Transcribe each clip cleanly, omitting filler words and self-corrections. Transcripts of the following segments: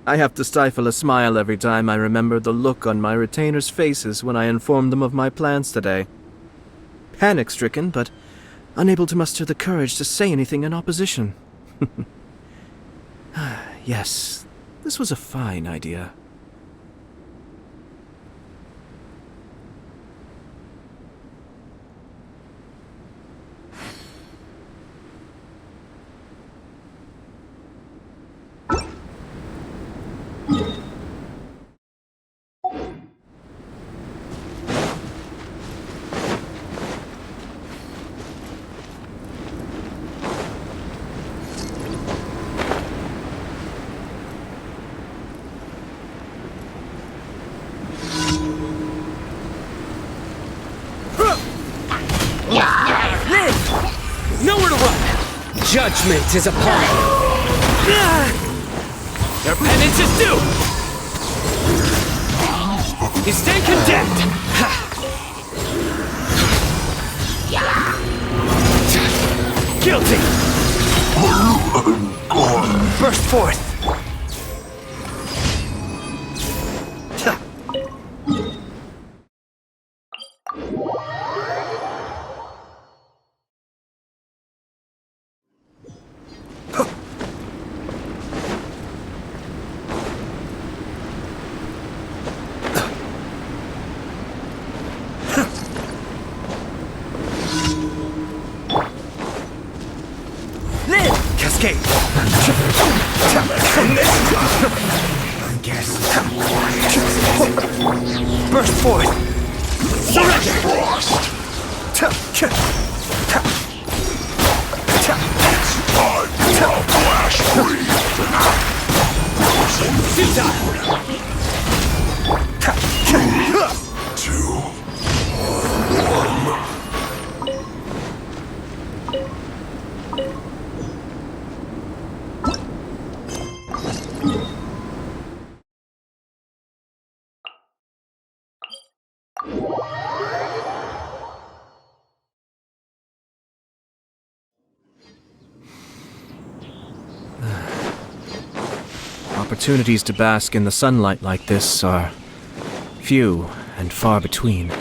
I have to stifle a smile every time I remember the look on my retainers' faces when I informed them of my plans today. Panic-stricken, but unable to muster the courage to say anything in opposition. Yes, this was a fine idea. Nowhere to run! Judgment is upon you! Their penance is due! You stand condemned! Guilty! Burst forth! Cascade! Burst forth! Surrender! Flash breathe! Two. Opportunities to bask in the sunlight like this are few and far between.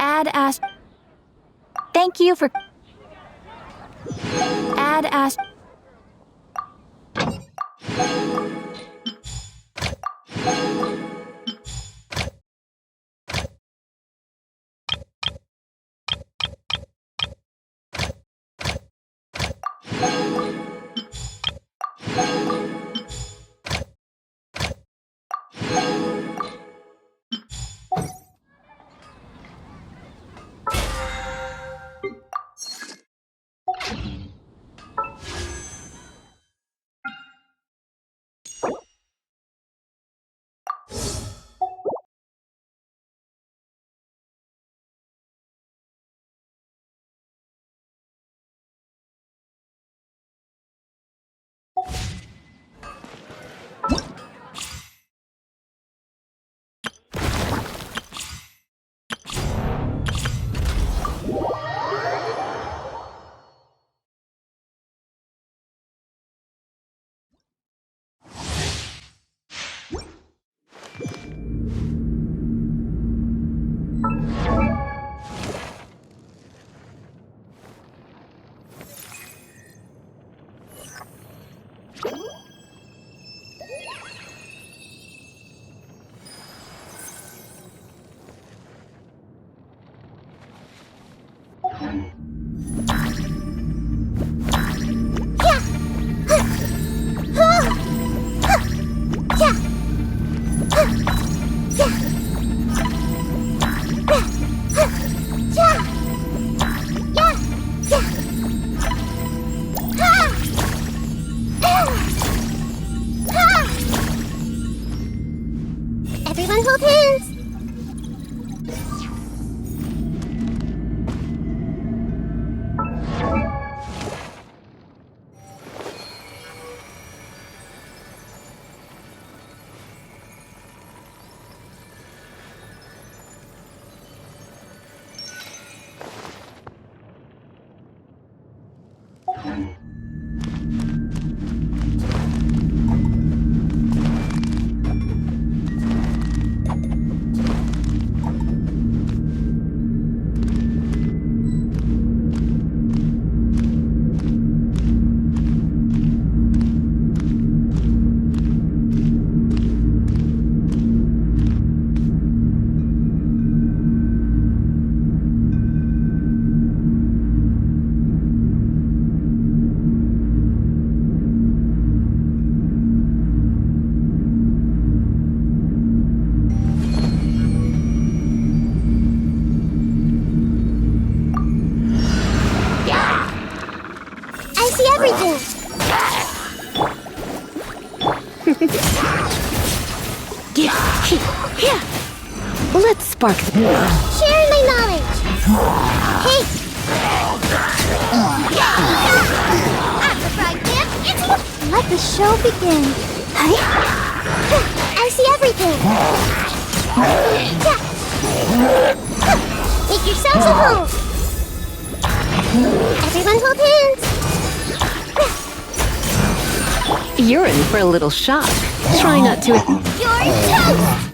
Add as. Thank you for. Add as. Everyone hold hands! Everything! Here! Let's spark the Sharing my knowledge! Hey! Octopi gift! It's let the show begin! I see everything! Make yourselves at home! Everyone hold hands! You're in for a little shock. Try not to. You're toast!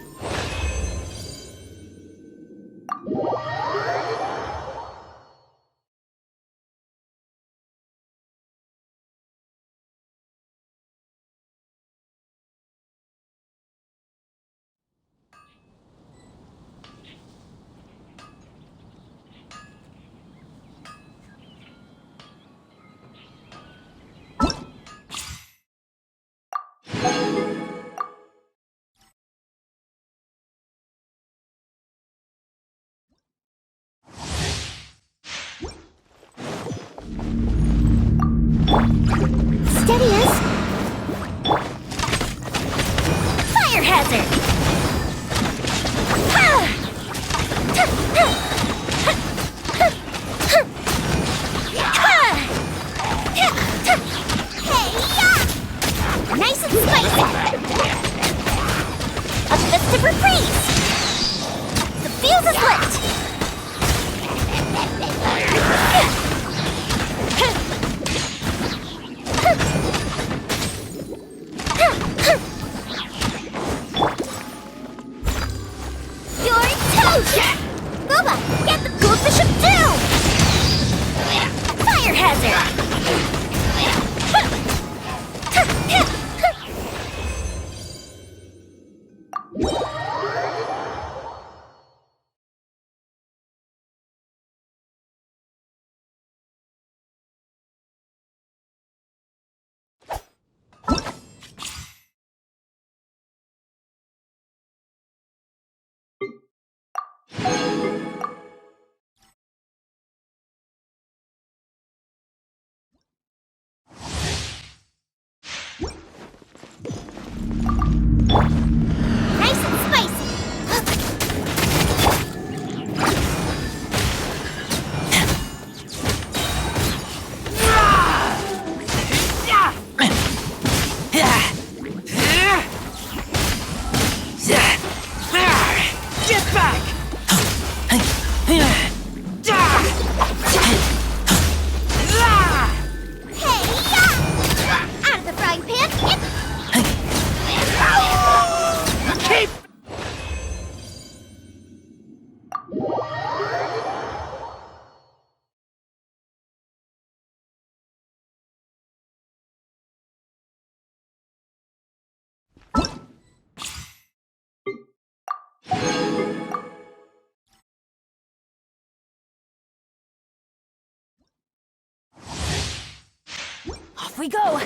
Off we go!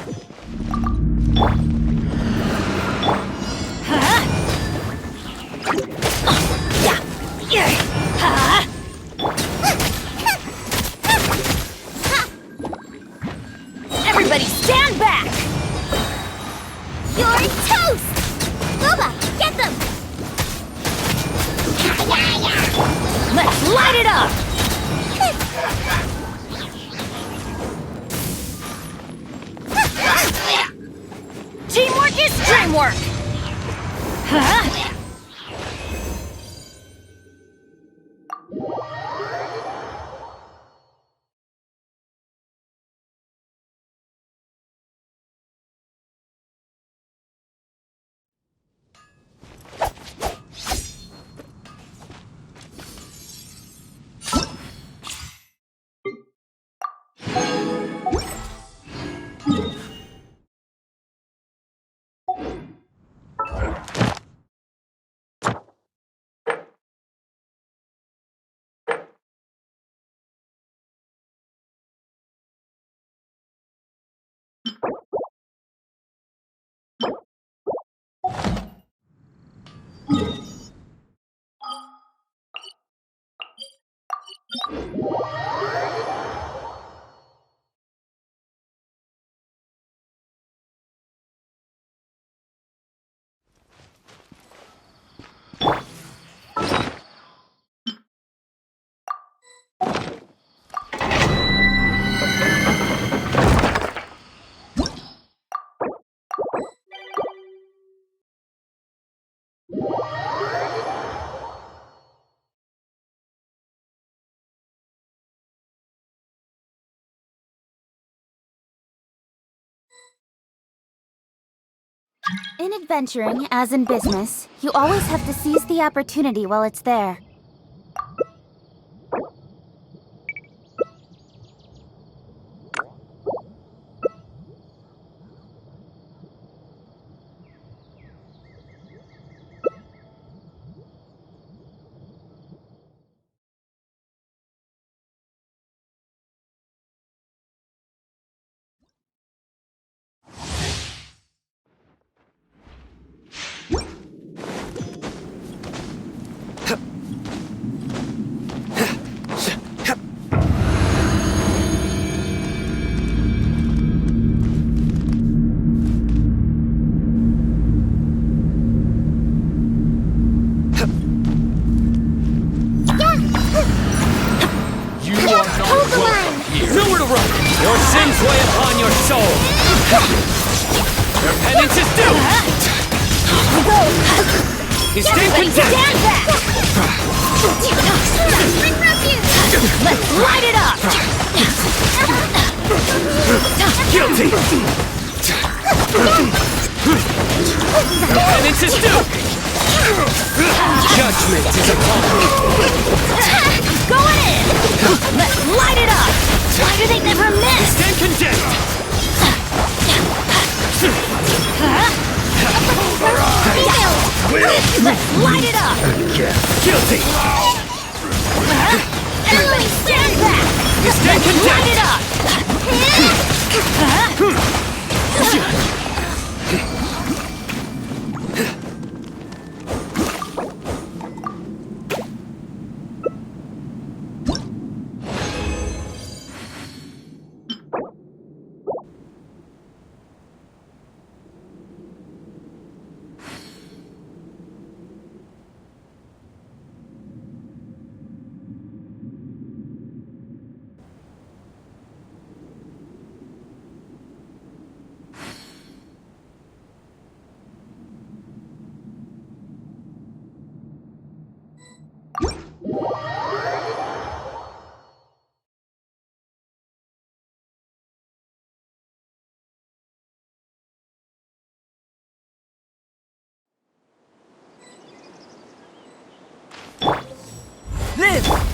Everybody stand back! You're toast! Boba, get them! Let's light it up! Teamwork is dreamwork! In adventuring, as in business, you always have to seize the opportunity while it's there. You are not welcome here. Nowhere to run! Your sins weigh upon your soul! Your penance is due! You stand condemned! Stand back! Bring refuge! Let's light it up! Guilty! Your penance is due! Judgment is upon you! Going in! Let's light it up! Why do they never miss? Stand condemned! Let's light it up! Guilty! Everybody stand back! You stand Light condemned! it up! Live!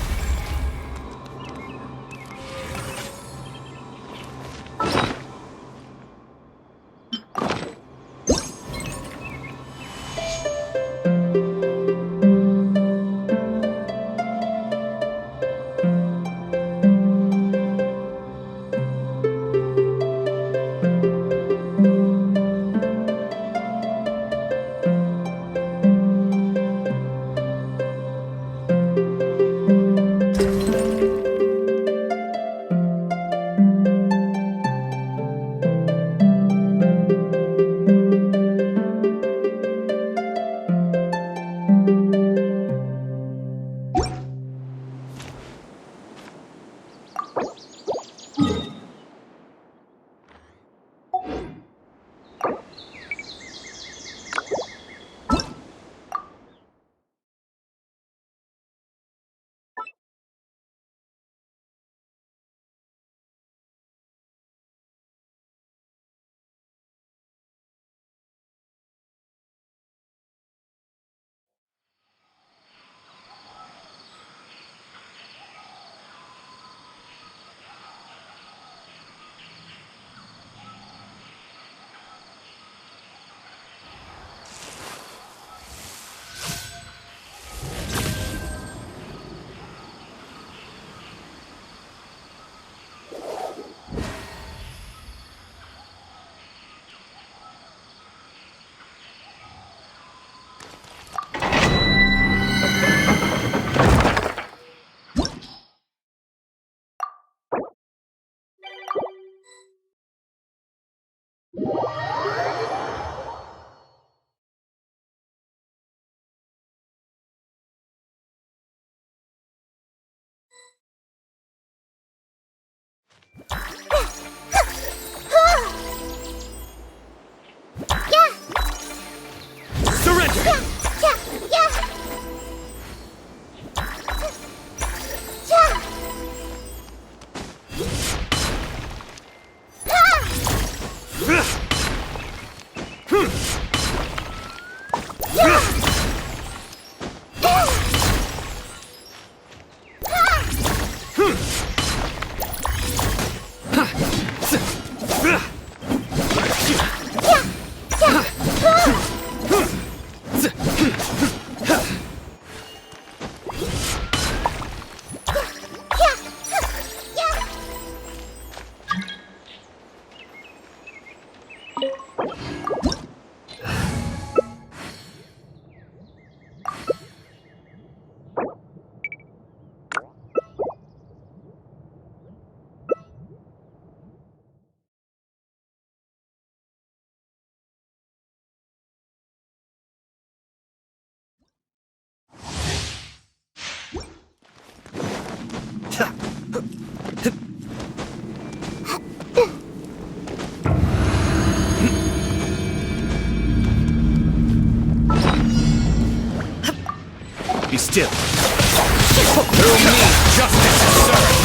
Be still. Through me, justice is served.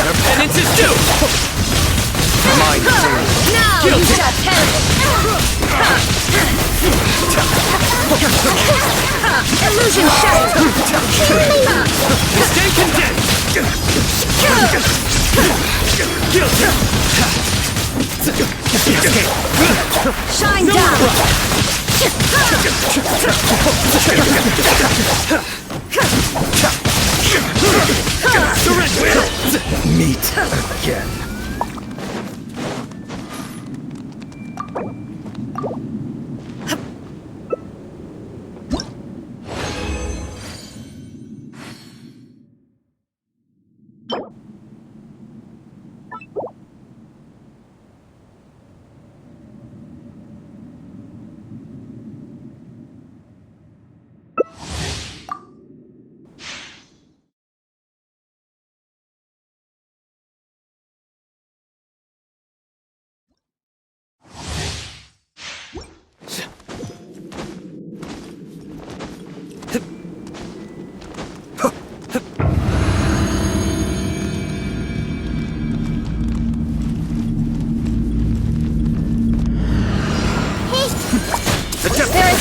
Your penance is due. Mine is Now you shall perish! Illusion shattered! You stand condemned. Guilty. Shine No down! Surrender. meet again.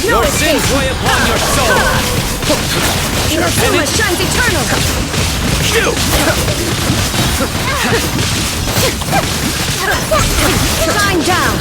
Your sins weigh upon your soul. Inazuma shines eternal! Shine down!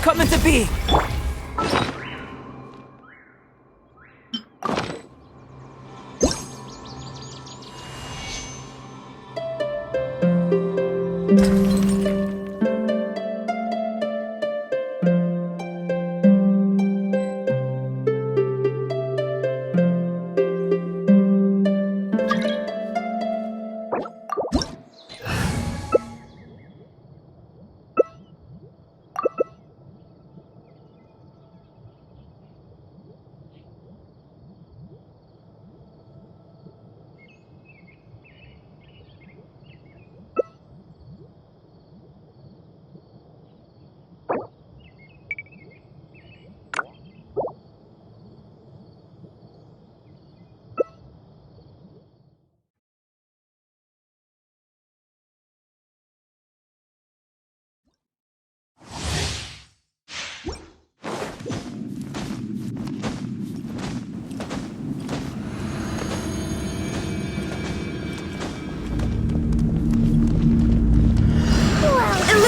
Come into being.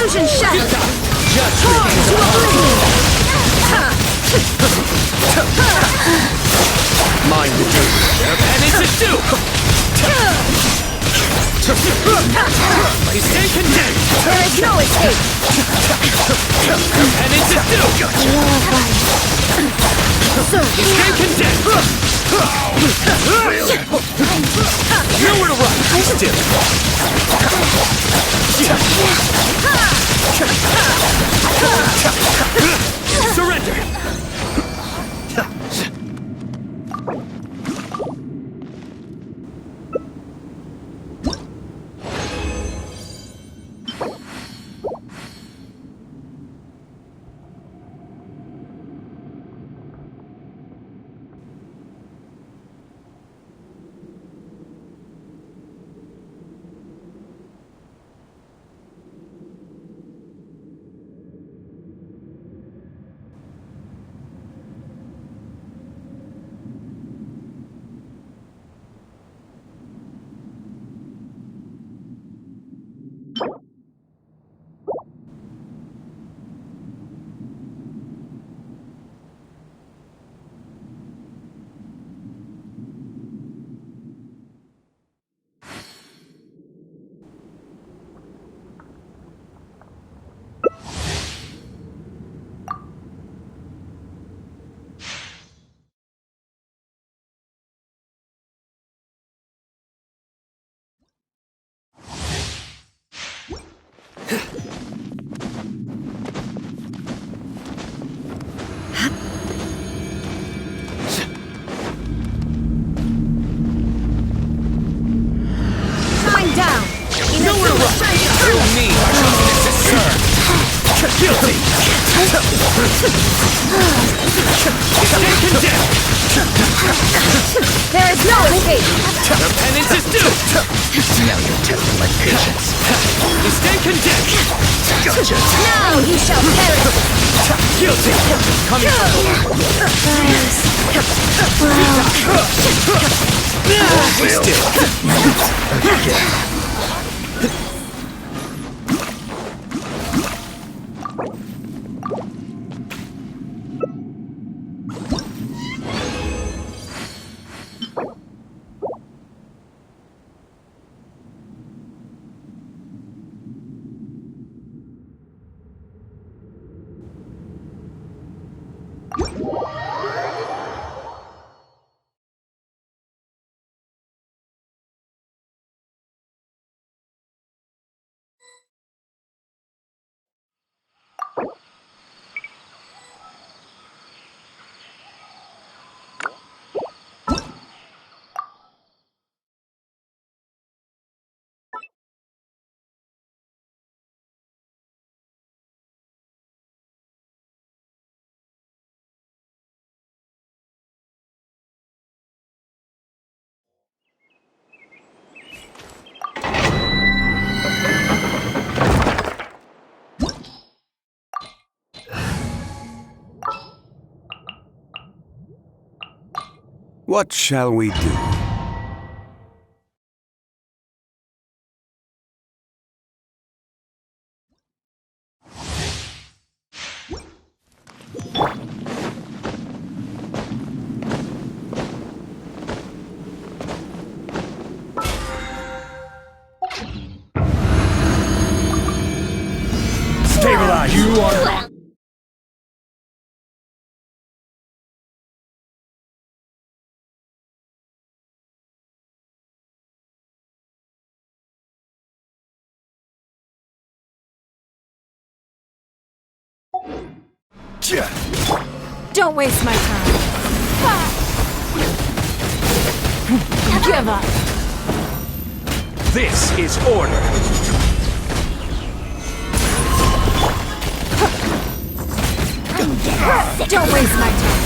Illusion shattered! Just Torn to oblivion! mind the duty. Their penance is due! You stay condemned! There is no escape! Their penance is due! You stay condemned! Nowhere to run! Still! Surrender! Guilty! Stay condemned! There is no escape! Your penance is due! Now you're testing my patience. You stay condemned! Gotcha! Now he shall perish! Guilty! Coming What shall we do? Stabilize! You are... Don't waste my time. Give up. This is order! Don't waste my time.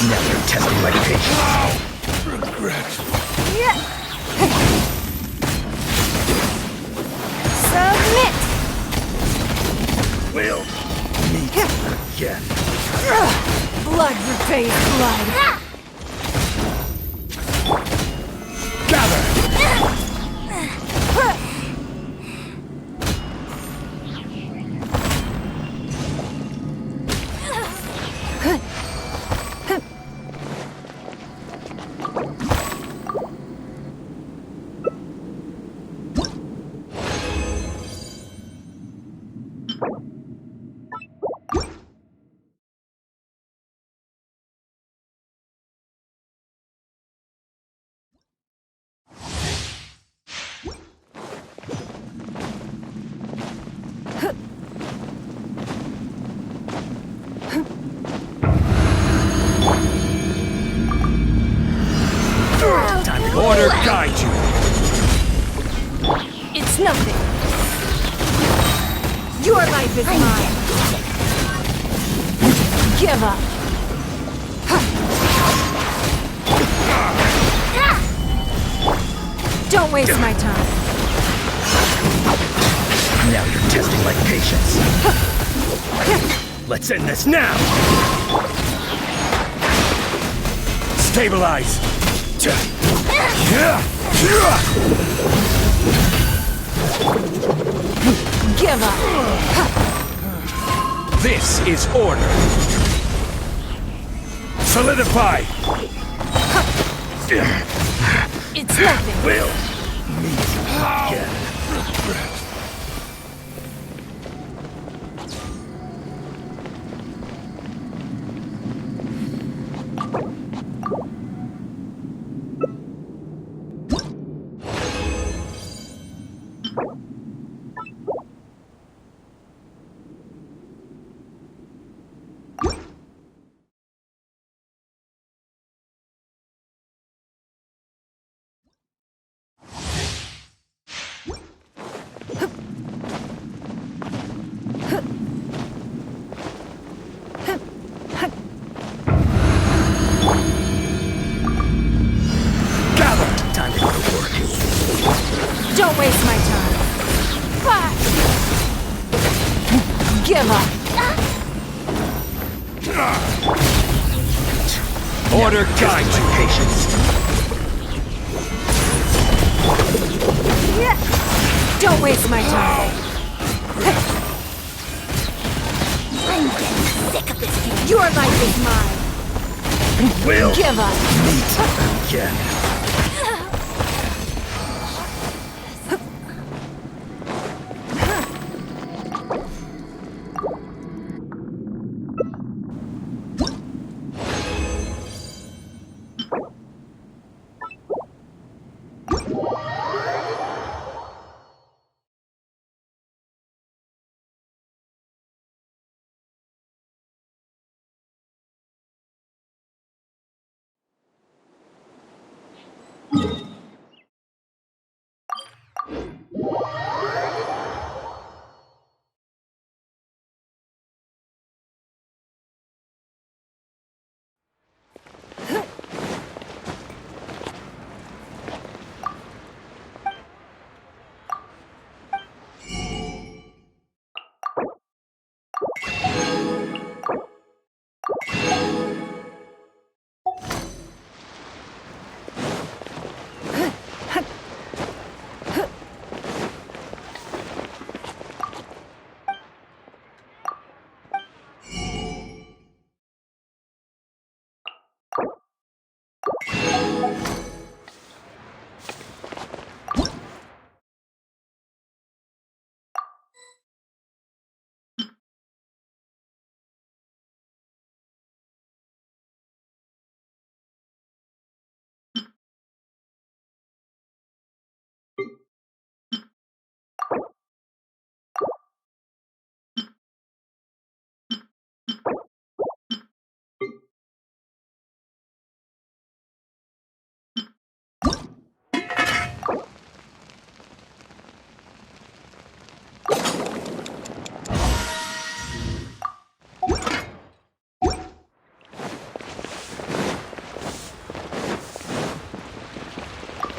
Now you're testing my patience. Submit. We'll meet again. Blood repays blood. Gather! nothing. Your life is mine. Give up. Don't waste my time. Now you're testing my patience. Let's end this now! Stabilize! Give up. This is order! Solidify! It's nothing. We'll meet again. Time to go to work. Don't waste my time. Give up. Order guide you! Patience. Don't waste my time. I'm getting sick of this game. Your life is mine. We'll Give up. meet again.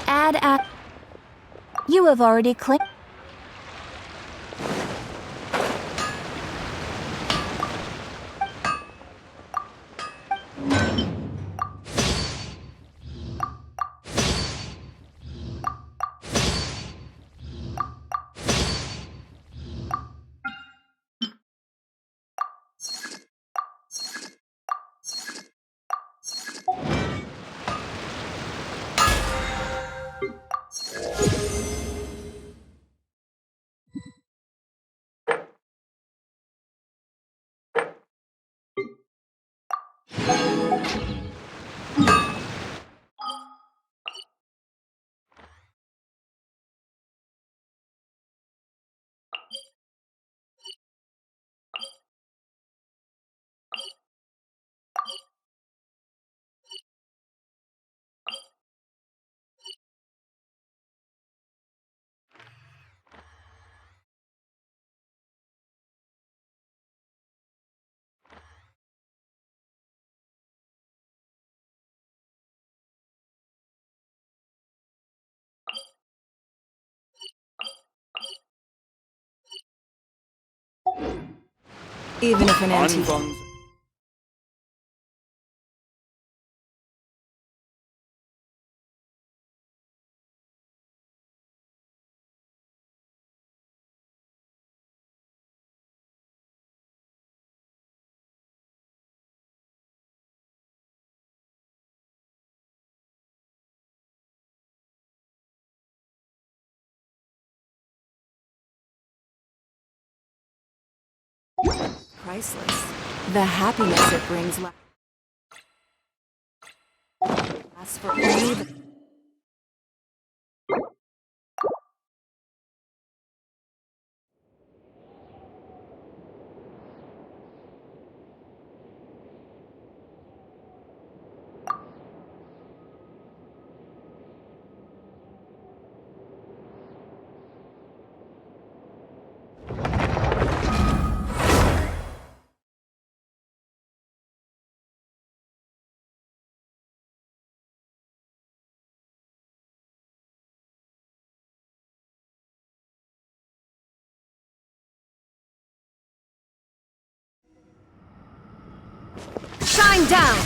Add app. You have already clicked. Even if an antique... priceless. The happiness it brings lasts for only the... Shine down!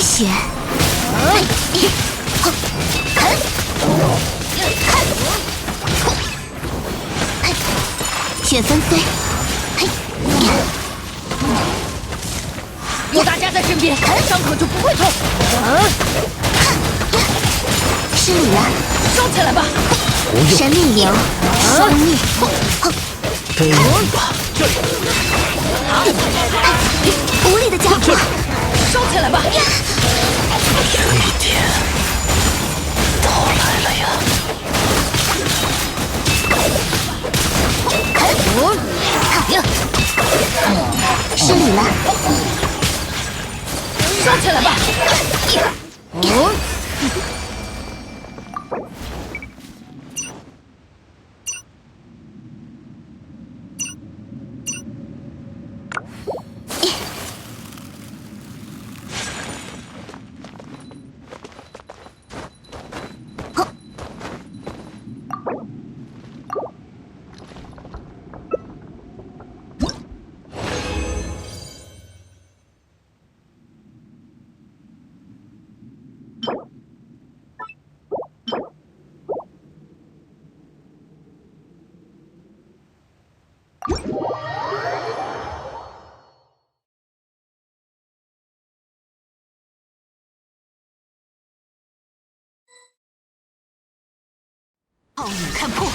血。血纷飞。有大家在身边，伤口就不会痛。失礼了，收起来吧。神秘流，双灭。给你吧。这里。无力的家伙，收起来吧。有一天到来了呀。失礼了，收起来吧。哦。炮影看破。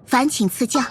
烦请赐教。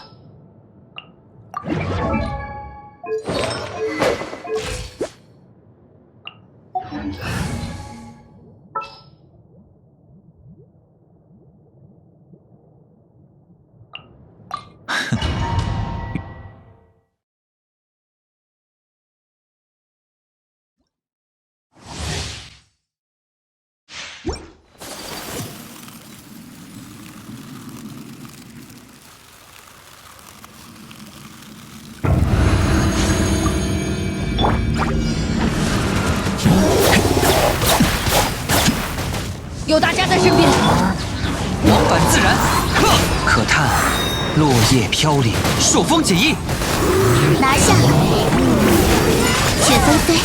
有大家在身边。往返自然，可叹落叶飘零，朔风解翳。拿下！雪纷飞，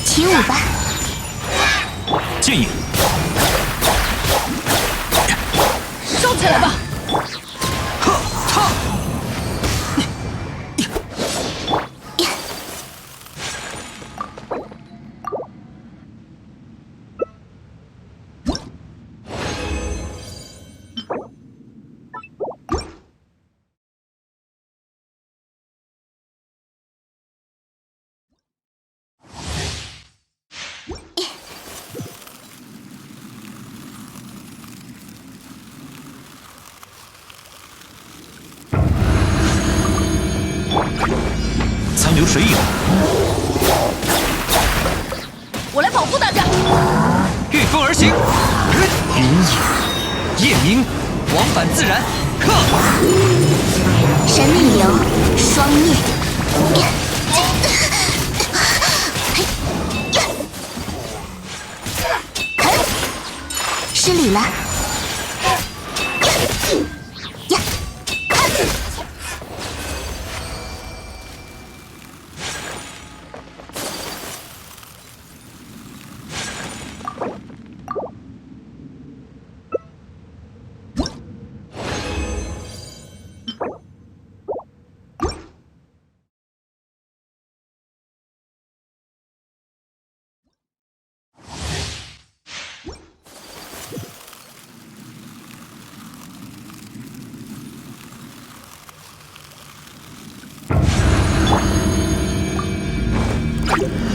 起舞吧！剑影，烧起来吧！苍流水影，我来保护大家。御风而行，云影，夜明，往返自然，神秘流，双灭。失礼了。呀！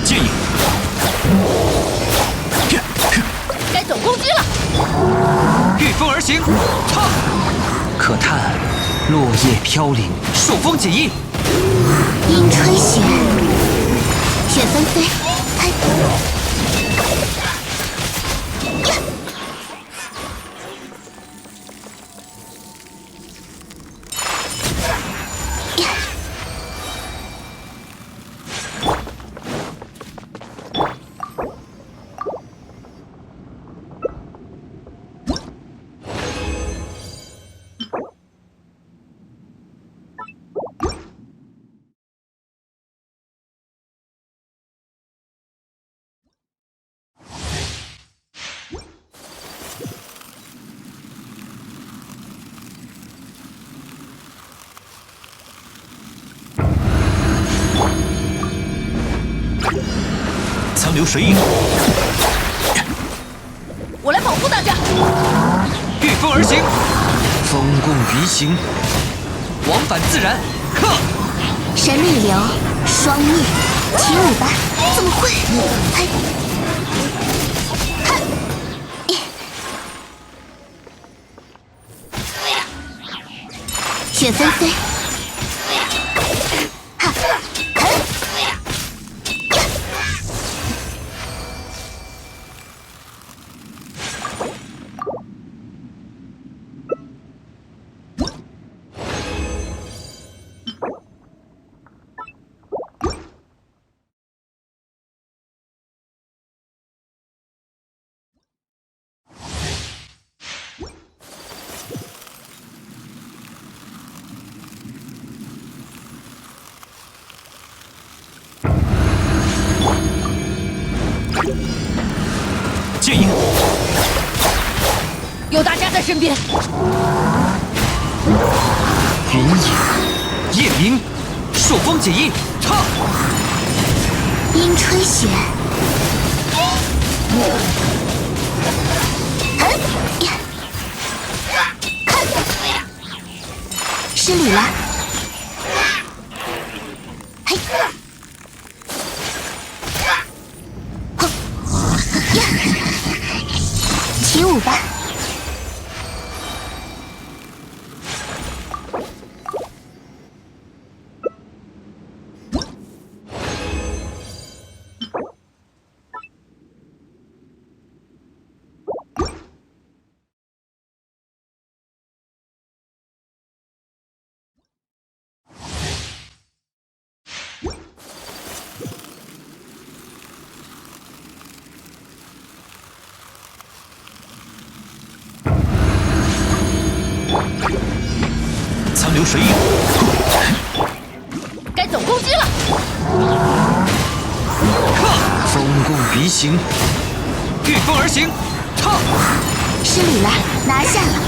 剑影，该走攻击了。御风而行，可叹落叶飘零，朔风解翳。阴吹雪，雪纷飞，苍流水影，我来保护大家。御风而行，风共鱼行，往返自然，神秘流，双灭。起舞吧！怎么会？雪纷飞。哈，剑影，有大家在身边。云影，夜明，朔风解印，唱。阴吹雪。失礼了。嘿。起舞吧。苍流水影，该走攻击了。风共鱼行，御风而行，唱。失礼了，拿下了。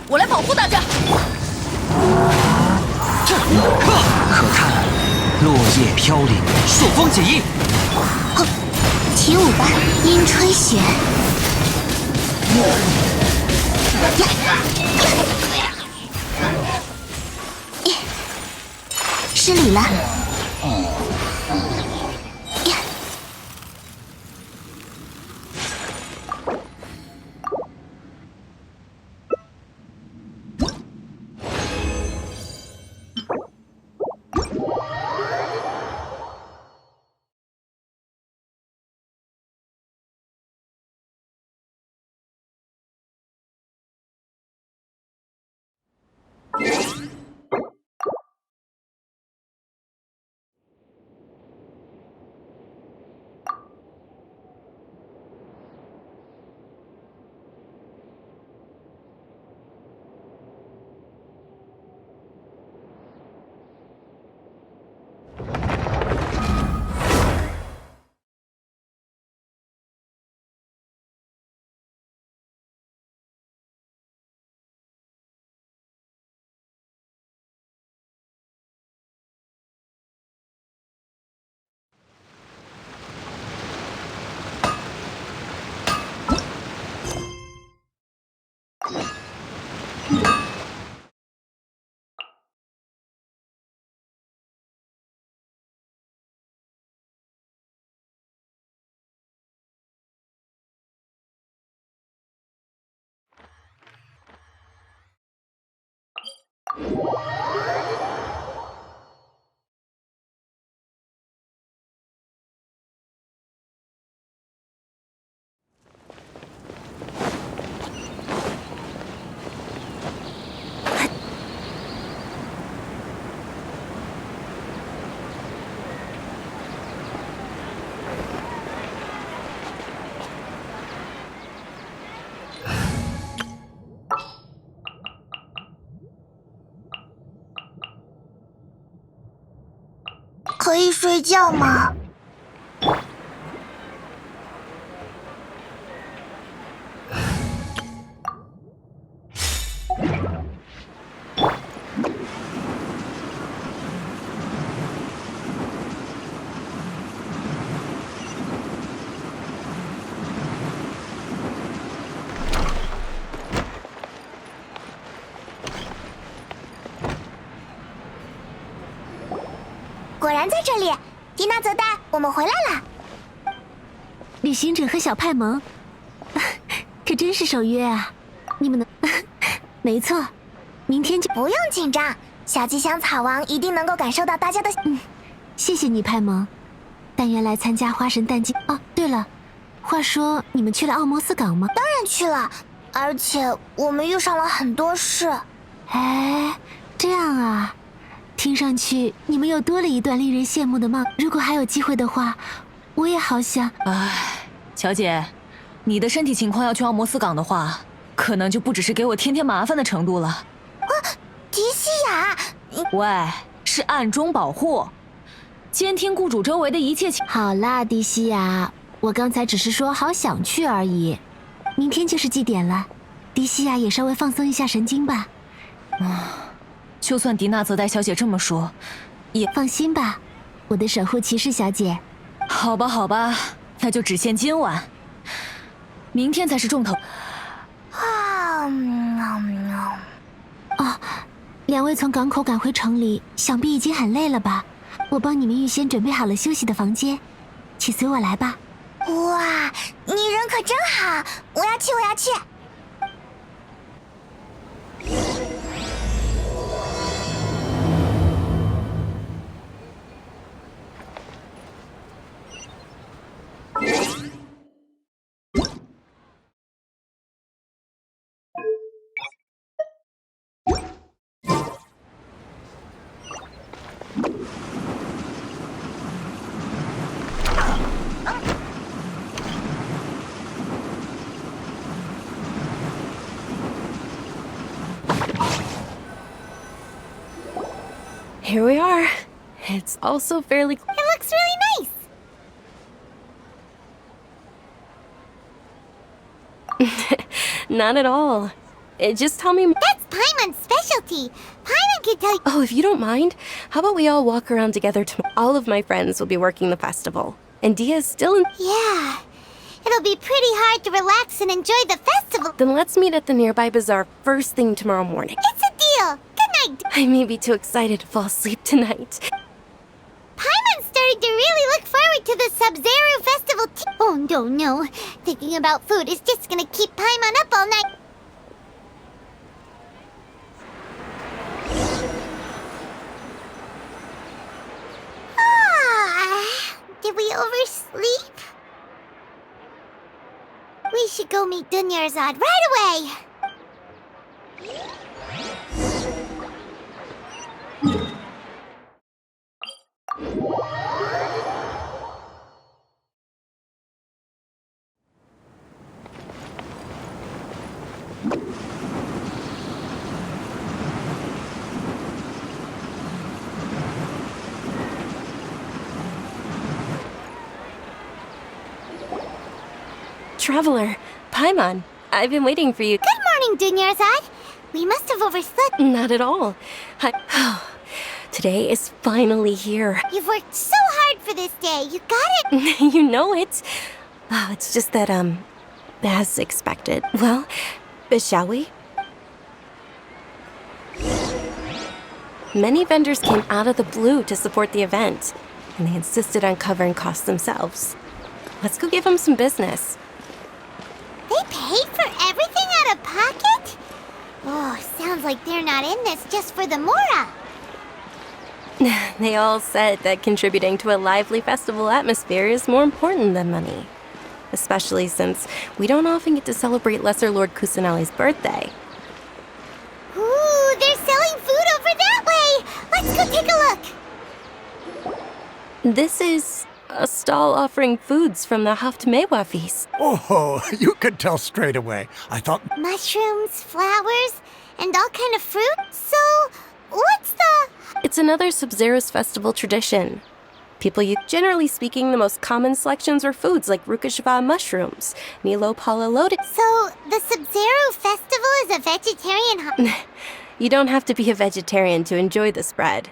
我来保护大家。可叹落叶飘零，朔风解印。起舞吧，阴吹雪。失礼了。可以睡觉吗？果然在这里，缇娜泽代，我们回来了。旅行者和小派蒙，可真是守约啊！你们能……没错，明天就不用紧张，小吉祥草王一定能够感受到大家的。谢谢你，派蒙。但愿来参加花神诞祭。哦，对了，话说你们去了奥摩斯港吗？当然去了，而且我们遇上了很多事。哎，这样啊。听上去你们又多了一段令人羡慕的梦。如果还有机会的话，我也好想……唉，小姐，你的身体情况要去奥摩斯港的话，可能就不只是给我添添麻烦的程度了。迪西亚，喂，是暗中保护，监听雇主周围的一切情。好啦，迪西亚，我刚才只是说好想去而已。明天就是祭典了，迪西亚也稍微放松一下神经吧。就算迪娜泽代小姐这么说，也放心吧，我的守护骑士小姐。好吧，好吧，那就只限今晚，明天才是重头。哦，两位从港口赶回城里，想必已经很累了吧？我帮你们预先准备好了休息的房间，请随我来吧。哇，你人可真好，我要去，我要去。Here we are. It's also fairly... It looks really nice. Not at all. Just tell me... That's Paimon's specialty. Paimon can tell you... Oh, if you don't mind, how about we all walk around together tomorrow? All of my friends will be working the festival. And Dia's still in... Yeah. It'll be pretty hard to relax and enjoy the festival. Then let's meet at the nearby bazaar first thing tomorrow morning. It's a deal. Good night. I may be too excited to fall asleep tonight. Paimon's starting to really look forward to the Sub-Zero festival Oh, no. Thinking about food is just gonna keep Paimon up all night. Did we oversleep? We should go meet Dunyarzad right away! Traveler, Paimon, I've been waiting for you. Good morning, Dunyarzad. We must have overslept. Not at all. Today is finally here. You've worked so hard for this day. You got it. You know it. Oh, it's just that, as expected. Well, shall we? Many vendors came out of the blue to support the event, and they insisted on covering costs themselves. Let's go give them some business. They paid for everything out of pocket? Oh, sounds like they're not in this just for the Mora. They all said that contributing to a lively festival atmosphere is more important than money. Especially since we don't often get to celebrate Lesser Lord Kusanali's birthday. Ooh, they're selling food over that way! Let's go take a look! This is a stall offering foods from the Haftmewa feast. Oh, you could tell straight away. I thought... Mushrooms, flowers, and all kind of fruit? So, what's the... It's another Sub-Zero's festival tradition. People use, generally speaking, the most common selections are foods like Rukashva mushrooms, Nilo Palalotus. So, the Sub-Zero Festival is a vegetarian You don't have to be a vegetarian to enjoy the spread.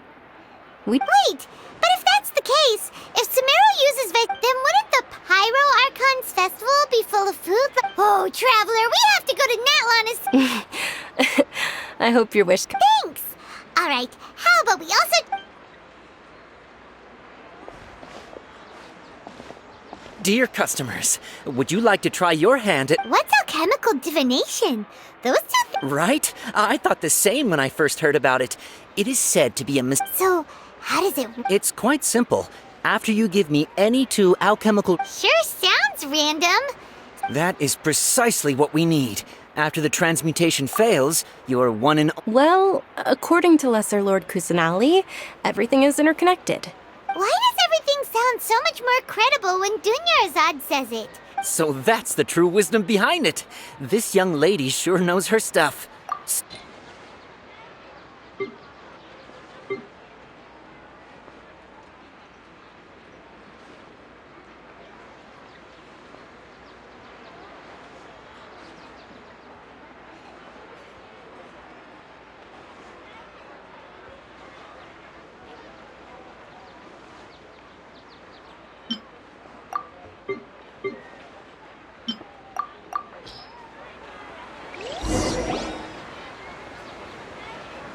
Wait, but if that's the case, if Sumeru uses then wouldn't the Pyro Archon's festival be full of food? Oh, Traveler, we have to go to Natlan. I hope your wish... Thanks! Alright, how about we also... Dear customers, would you like to try your hand at... What's alchemical divination? Those two Right? I thought the same when I first heard about it. It is said to be a So, how does it... It's quite simple. After you give me any 2 alchemical... Sure sounds random. That is precisely what we need. After the transmutation fails, you're one and... Well, according to Lesser Lord Kusanali, everything is interconnected. Why does everything sound so much more credible when Dunyarzad says it? So that's the true wisdom behind it. This young lady sure knows her stuff.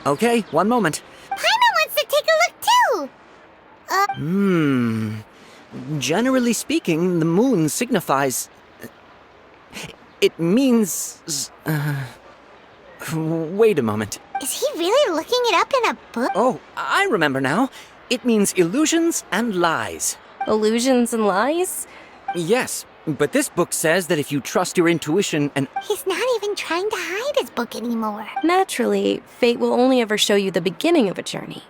Okay, one moment. Paimon wants to take a look too! Generally speaking, the moon signifies... It means... Wait a moment. Is he really looking it up in a book? Oh, I remember now. It means illusions and lies. Illusions and lies? Yes, but this book says that if you trust your intuition and... He's not even trying to hide his book anymore. Naturally, fate will only ever show you the beginning of a journey.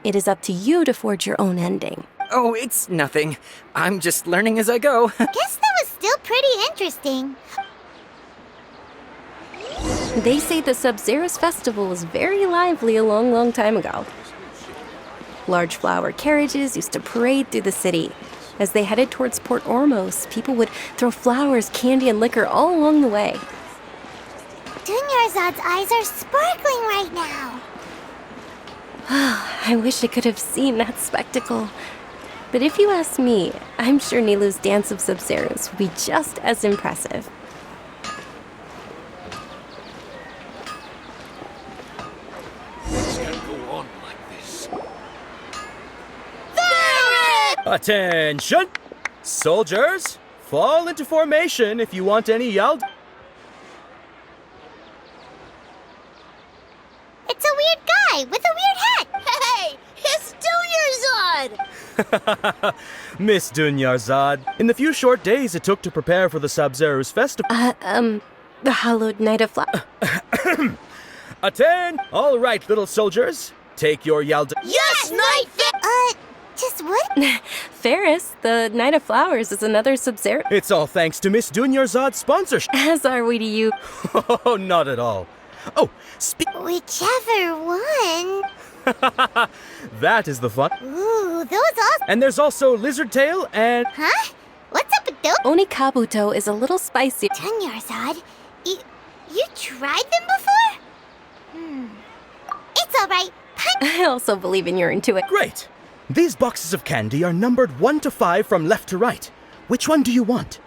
It is up to you to forge your own ending. Oh, it's nothing. I'm just learning as I go. Guess that was still pretty interesting. They say the Sub-Zero's festival was very lively a long, long time ago. Large flower carriages used to parade through the city. As they headed towards Port Ormos, people would throw flowers, candy, and liquor all along the way. Dunyarzad's eyes are sparkling right now. I wish I could have seen that spectacle. But if you ask me, I'm sure Nilu's Dance of Sub-Zeros would be just as impressive. This can't go on like this. Attention! Soldiers, fall into formation if you want any Yald. It's a weird guy with a weird hat. Hey, it's Dunyarzad! Miss Dunyarzad, in the few short days it took to prepare for the Sub-Zero's festival... The hallowed night of flower. Attend! All right, little soldiers, take your Yald... Yes, Knight just what? Ferris, the Night of Flowers is another Sub-Zero. It's all thanks to Miss Dunyarzad's sponsorship. As are we to you. Oh, not at all. Oh, Whichever one. That is the fun. Ooh, those all... And there's also Lizard Tail and... Huh? What's up with those? Onikabuto is a little spicy. Dunyarzad, you tried them before? It's alright. I also believe in your intuition. Great. These boxes of candy are numbered 1 to 5 from left to right. Which one do you want?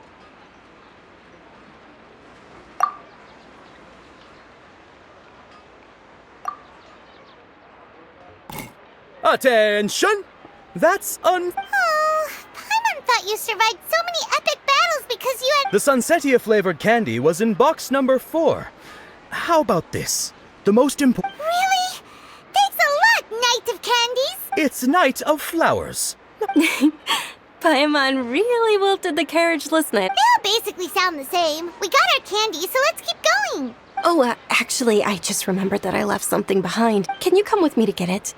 Attention! That's Oh, Paimon thought you survived so many epic battles because you had... The Sunsetia flavored candy was in box number 4. How about this? The most important... Really? Thanks a lot, Knight of Candies! It's Night of Flowers. Paimon really wilted the carriageless night. They all basically sound the same. We got our candy, so let's keep going. Oh, actually, I just remembered that I left something behind. Can you come with me to get it?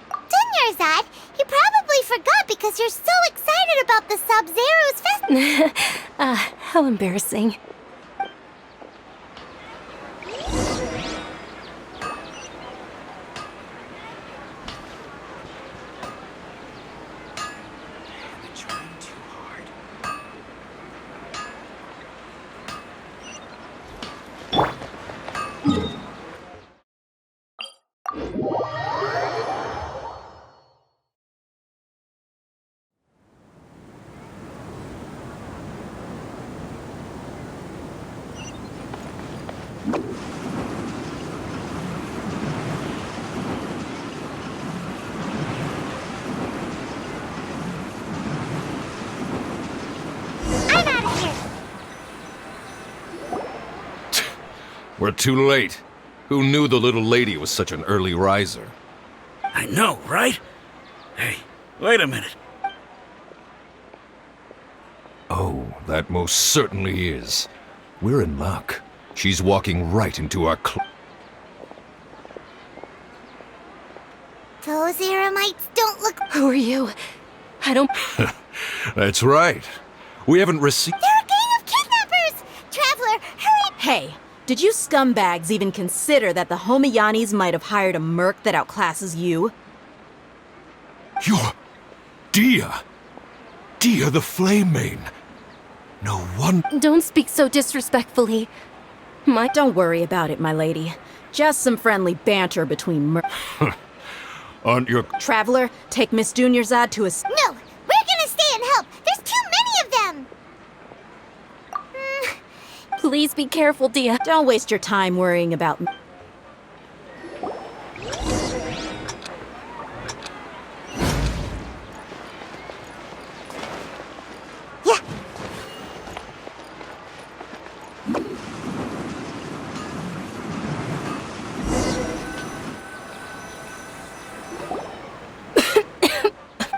Dunyarzad, you probably forgot because you're so excited about the Sub-Zero's festival. How embarrassing. I'm out of here. We're too late. Who knew the little lady was such an early riser? I know, right? Hey, wait a minute. Oh, that most certainly is. We're in luck. She's walking right into our Those Eremites don't look... Who are you? I don't... That's right. We haven't received... They're a gang of kidnappers! Traveler, hurry! Hey, did you scumbags even consider that the Homiyanis might have hired a merc that outclasses you? You're... Dia! Dia the Flame Main! No one... Don't speak so disrespectfully. Don't worry about it, my lady. Just some friendly banter between Aren't your... Traveler, take Miss Dunyarzad to a... No! We're gonna stay and help! There's too many of them! Please be careful, Dia. Don't waste your time worrying about... Yeah.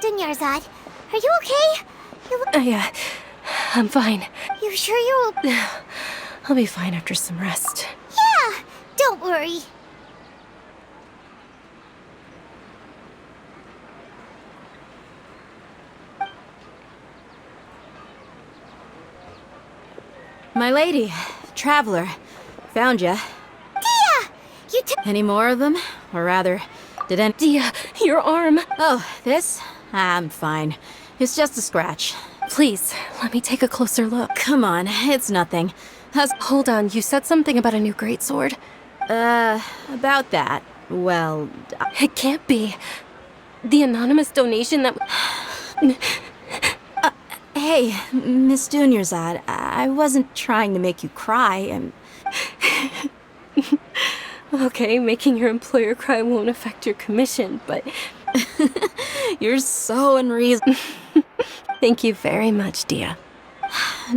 Dunyarzad, are you okay? You look... Yeah, I'm fine. You sure you're... I'll be fine after some rest. Yeah! Don't worry. My lady, Traveler, found ya. Dia! You Any more of them? Or rather, did any... Dia, your arm. Oh, this? I'm fine. It's just a scratch. Please, let me take a closer look. Come on, it's nothing. Hold on, you said something about a new greatsword? About that. Well... It can't be. The anonymous donation that... Hey, Miss Dunyarzad, I wasn't trying to make you cry, Okay, making your employer cry won't affect your commission, but... You're so unreasonable. Thank you very much, Dia.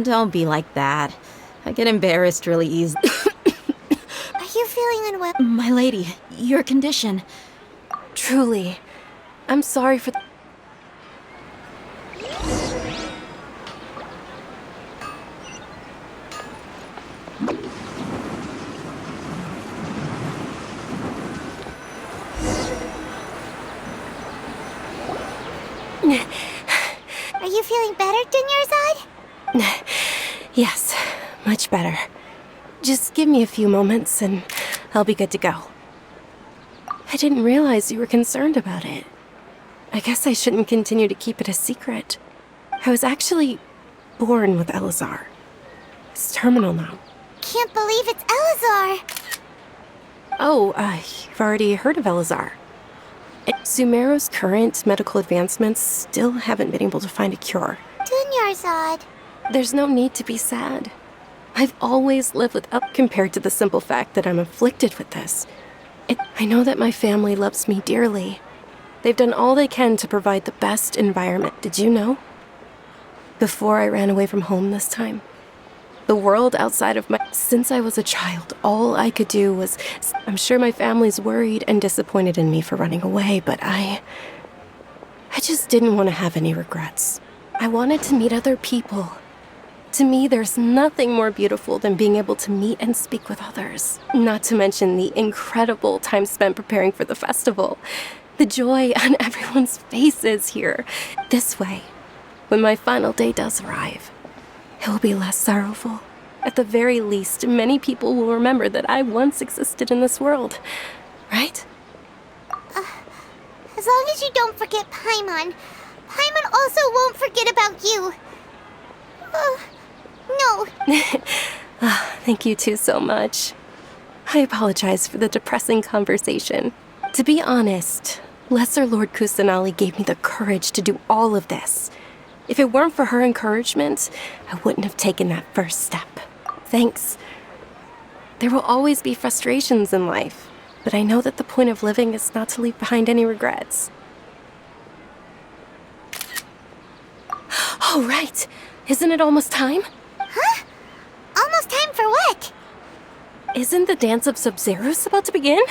Don't be like that. I get embarrassed really easily. Are you feeling unwell? My lady, your condition. Truly. I'm sorry for... Are you feeling better, Dunyarzad? Yes, much better. Just give me a few moments and I'll be good to go. I didn't realize you were concerned about it. I guess I shouldn't continue to keep it a secret. I was actually born with Elazar. It's terminal now. Can't believe it's Elazar! Oh, you've already heard of Elazar. Sumeru's current medical advancements still haven't been able to find a cure. Dunyarzad. There's no need to be sad. I've always lived with up compared to the simple fact that I'm afflicted with this. I know that my family loves me dearly. They've done all they can to provide the best environment. Did you know? Before I ran away from home this time, the world outside of my... Since I was a child, all I could do was... I'm sure my family's worried and disappointed in me for running away, but I just didn't want to have any regrets. I wanted to meet other people. To me, there's nothing more beautiful than being able to meet and speak with others. Not to mention the incredible time spent preparing for the festival. The joy on everyone's faces here. This way, when my final day does arrive, it will be less sorrowful. At the very least, many people will remember that I once existed in this world. Right? As long as you don't forget Paimon. Paimon also won't forget about you. No. Thank you two so much. I apologize for the depressing conversation. To be honest, Lesser Lord Kusanali gave me the courage to do all of this. If it weren't for her encouragement, I wouldn't have taken that first step. Thanks. There will always be frustrations in life, but I know that the point of living is not to leave behind any regrets. Oh, right. Isn't it almost time? Huh? Almost time for what? Isn't the Dance of Sub-Zeros about to begin?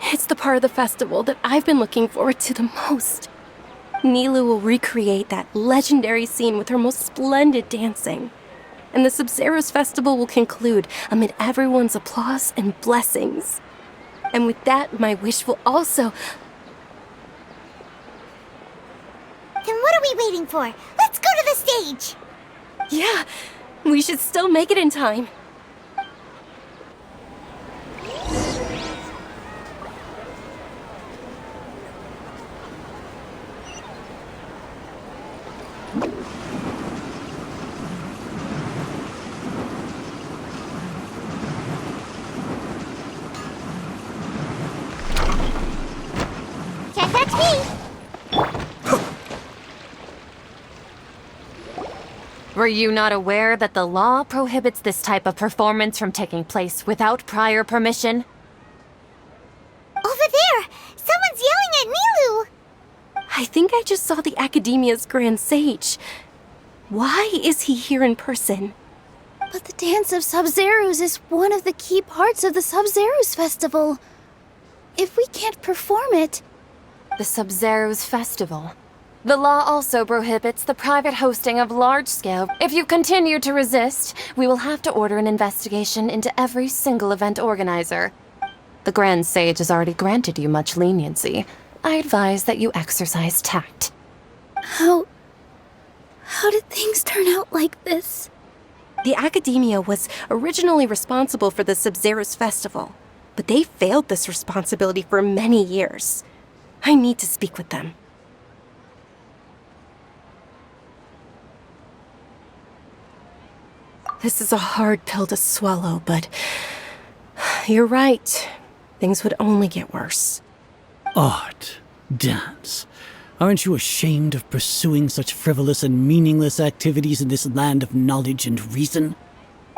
It's the part of the festival that I've been looking forward to the most. Nilu will recreate that legendary scene with her most splendid dancing. And the Sub-Zeros festival will conclude amid everyone's applause and blessings. And with that, my wish will also... Then what are we waiting for? Let's go to the stage! Yeah, we should still make it in time. Can't touch me! Were you not aware that the law prohibits this type of performance from taking place without prior permission? Over there! Someone's yelling at Nilu! I think I just saw the Academia's Grand Sage. Why is he here in person? But the Dance of Sub-Zeros is one of the key parts of the Sub-Zeros festival. If we can't perform it... The Sub-Zeros Festival. The law also prohibits the private hosting of large-scale. If you continue to resist, we will have to order an investigation into every single event organizer. The Grand Sage has already granted you much leniency. I advise that you exercise tact. How did things turn out like this? The Academia was originally responsible for the Sub-Zeros festival, but they failed this responsibility for many years. I need to speak with them. This is a hard pill to swallow, but you're right. Things would only get worse. Art, dance. Aren't you ashamed of pursuing such frivolous and meaningless activities in this land of knowledge and reason?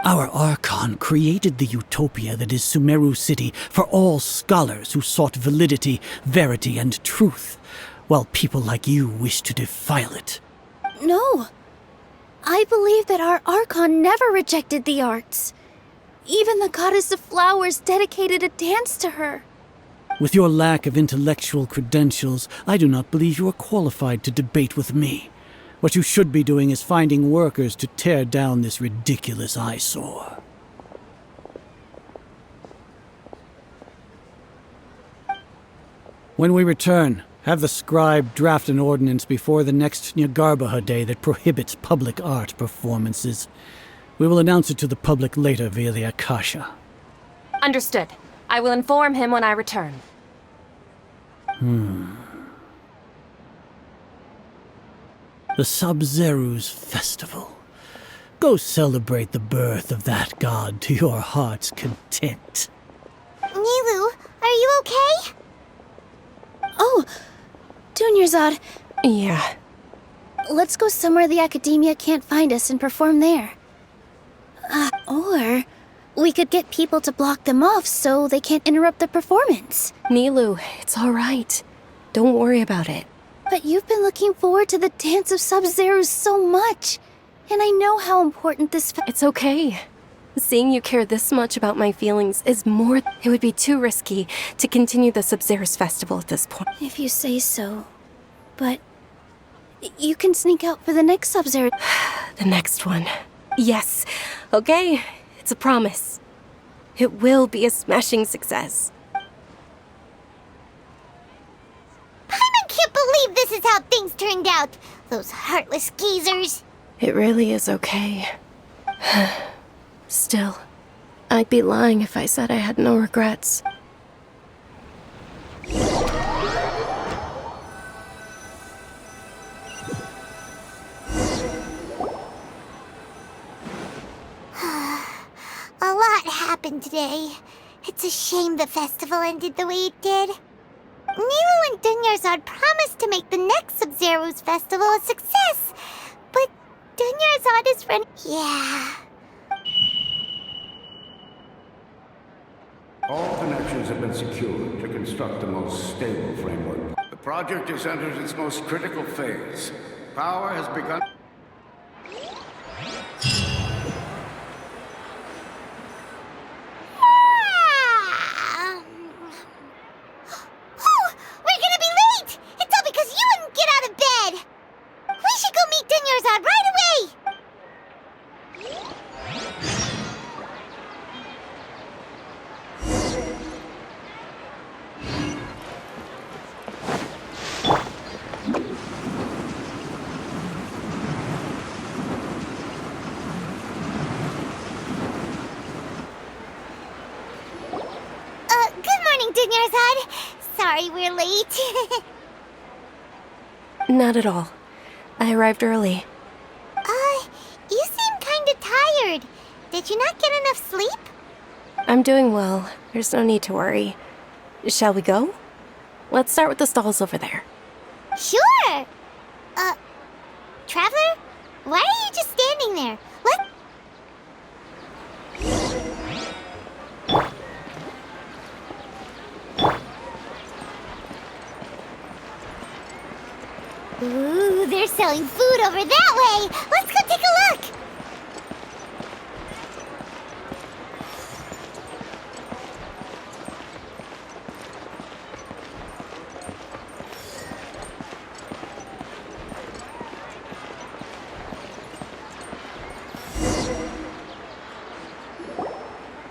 Our Archon created the utopia that is Sumeru City for all scholars who sought validity, verity, and truth, while people like you wish to defile it. No. I believe that our Archon never rejected the arts. Even the goddess of flowers dedicated a dance to her. With your lack of intellectual credentials, I do not believe you are qualified to debate with me. What you should be doing is finding workers to tear down this ridiculous eyesore. When we return, have the scribe draft an ordinance before the next Nyargarbaha Day that prohibits public art performances. We will announce it to the public later via the Akasha. Understood. I will inform him when I return. The Sub-Zeros Festival. Go celebrate the birth of that god to your heart's content. Nilu, are you okay? Oh, Dunyarzad. Yeah. Let's go somewhere the Academia can't find us and perform there. Or we could get people to block them off so they can't interrupt the performance. Nilu, it's all right. Don't worry about it. But you've been looking forward to the Dance of Sub-Zeros so much. And I know how important this It's okay. Seeing you care this much about my feelings is more... It would be too risky to continue the Sub-Zeros festival at this point. If you say so. But you can sneak out for the next Sub-Zero. The next one. Yes. Okay. It's a promise. It will be a smashing success. I can't believe this is how things turned out. Those heartless geezers. It really is okay. Still, I'd be lying if I said I had no regrets. A lot happened today. It's a shame the festival ended the way it did. Nero and Dunyarzad promised to make the next Sub-Zero's festival a success, but Dunyarzad is running. Yeah. All connections have been secured to construct the most stable framework. The project has entered its most critical phase. Power has begun. We're gonna be late! It's all because you wouldn't get out of bed! We should go meet Dunyarzad right away! Good morning, Dunyarzad. Sorry we're late. Not at all. I arrived early. You seem kinda tired. Did you not get enough sleep? I'm doing well. There's no need to worry. Shall we go? Let's start with the stalls over there. Sure! Traveler? Why are you just standing there? Ooh, they're selling food over that way! Let's go take a look!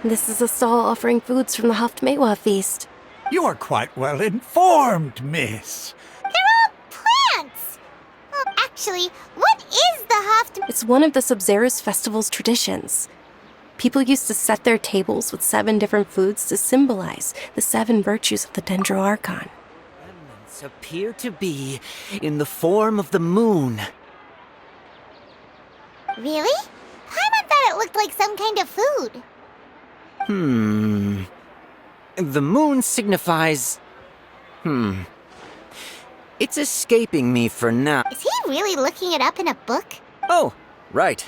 This is a stall offering foods from the Haftmewa feast. You are quite well informed, miss. They're all plants! Well, actually, what is the It's one of the Sub-Zero's festival's traditions. People used to set their tables with 7 different foods to symbolize the 7 virtues of the dailies+archon. Remnants appear to be in the form of the moon. Really? Paimon thought it looked like some kind of food. The moon signifies... It's escaping me for now. Is he really looking it up in a book? Oh, right.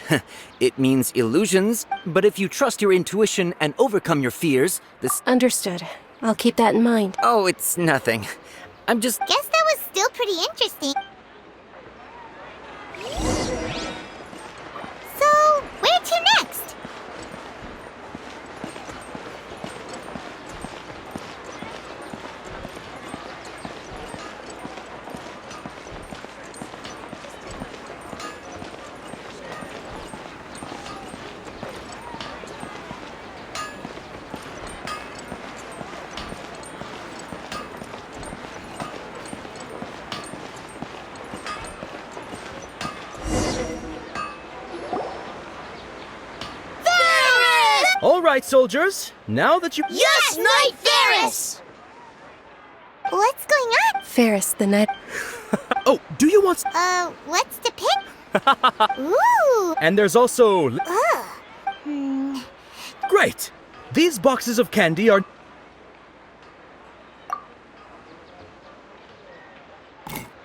It means illusions, but if you trust your intuition and overcome your fears, this... Understood. I'll keep that in mind. Oh, it's nothing. I'm just... Guess that was still pretty interesting. So, where to next? All right, soldiers. Now that you... Yes, Knight Ferris! What's going on? Ferris, the knight... Oh, do you want... What's to pick? Ooh! And there's also... Ugh. Great! These boxes of candy are...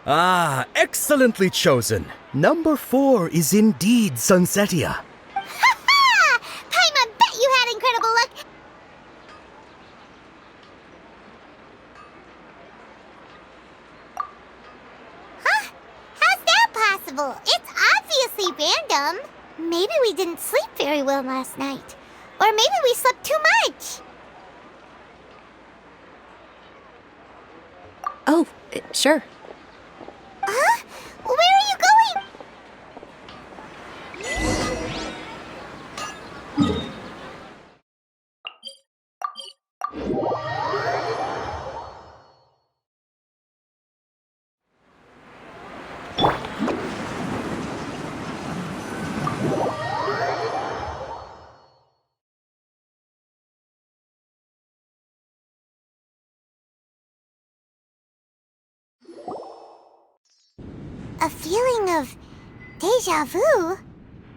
Ah, excellently chosen. Number 4 is indeed Sunsetia. Paimon, bet you had incredible luck! Huh? How's that possible? It's obviously random. Maybe we didn't sleep very well last night. Or maybe we slept too much. Oh, sure. Huh? Where are you going? A feeling of deja vu?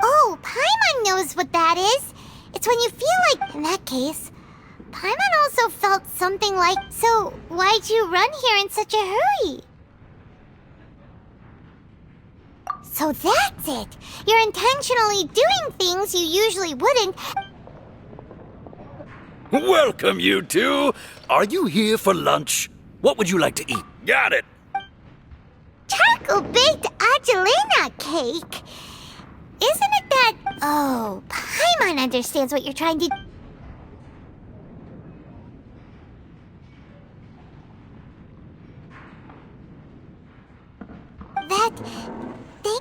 Oh, Paimon knows what that is. It's when you feel like, in that case, Paimon also felt something like... So, why'd you run here in such a hurry? So that's it! You're intentionally doing things you usually wouldn't... Welcome, you two! Are you here for lunch? What would you like to eat? Got it! Charcoal-baked Angelina cake! Isn't it that... Oh, Paimon understands what you're trying to... That... thing...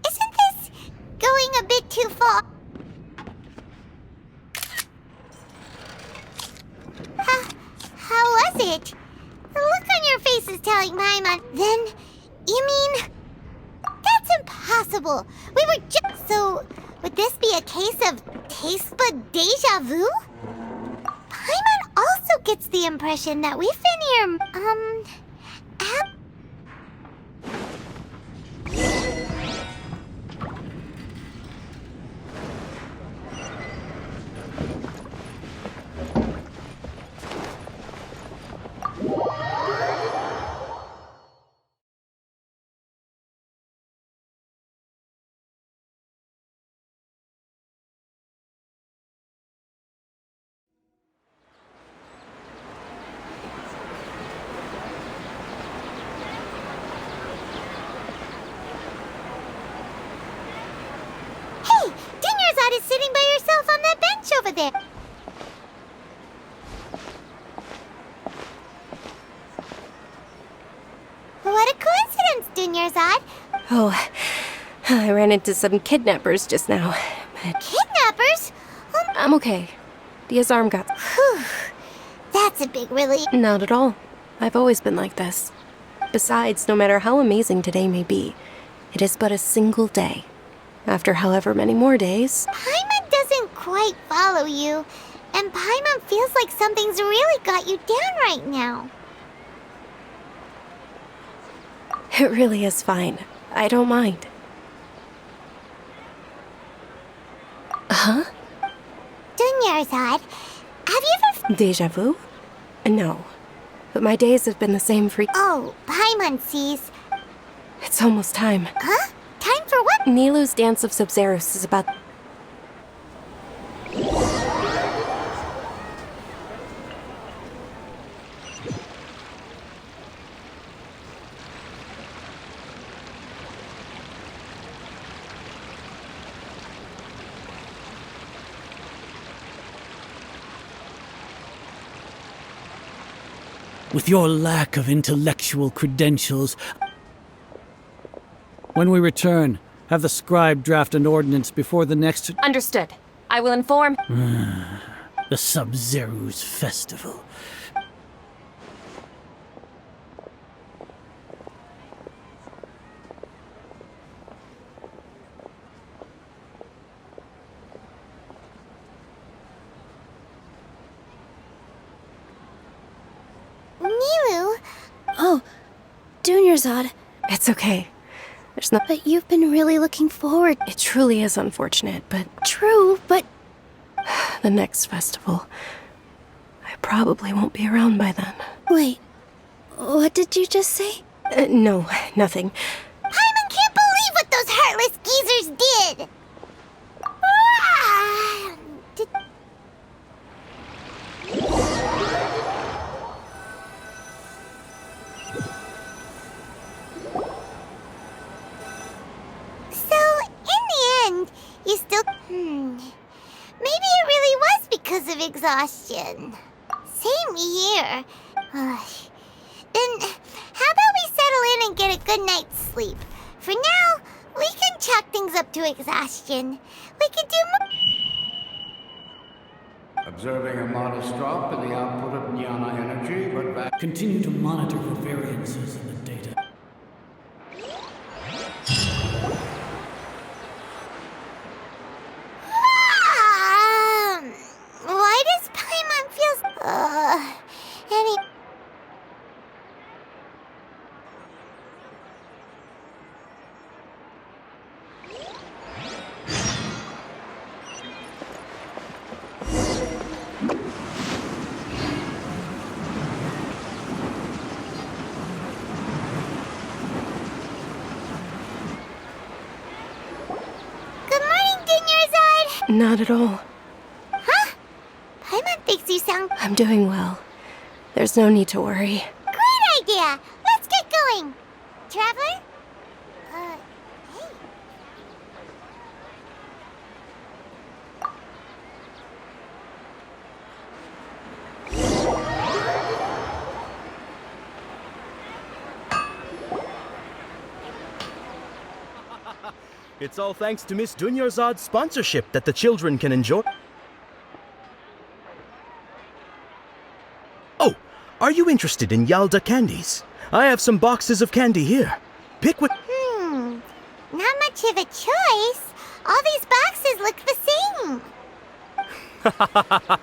Isn't this going a bit too far? How was it? The look on your face is telling Paimon. Then, you mean... That's impossible! We were just... So, would this be a case of taste bud deja vu? Paimon also gets the impression that we've been here, Is sitting by yourself on that bench over there. What a coincidence, Dunyarzad. Oh, I ran into some kidnappers just now. But Kidnappers? I'm okay. Dia's arm got... Whew. That's a big relief. Not at all. I've always been like this. Besides, no matter how amazing today may be, it is but a single day. After however many more days... Paimon doesn't quite follow you, and Paimon feels like something's really got you down right now. It really is fine. I don't mind. Huh? Dunyarzad, have you ever... Deja vu? No. But my days have been the same for... Oh, Paimon sees. It's almost time. Huh? Time for what? Nilou's Dance of Sub-Zeros is about... With your lack of intellectual credentials... When we return, have the scribe draft an ordinance before the next... Understood. I will inform... the Sub-Zero's festival. Nilou? Oh, Dunyarzad. It's okay. There's no... But you've been really looking forward. It truly is unfortunate, but... True, but... The next festival... I probably won't be around by then. Wait, what did you just say? No, nothing. Paimon can't believe what those heartless geezers did! You still... Maybe it really was because of exhaustion. Same here. Then, how about we settle in and get a good night's sleep? For now, we can chalk things up to exhaustion. We could do more... Observing a modest drop in the output of Jnana energy, but... Continue to monitor for variances in the data. Why does Paimon feel... Not at all. Huh? Paimon thinks you sound... I'm doing well. There's no need to worry. Great idea! Let's get going! Traveler? Hey. It's all thanks to Miss Dunyarzad's sponsorship that the children can enjoy. Oh, are you interested in Yalda candies? I have some boxes of candy here. Pick what... Not much of a choice. All these boxes look the same.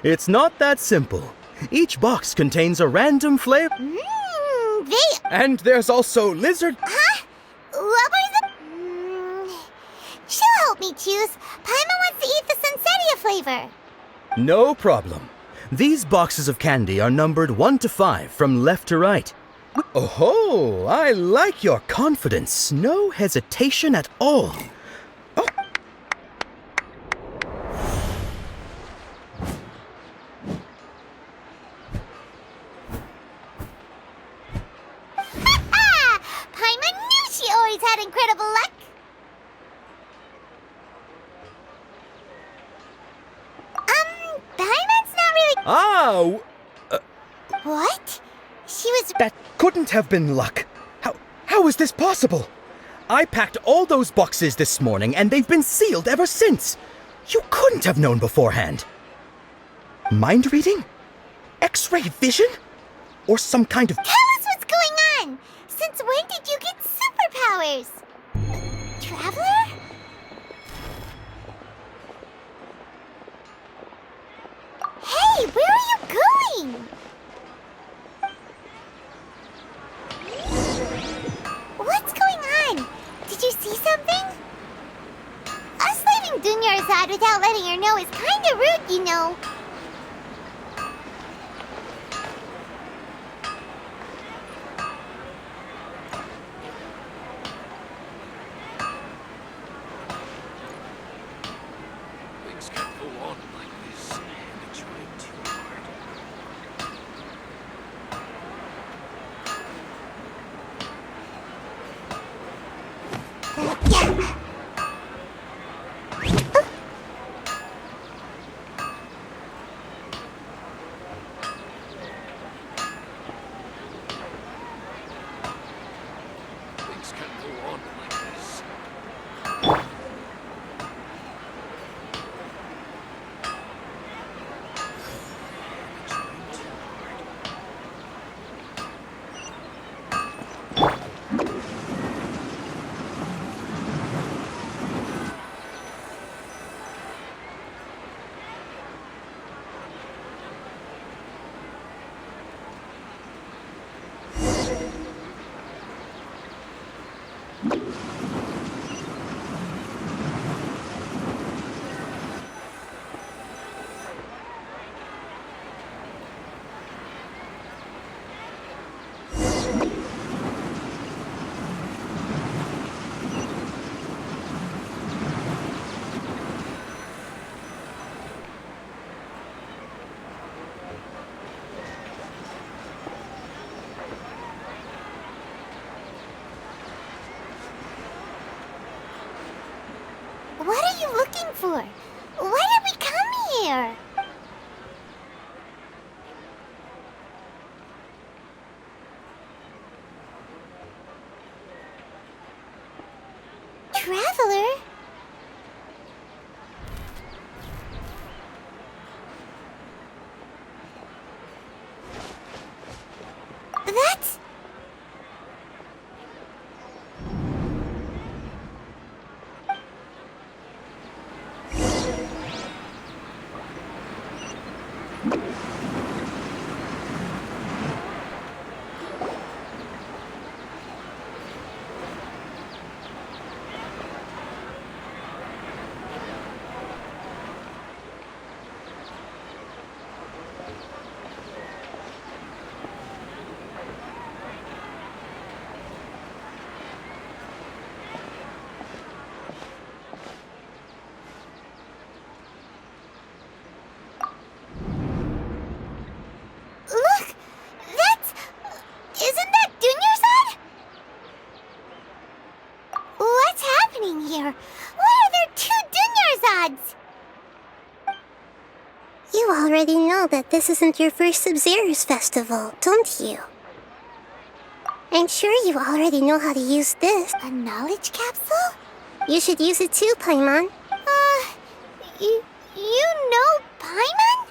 It's not that simple. Each box contains a random flavor. And there's also lizard... Huh? What was it? She'll help me choose. Paimon wants to eat the Sunsetia flavor. No problem. These boxes of candy are numbered 1 to 5 from left to right. Oh, I like your confidence. No hesitation at all. Oh. Paimon knew she always had incredible luck. Paimon's not really... What? She was... That couldn't have been luck. How is this possible? I packed all those boxes this morning and they've been sealed ever since. You couldn't have known beforehand. Mind reading? X-ray vision? Or some kind of... Tell us what's going on! Since when did you get superpowers? Traveler? Hey, where are you going? What's going on? Did you see something? Us leaving Dunyarzad without letting her know is kinda rude, you know. Things can't go on like this and trying too hard. Things can't go on like this. What are you looking for? Why did we come here? Traveler? That's... You already know that this isn't your first Sub-Zero's festival, don't you? I'm sure you already know how to use this. A knowledge capsule? You should use it too, Paimon. You know Paimon?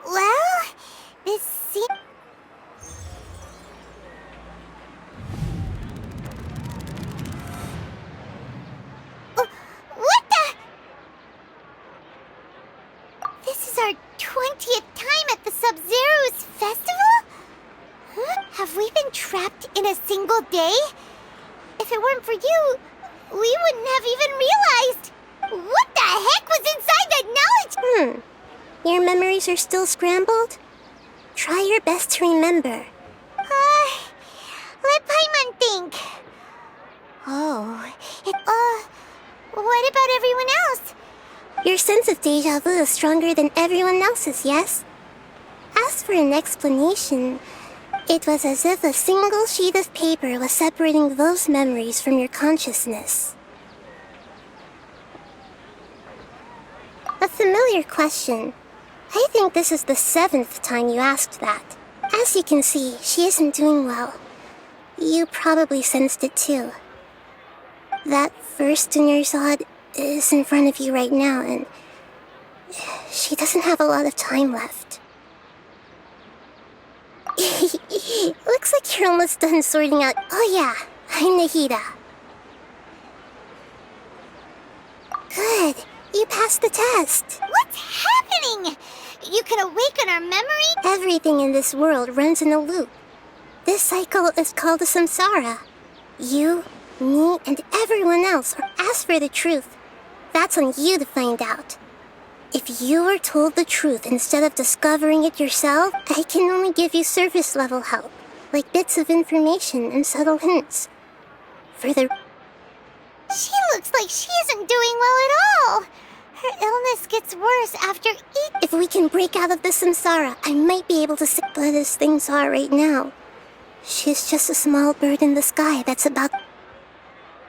Well, this seems... What the... This is our 20th time at the Sub-Zero's festival? Huh? Have we been trapped in a single day? If it weren't for you, we wouldn't have even realized. What the heck was inside that knowledge? Your memories are still scrambled? Try your best to remember. Let Paimon think. Oh, what about everyone else? Your sense of deja vu is stronger than everyone else's, yes? As for an explanation, it was as if a single sheet of paper was separating those memories from your consciousness. A familiar question. I think this is the 7th time you asked that. As you can see, she isn't doing well. You probably sensed it too. That first Dunerzad is in front of you right now, and she doesn't have a lot of time left. Looks like you're almost done sorting out. Oh yeah, I'm Nahida. Good, you passed the test. What's happening? You can awaken our memory? Everything in this world runs in a loop. This cycle is called the samsara. You, me, and everyone else are asked for the truth. That's on you to find out. If you were told the truth instead of discovering it yourself, I can only give you surface level help, like bits of information and subtle hints. She looks like she isn't doing well at all. Her illness gets worse after each... If we can break out of the samsara, I might be able to see. But as things are right now, she's just a small bird in the sky that's about...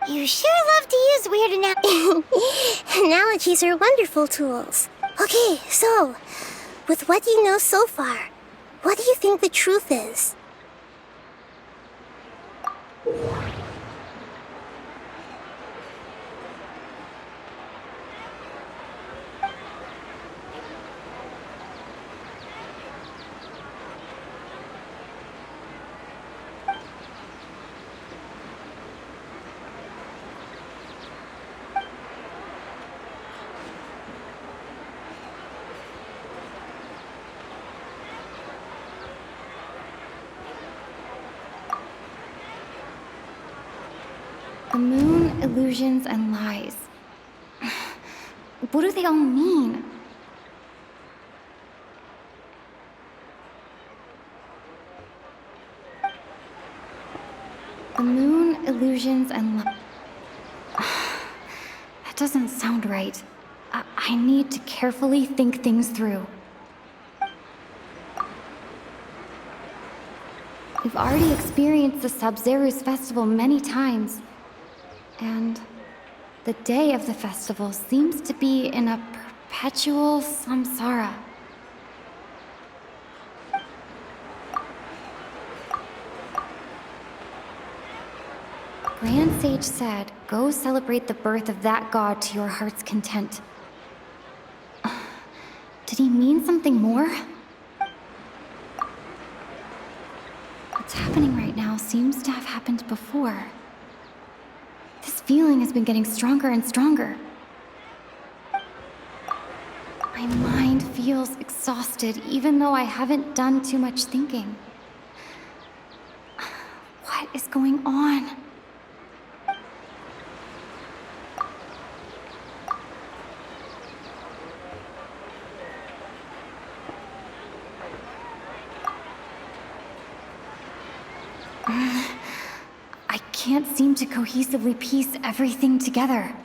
You sure love to use weird analogies are wonderful tools. Okay, so, with what you know so far, what do you think the truth is? The moon, illusions, and lies. What do they all mean? The moon, illusions, and lies. That doesn't sound right. I need to carefully think things through. We've already experienced the Sub-Zero's festival many times. And the day of the festival seems to be in a perpetual samsara. Grand Sage said, go celebrate the birth of that god to your heart's content. Did he mean something more? What's happening right now seems to have happened before. This feeling has been getting stronger and stronger. My mind feels exhausted, even though I haven't done too much thinking. What is going on? I can't seem to cohesively piece everything together.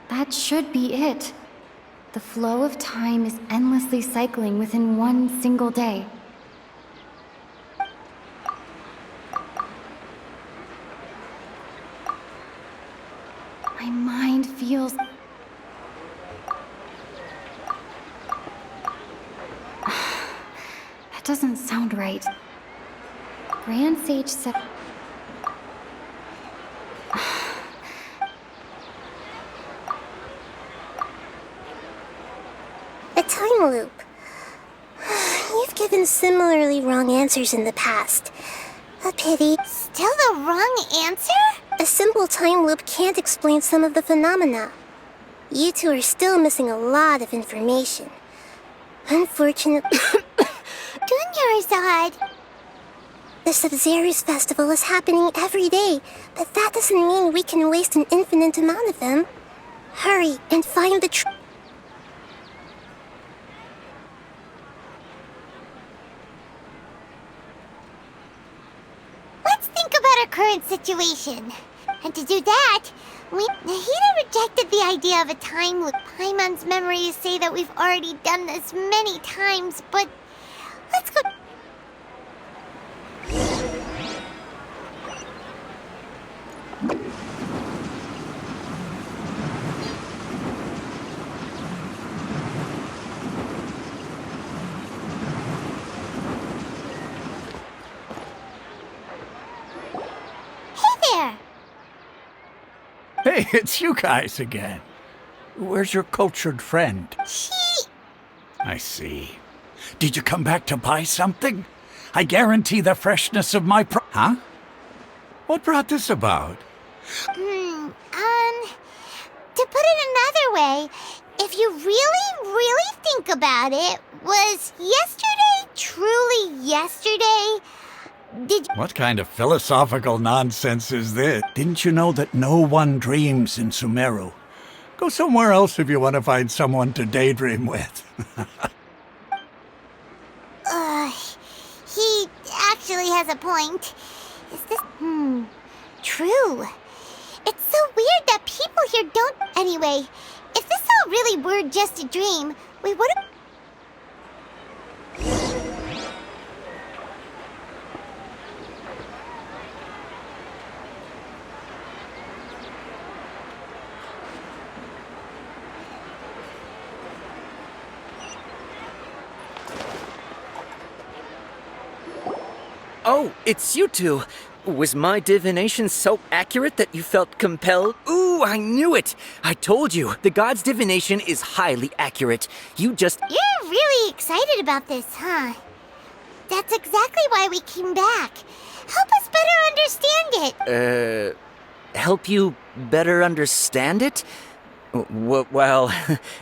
That should be it. The flow of time is endlessly cycling within one single day. feels... That doesn't sound right. Grand Sage said... A time loop. You've given similarly wrong answers in the past. A pity. Still the wrong answer? A simple time loop can't explain some of the phenomena. You two are still missing a lot of information. Unfortunately... Dunyarzad! The Sabzeruz festival is happening every day, but that doesn't mean we can waste an infinite amount of them. Hurry and find the Let's think about our current situation. And to do that, Nahida rejected the idea of a time loop. Paimon's memories say that we've already done this many times, but let's go. Hey, it's you guys again. Where's your cultured friend? I see. Did you come back to buy something? I guarantee the freshness of my Huh? What brought this about? To put it another way, if you really think about it, was yesterday truly yesterday? What kind of philosophical nonsense is this? Didn't you know that no one dreams in Sumeru? Go somewhere else if you want to find someone to daydream with. He actually has a point. Is this... true. It's so weird that people here don't... Anyway, if this all really were just a dream, we would've... Oh, it's you two. Was my divination so accurate that you felt compelled? Ooh, I knew it! I told you, the god's divination is highly accurate. You just... You're really excited about this, huh? That's exactly why we came back. Help us better understand it. Help you better understand it? Well,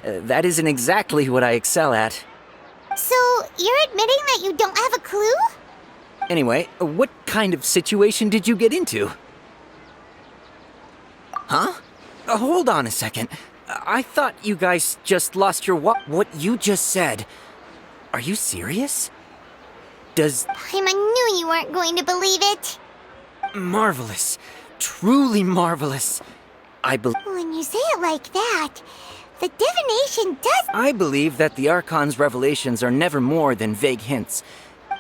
that isn't exactly what I excel at. So, you're admitting that you don't have a clue? Anyway, what kind of situation did you get into? Huh? Hold on a second. I thought you guys just lost your what you just said. Are you serious? I knew you weren't going to believe it. Marvelous. Truly marvelous. When you say it like that, the divination does... I believe that the Archon's revelations are never more than vague hints.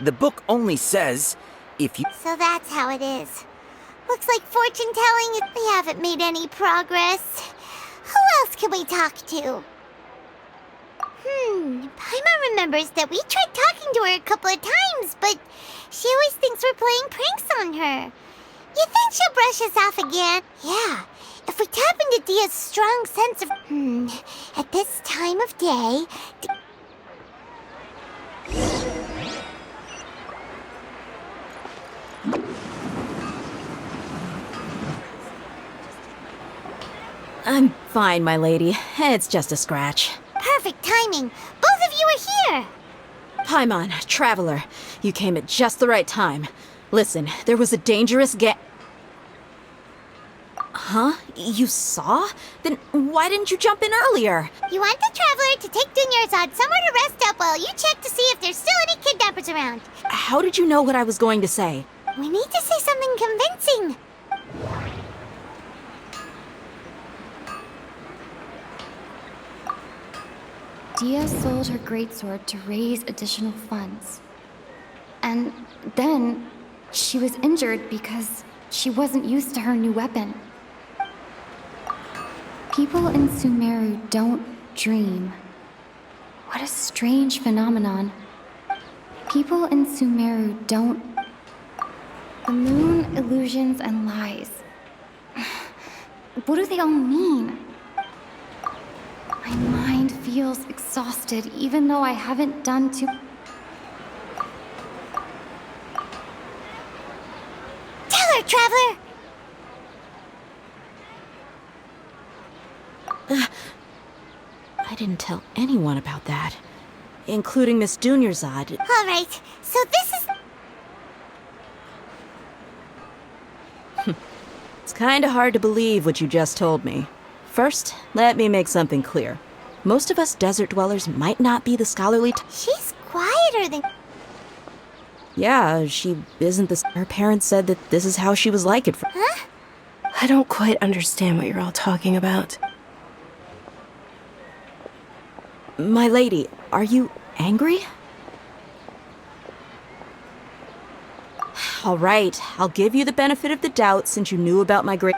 The book only says, if you... So that's how it is. Looks like fortune-telling, we haven't made any progress. Who else can we talk to? Paimon remembers that we tried talking to her a couple of times, but she always thinks we're playing pranks on her. You think she'll brush us off again? Yeah, if we tap into Dia's strong sense of... at this time of day... I'm fine, my lady. It's just a scratch. Perfect timing. Both of you are here. Paimon, Traveler, you came at just the right time. Listen, there was a dangerous Huh? You saw? Then why didn't you jump in earlier? You want the Traveler to take Dunyarzad somewhere to rest up while you check to see if there's still any kidnappers around. How did you know what I was going to say? We need to say something convincing. Dia sold her greatsword to raise additional funds. And then she was injured because she wasn't used to her new weapon. People in Sumeru don't dream. What a strange phenomenon. People in Sumeru don't... The moon, illusions, and lies. What do they all mean? My mind feels exhausted, even though I haven't done too... Tell her, Traveler! I didn't tell anyone about that, including Miss Dunyarzad. All right, so this is... It's kinda hard to believe what you just told me. First, let me make something clear. Most of us desert dwellers might not be the scholarly She's quieter than... Yeah, she isn't the... Her parents said that this is how she was like it for... Huh? I don't quite understand what you're all talking about. My lady, are you angry? All right, I'll give you the benefit of the doubt since you knew about my great...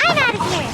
I'm out of here!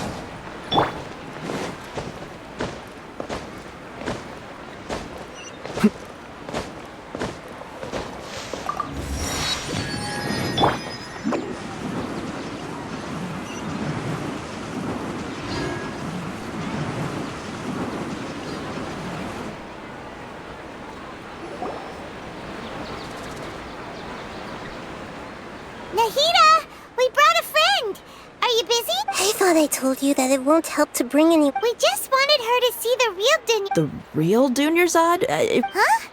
Nahida! We brought a friend! Are you busy? I thought I told you that it won't help to bring any... We just wanted her to see the real The real Dunyarzad? Huh?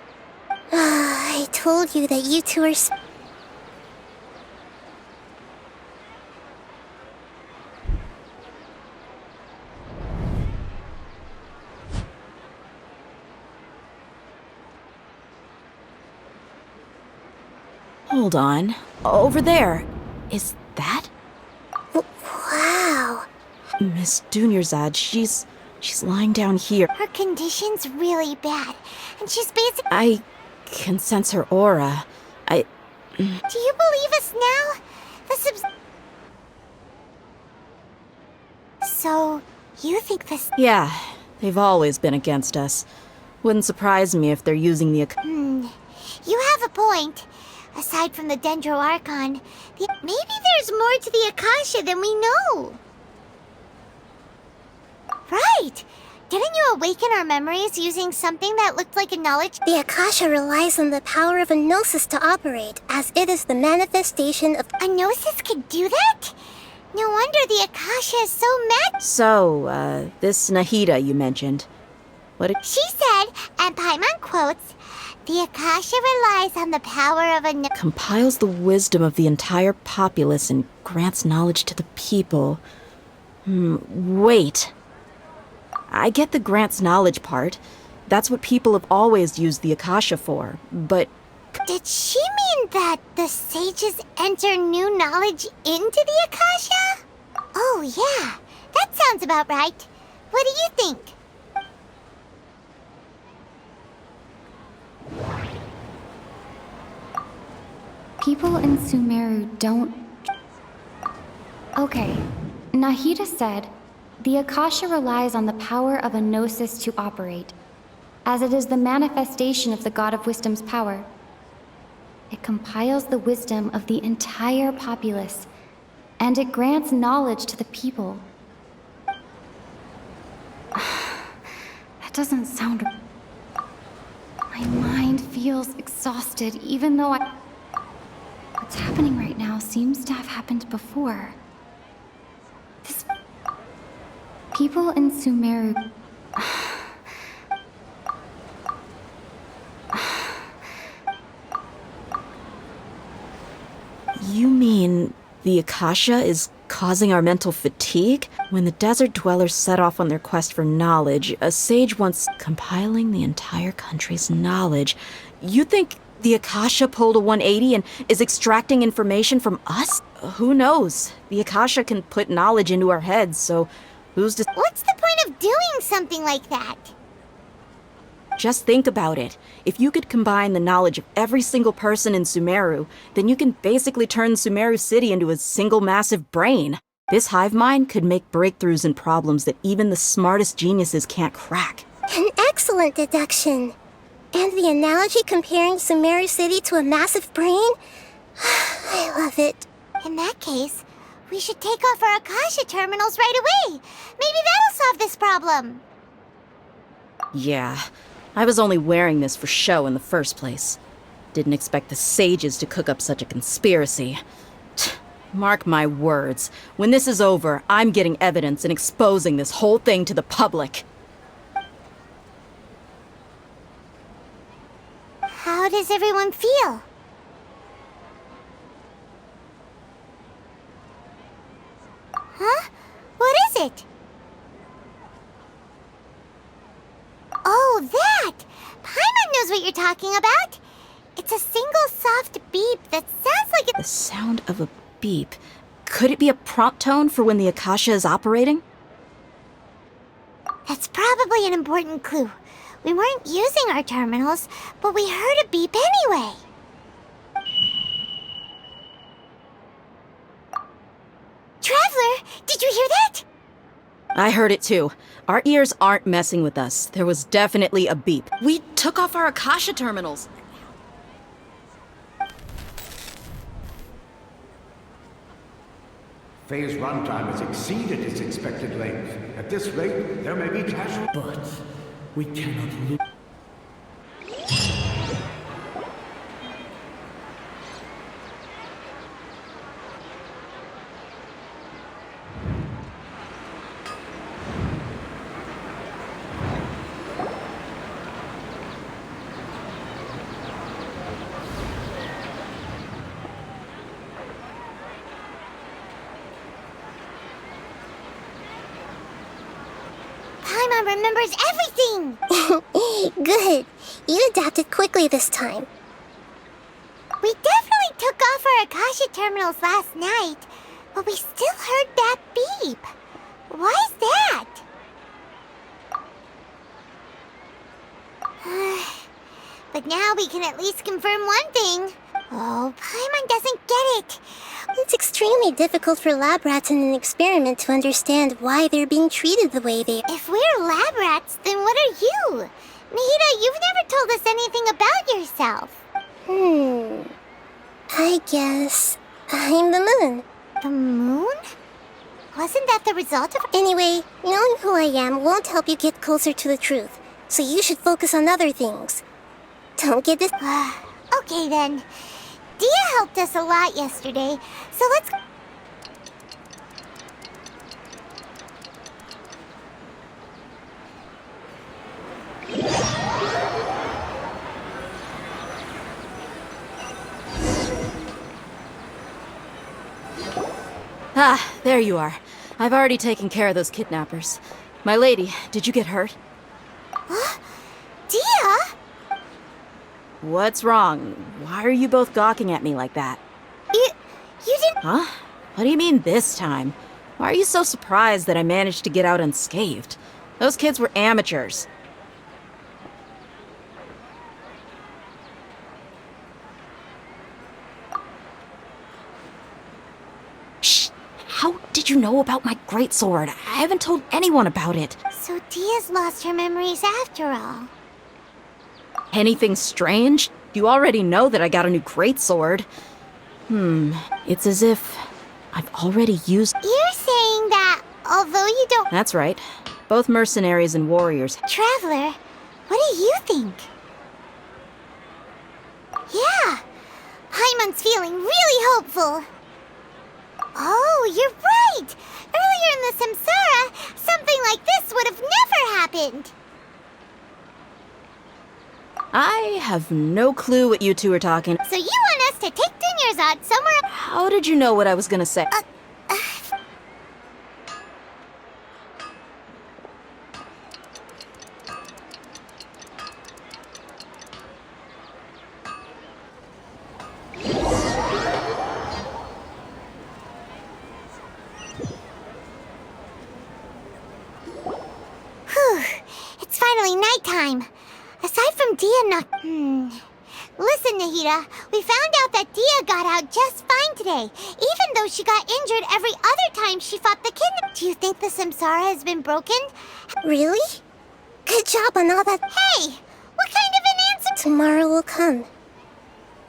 I told you that you two are... Hold on. Over there. Is that? Wow. Miss Dunyarzad, she's lying down here. Her condition's really bad, and she's basically... I can sense her aura. Do you believe us now? So, you think this... Yeah, they've always been against us. Wouldn't surprise me if they're using the... You have a point. Aside from the dailies+archon, maybe there's more to the Akasha than we know. Right! Didn't you awaken our memories using something that looked like a knowledge? The Akasha relies on the power of a gnosis to operate, as it is the manifestation of... A gnosis could do that? No wonder the Akasha is so mad. So, this Nahida you mentioned. She said, and Paimon quotes, the Akasha relies on the power of a... Compiles the wisdom of the entire populace and grants knowledge to the people. Wait. I get the grants knowledge part. That's what people have always used the Akasha for, but... Did she mean that the sages enter new knowledge into the Akasha? Oh yeah, that sounds about right. What do you think? People in Sumeru don't... Okay, Nahida said, the Akasha relies on the power of a gnosis to operate, as it is the manifestation of the God of Wisdom's power. It compiles the wisdom of the entire populace, and it grants knowledge to the people. That doesn't sound... My mind feels exhausted, even though What's happening right now seems to have happened before. People in Sumeru... You mean the Akasha is causing our mental fatigue? When the desert dwellers set off on their quest for knowledge, a sage once compiling the entire country's knowledge. You think the Akasha pulled a 180 and is extracting information from us? Who knows? The Akasha can put knowledge into our heads, so who's to... What's the point of doing something like that? Just think about it. If you could combine the knowledge of every single person in Sumeru, then you can basically turn Sumeru City into a single massive brain. This hive mind could make breakthroughs in problems that even the smartest geniuses can't crack. An excellent deduction. And the analogy comparing Sumeru City to a massive brain? I love it. In that case, we should take off our Akasha terminals right away. Maybe that'll solve this problem. Yeah, I was only wearing this for show in the first place. Didn't expect the sages to cook up such a conspiracy. Mark my words, when this is over, I'm getting evidence and exposing this whole thing to the public. How does everyone feel? Huh? What is it? Oh, that! Paimon knows what you're talking about. It's a single soft beep that sounds like The sound of a beep. Could it be a prompt tone for when the Akasha is operating? That's probably an important clue. We weren't using our terminals, but we heard a beep anyway. Traveler, did you hear that? I heard it too. Our ears aren't messing with us. There was definitely a beep. We took off our Akasha terminals. Phase runtime has exceeded its expected length. At this rate, there may be casual... But we cannot lose. Paimon remembers everything! Good. You adapted quickly this time. We definitely took off our Akasha terminals last night, but we still heard that beep. Why is that? But now we can at least confirm one thing. Oh, Paimon doesn't get it. It's extremely difficult for lab rats in an experiment to understand why they're being treated the way they are. If we're lab rats, then what are you? Nihida, you've never told us anything about yourself. I guess I'm the moon. The moon? Wasn't that the result of... Anyway, knowing who I am won't help you get closer to the truth, so you should focus on other things. Don't get this... Okay then. Dia helped us a lot yesterday, so let's... Ah, there you are. I've already taken care of those kidnappers. My lady, did you get hurt? Huh? Dia? What's wrong? Why are you both gawking at me like that? You didn't... Huh? What do you mean this time? Why are you so surprised that I managed to get out unscathed? Those kids were amateurs. Shh! How did you know about my greatsword? I haven't told anyone about it. So Dia's lost her memories after all. Anything strange? You already know that I got a new greatsword. It's as if I've already used... You're saying that, although you don't... That's right. Both mercenaries and warriors. Traveler, what do you think? Yeah, Paimon's feeling really hopeful. Oh, you're right! Earlier in the Samsara, something like this would have never happened. I have no clue what you two are talking. So you want us to take Dunyarzad somewhere? How did you know what I was gonna say? Whew, it's finally nighttime. Aside from Dia not... Listen, Nahida, we found out that Dia got out just fine today, even though she got injured every other time she fought the kidnap. Do you think the Samsara has been broken? Really? Good job on all that. Hey, what kind of an answer? Tomorrow will come.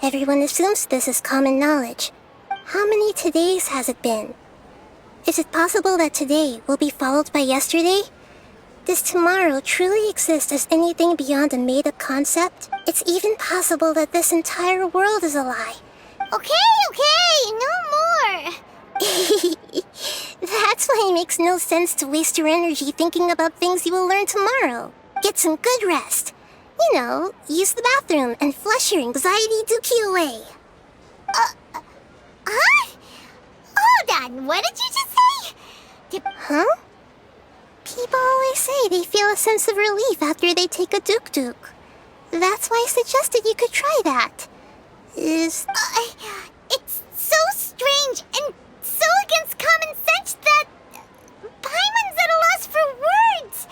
Everyone assumes this is common knowledge. How many todays has it been? Is it possible that today will be followed by yesterday? Does tomorrow truly exist as anything beyond a made-up concept? It's even possible that this entire world is a lie. Okay, no more. That's why it makes no sense to waste your energy thinking about things you will learn tomorrow. Get some good rest. You know, use the bathroom and flush your anxiety dookie away. Huh? Hold on, what did you just say? Huh? People always say they feel a sense of relief after they take a duk-duk. That's why I suggested you could try that. It's so strange and so against common sense that... Paimon's at a loss for words.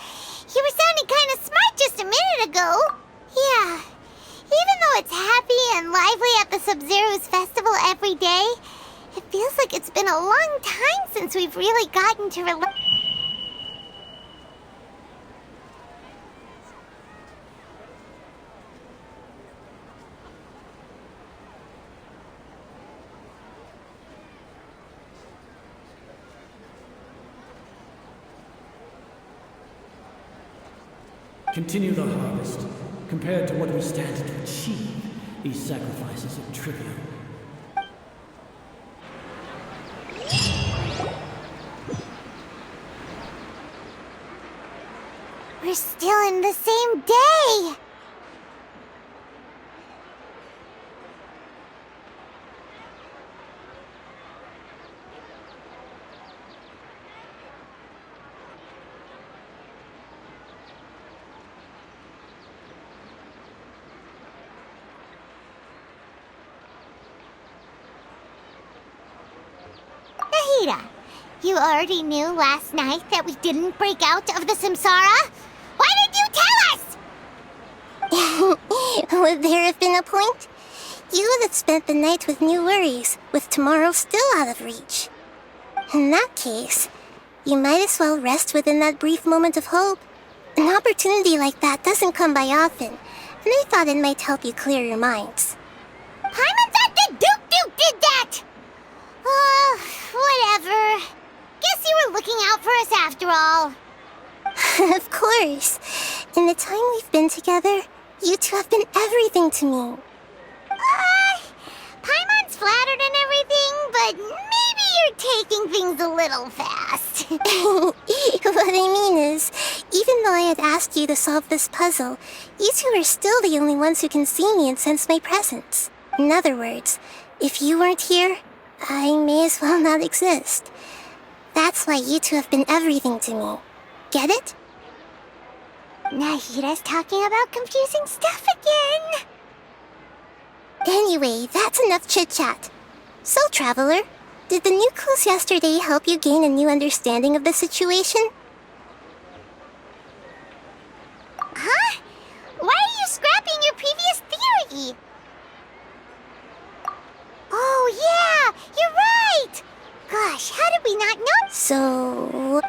You were sounding kind of smart just a minute ago. Yeah. Even though it's happy and lively at the Sub-Zero's festival every day, it feels like it's been a long time since we've really gotten to relax. Continue the harvest. Compared to what we stand to achieve, these sacrifices are trivial. We're still in the same day! Nahida, you already knew last night that we didn't break out of the Samsara? Why did you tell us? Would there have been a point? You would have spent the night with new worries, with tomorrow still out of reach. In that case, you might as well rest within that brief moment of hope. An opportunity like that doesn't come by often, and I thought it might help you clear your minds. Paimon thought the Duke did that! Whatever. Guess you were looking out for us after all. Of course. In the time we've been together, you two have been everything to me. Paimon's flattered and everything, but maybe you're taking things a little fast. What I mean is, even though I had asked you to solve this puzzle, you two are still the only ones who can see me and sense my presence. In other words, if you weren't here, I may as well not exist. That's why you two have been everything to me. Get it? Nahida's talking about confusing stuff again. Anyway, that's enough chit-chat. So, Traveler, did the new clues yesterday help you gain a new understanding of the situation? Huh? Why are you scrapping your previous theory? Oh, yeah! You're right! Gosh, how did we not know? So...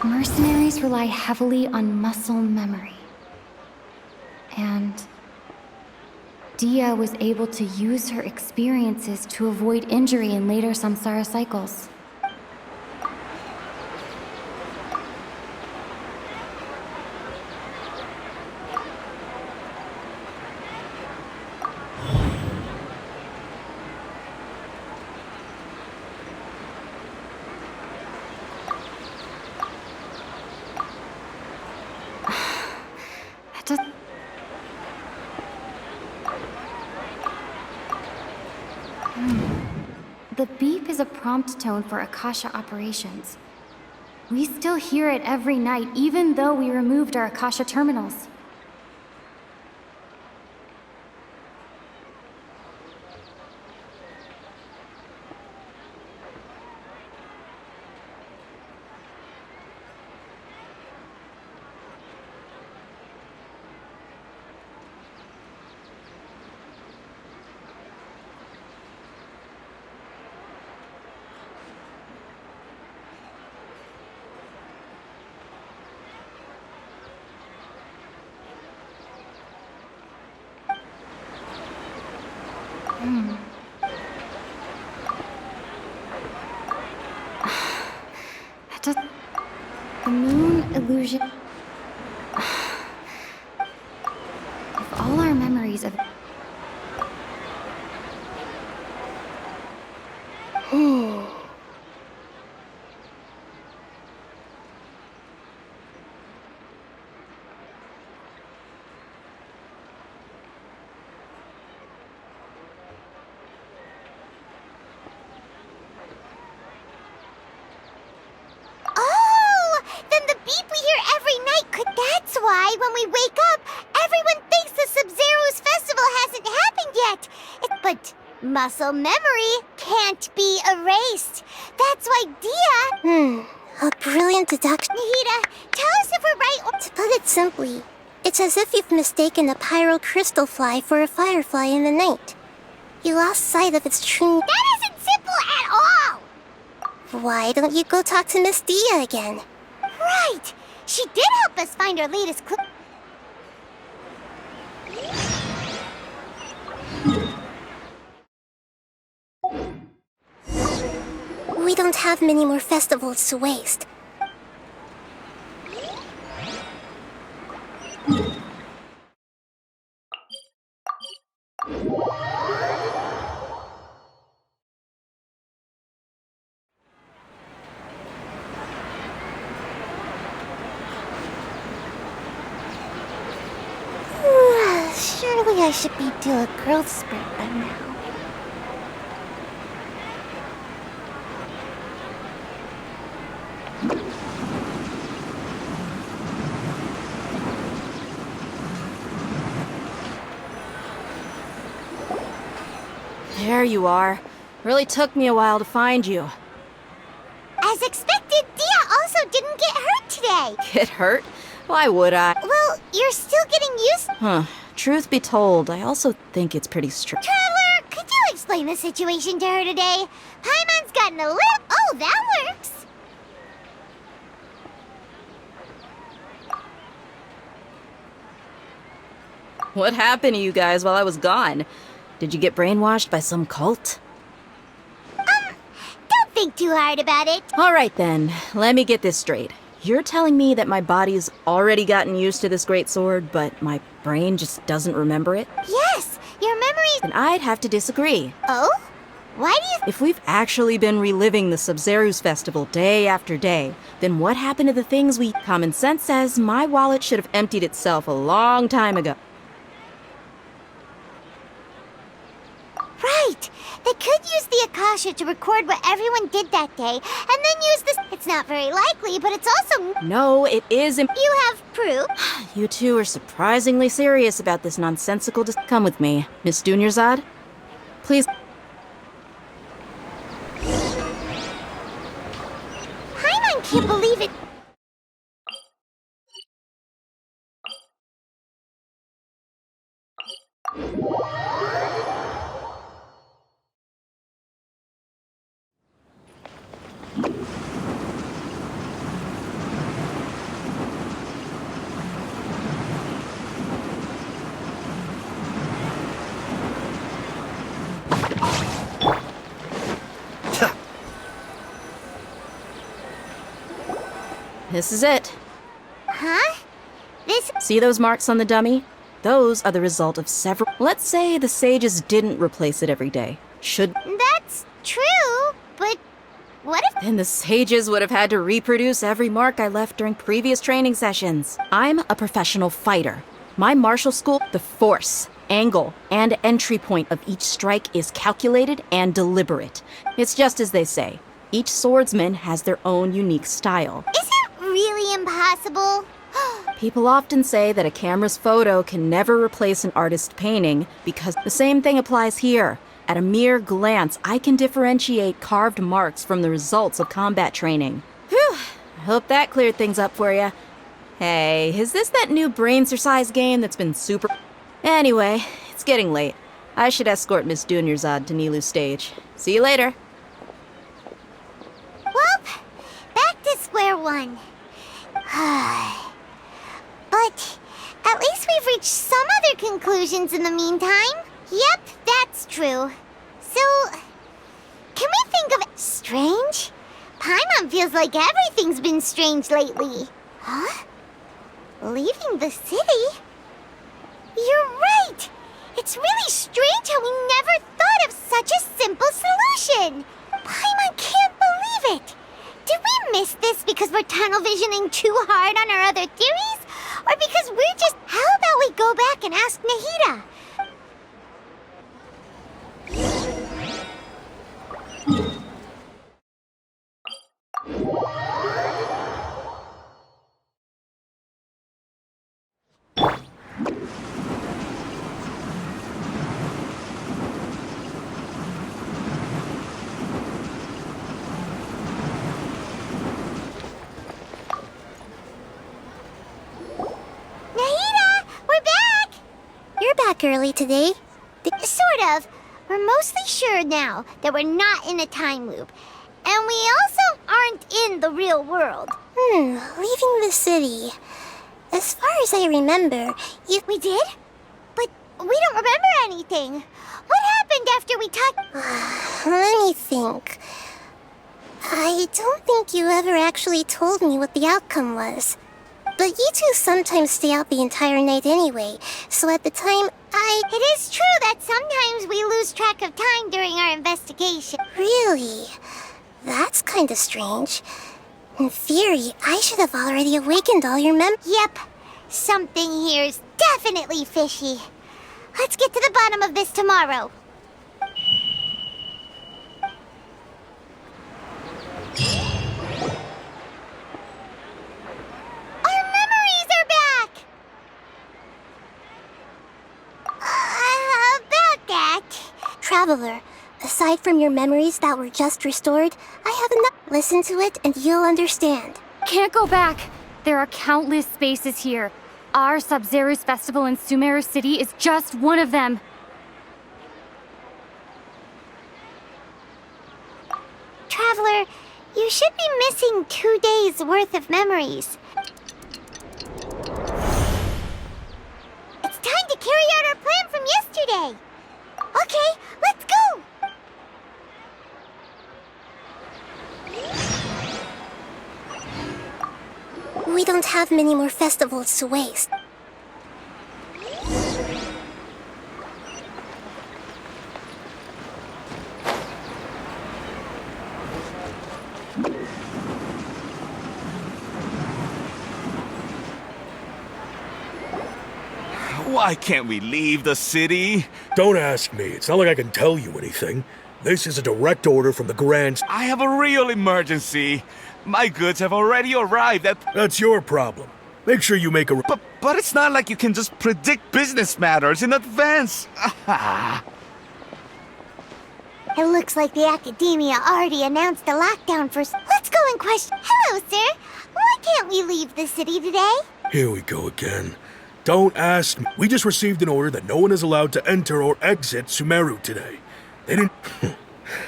Mercenaries rely heavily on muscle memory. And Dia was able to use her experiences to avoid injury in later samsara cycles. The beep is a prompt tone for Akasha operations. We still hear it every night, even though we removed our Akasha terminals. The moon illusion. If all our memories of. That's why, when we wake up, everyone thinks the Sub-Zero's festival hasn't happened yet. But muscle memory can't be erased. That's why Dia... A brilliant deduction. Nahida, tell us if we're right. To put it simply, it's as if you've mistaken a pyro crystal fly for a firefly in the night. You lost sight of its true... That isn't simple at all! Why don't you go talk to Miss Dia again? Right! She did help us find our latest clue. We don't have many more festivals to waste. Surely I should be due a growth spurt by now. There you are. Really took me a while to find you. As expected, Dia also didn't get hurt today. Get hurt? Why would I? Well, you're still getting used... Truth be told, I also think it's pretty strict. Traveler, could you explain the situation to her today? Paimon's gotten a little... Oh, that works. What happened to you guys while I was gone? Did you get brainwashed by some cult? Don't think too hard about it. All right then, let me get this straight. You're telling me that my body's already gotten used to this great sword, but my brain just doesn't remember it? Yes, your memories... Then I'd have to disagree. Oh? Why do you... If we've actually been reliving the Sub-Zero's festival day after day, then what happened to the things we... Common sense says my wallet should have emptied itself a long time ago. Right! They could use the Akasha to record what everyone did that day, and then use this... It's not very likely, but it's also... No, it is... You have proof? You two are surprisingly serious about this nonsensical... Come with me, Miss Dunyarzad. Please... Paimon can't believe it... This is it. Huh? This... See those marks on the dummy? Those are the result of several... Let's say the sages didn't replace it every day. Should... That's true, but what if... Then the sages would have had to reproduce every mark I left during previous training sessions. I'm a professional fighter. My martial school, the force, angle, and entry point of each strike is calculated and deliberate. It's just as they say. Each swordsman has their own unique style. Is it really impossible? People often say that a camera's photo can never replace an artist's painting because the same thing applies here. At a mere glance, I can differentiate carved marks from the results of combat training. Whew, I hope that cleared things up for you. Hey, is this that new brain-exercise game that's been super... Anyway, it's getting late. I should escort Miss Dunyarzad to Nilu's stage. See you later. Well, back to square one. But at least we've reached some other conclusions in the meantime. Yep, that's true. So, can we think of strange? Paimon feels like everything's been strange lately. Huh? Leaving the city? You're right! It's really strange how we never thought of such a simple solution! Paimon can't believe it! Did we miss this because we're tunnel visioning too hard on our other theories? Or because we're just... How about we go back and ask Nahida? Early today? Sort of. We're mostly sure now that we're not in a time loop. And we also aren't in the real world. Leaving the city. As far as I remember, We did? But we don't remember anything. What happened after we talked... Let me think. I don't think you ever actually told me what the outcome was. But you two sometimes stay out the entire night anyway, so at the time, It is true that sometimes we lose track of time during our investigation. Really? That's kinda strange. In theory, I should have already awakened all your Yep. Something here's definitely fishy. Let's get to the bottom of this tomorrow. Traveler, aside from your memories that were just restored, I have enough. Listen to it and you'll understand. Can't go back. There are countless spaces here. Our Sub-Zero's festival in Sumeru City is just one of them. Traveler, you should be missing 2 days' worth of memories. It's time to carry out our plan from yesterday. Okay, let's go! We don't have many more festivals to waste. Why can't we leave the city? Don't ask me. It's not like I can tell you anything. This is a direct order from the Grand... I have a real emergency. My goods have already arrived at... That's your problem. Make sure you make a... But it's not like you can just predict business matters in advance. It looks like the Academia already announced a lockdown for... Let's go and question... Hello, sir. Why can't we leave the city today? Here we go again. Don't ask me. We just received an order that no one is allowed to enter or exit Sumeru today. They didn't...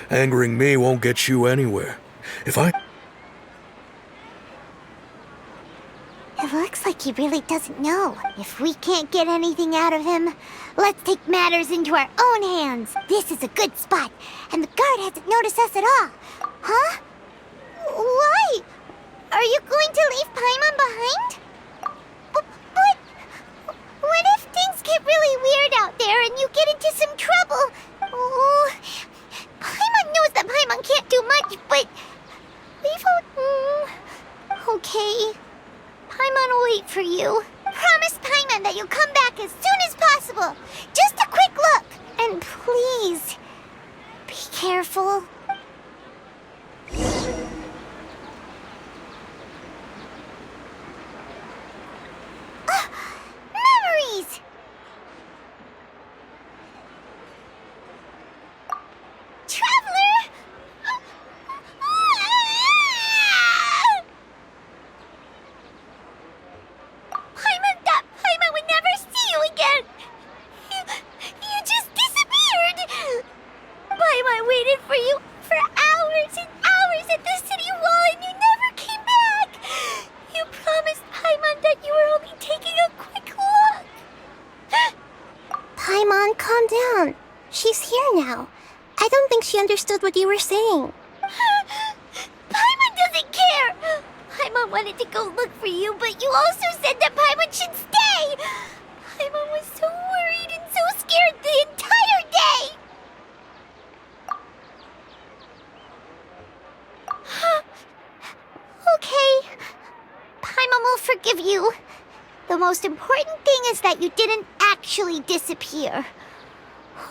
Angering me won't get you anywhere. If I... It looks like he really doesn't know. If we can't get anything out of him, let's take matters into our own hands. This is a good spot, and the guard hasn't noticed us at all. Huh? Why? Are you going to leave Paimon behind? But... What if things get really weird out there and you get into some trouble? Oh... Paimon knows that Paimon can't do much, but... Okay... Paimon will wait for you. Promise Paimon that that you come back as soon as possible. Just a quick look. And please, be careful. Memories! Traveler! Paimon would never see you again! You just disappeared! Paimon waited for you for hours and hours at the city wall and you never came back! You promised Paimon that you were only taking a quick look! Paimon, calm down. She's here now. I don't think she understood what you were saying. Paimon doesn't care! Paimon wanted to go look for you, but you also said that Paimon should stay! Paimon was so worried and so scared the entire day! Okay. Paimon will forgive you. The most important thing is that you didn't actually disappear.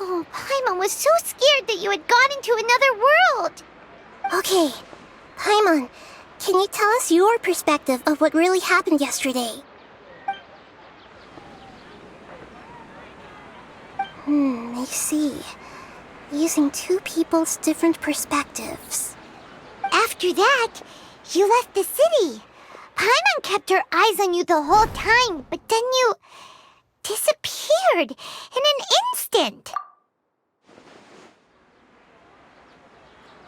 Oh, Paimon was so scared that you had gone into another world! Okay, Paimon, can you tell us your perspective of what really happened yesterday? I see. Using two people's different perspectives. After that, you left the city. Paimon kept her eyes on you the whole time, but then you disappeared in an instant.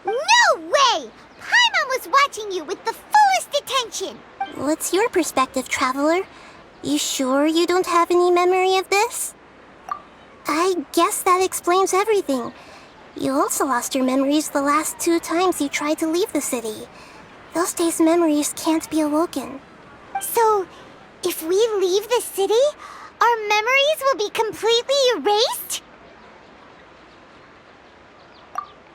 No way! Paimon was watching you with the fullest attention. What's your perspective, Traveler? You sure you don't have any memory of this? I guess that explains everything. You also lost your memories the last 2 times you tried to leave the city. Those days' memories can't be awoken. So, if we leave the city, our memories will be completely erased?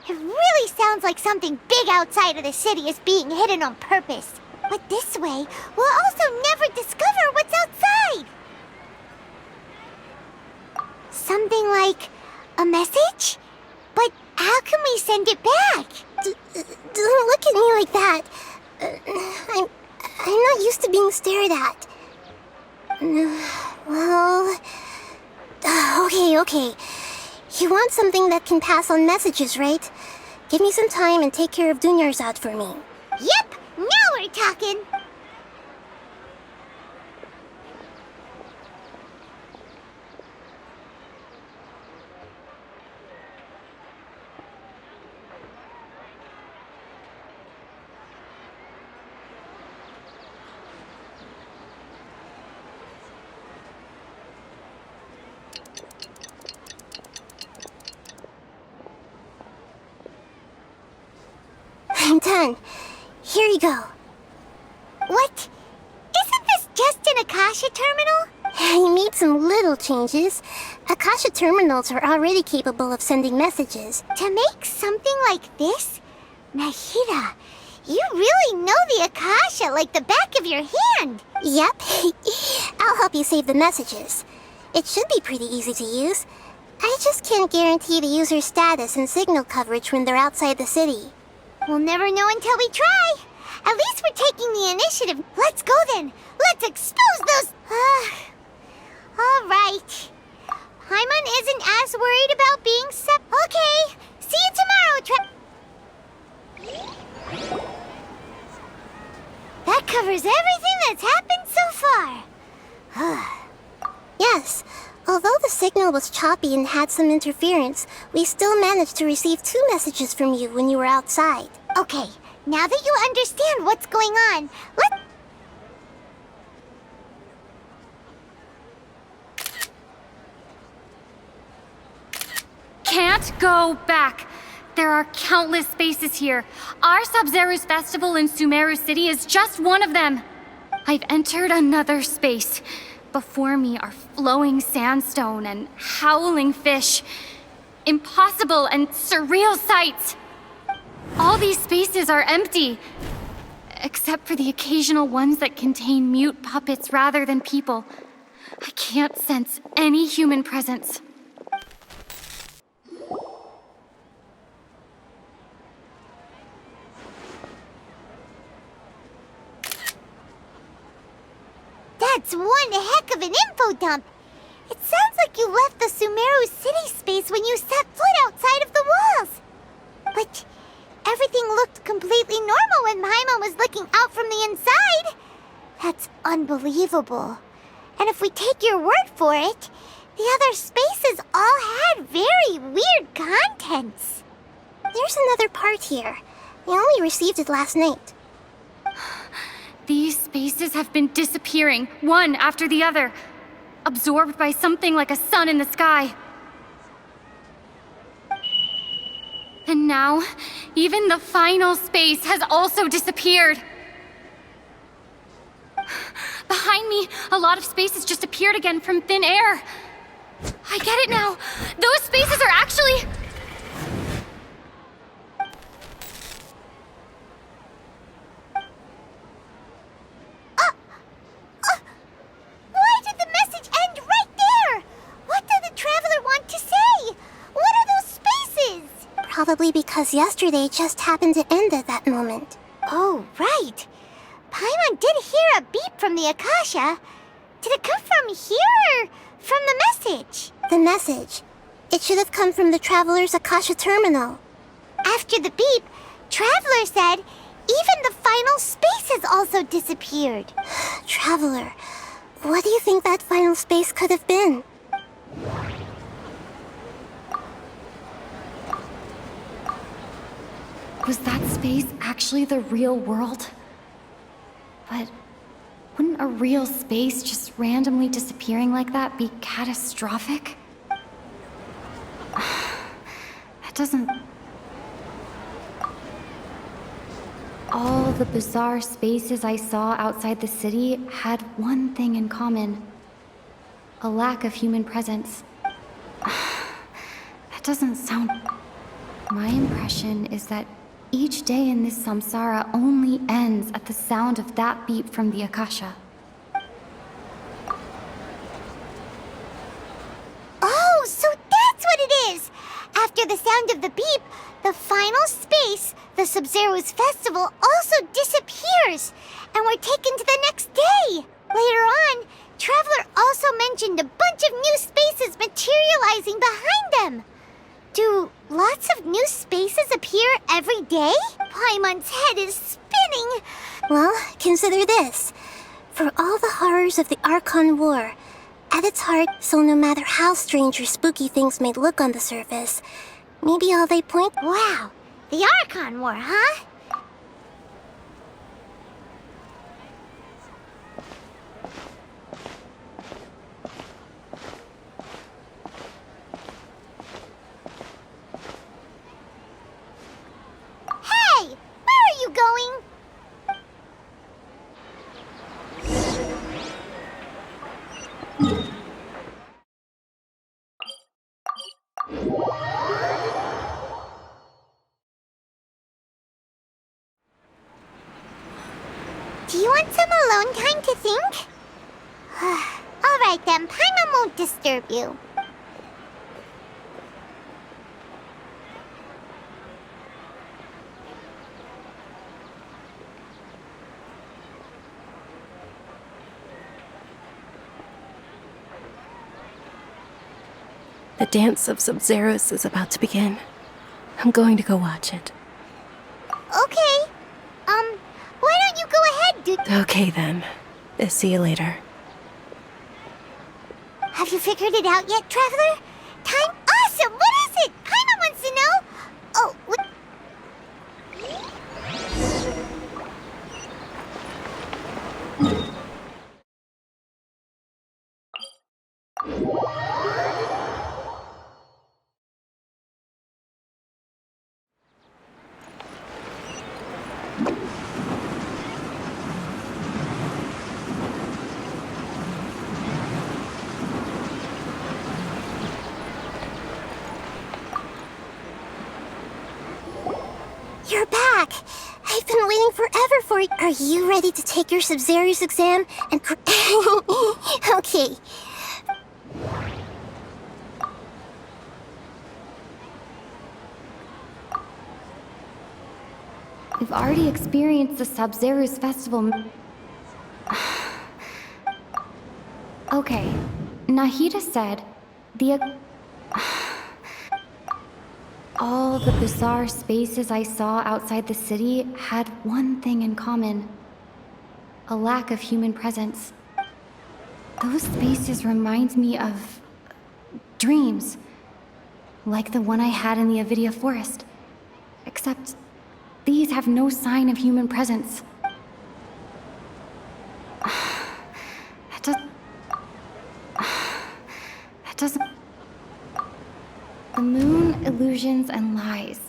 It really sounds like something big outside of the city is being hidden on purpose. But this way, we'll also never discover what's outside. Something like a message? But how can we send it back? Don't look at me like that. I'm not used to being stared at. Well... Okay. You want something that can pass on messages, right? Give me some time and take care of Dunyar's for me. Yep, now we're talking. I'm done. Here you go. What? Isn't this just an Akasha terminal? I made some little changes. Akasha terminals are already capable of sending messages. To make something like this? Nahida, you really know the Akasha like the back of your hand. Yep. I'll help you save the messages. It should be pretty easy to use. I just can't guarantee the user's status and signal coverage when they're outside the city. We'll never know until we try. At least we're taking the initiative. Let's go then. Let's expose those... All right. Paimon isn't as worried about being Okay. See you tomorrow, That covers everything that's happened so far. Yes. Although the signal was choppy and had some interference, we still managed to receive 2 messages from you when you were outside. Okay, now that you understand what's going on, Can't go back. There are countless spaces here. Our Sub-Zero's festival in Sumeru City is just one of them. I've entered another space. Before me are flowing sandstone and howling fish. Impossible and surreal sights. All these spaces are empty, except for the occasional ones that contain mute puppets rather than people. I can't sense any human presence. That's one heck of an info dump. It sounds like you left the Sumeru city space when you set foot outside of the walls. But everything looked completely normal when Paimon was looking out from the inside. That's unbelievable. And if we take your word for it, the other spaces all had very weird contents. There's another part here. We only received it last night. These spaces have been disappearing, one after the other, absorbed by something like a sun in the sky. And now, even the final space has also disappeared. Behind me, a lot of spaces just appeared again from thin air. I get it now. Those spaces are actually... Why did the message end right there? What did the Traveler want to say? What are those spaces? Probably because yesterday just happened to end at that moment. Oh, right. Paimon did hear a beep from the Akasha. Did it come from here or from the message? The message. It should have come from the Traveler's Akasha terminal. After the beep, Traveler said even the final space has also disappeared. Traveler, what do you think that final space could have been? Was that space actually the real world? But wouldn't a real space just randomly disappearing like that be catastrophic? That doesn't... All the bizarre spaces I saw outside the city had one thing in common. A lack of human presence. That doesn't sound... My impression is that each day in this samsara only ends at the sound of that beep from the Akasha. Oh, so that's what it is! After the sound of the beep, the final space, the Sub-Zero's festival, also disappears, and we're taken to the next day. Later on, Traveler also mentioned a bunch of new spaces materializing behind them. Do lots of new spaces appear every day? Paimon's head is spinning. Well, consider this. For all the horrors of the Archon War, at its heart, so no matter how strange or spooky things may look on the surface, maybe all they point... Wow, the Archon War, huh? Hey, where are you going? Do you want some alone time to think? Alright then, Paimon won't disturb you. The dance of Sub-Zeros is about to begin. I'm going to go watch it. Okay. Why don't you go ahead, dude? Okay then. See you later. Have you figured it out yet, Traveler? Time? Awesome! What is it? Paimon wants to know. Oh, what? You're back! I've been waiting forever for you. Are you ready to take your Sub-Zero's exam and... Okay, We've already experienced the Sub-Zero's festival. Okay, Nahida said all the bizarre spaces I saw outside the city had one thing in common: a lack of human presence. Those spaces remind me of dreams, like the one I had in the Avidia Forest. Except these have no sign of human presence. That doesn't... The moon, illusions, and lies.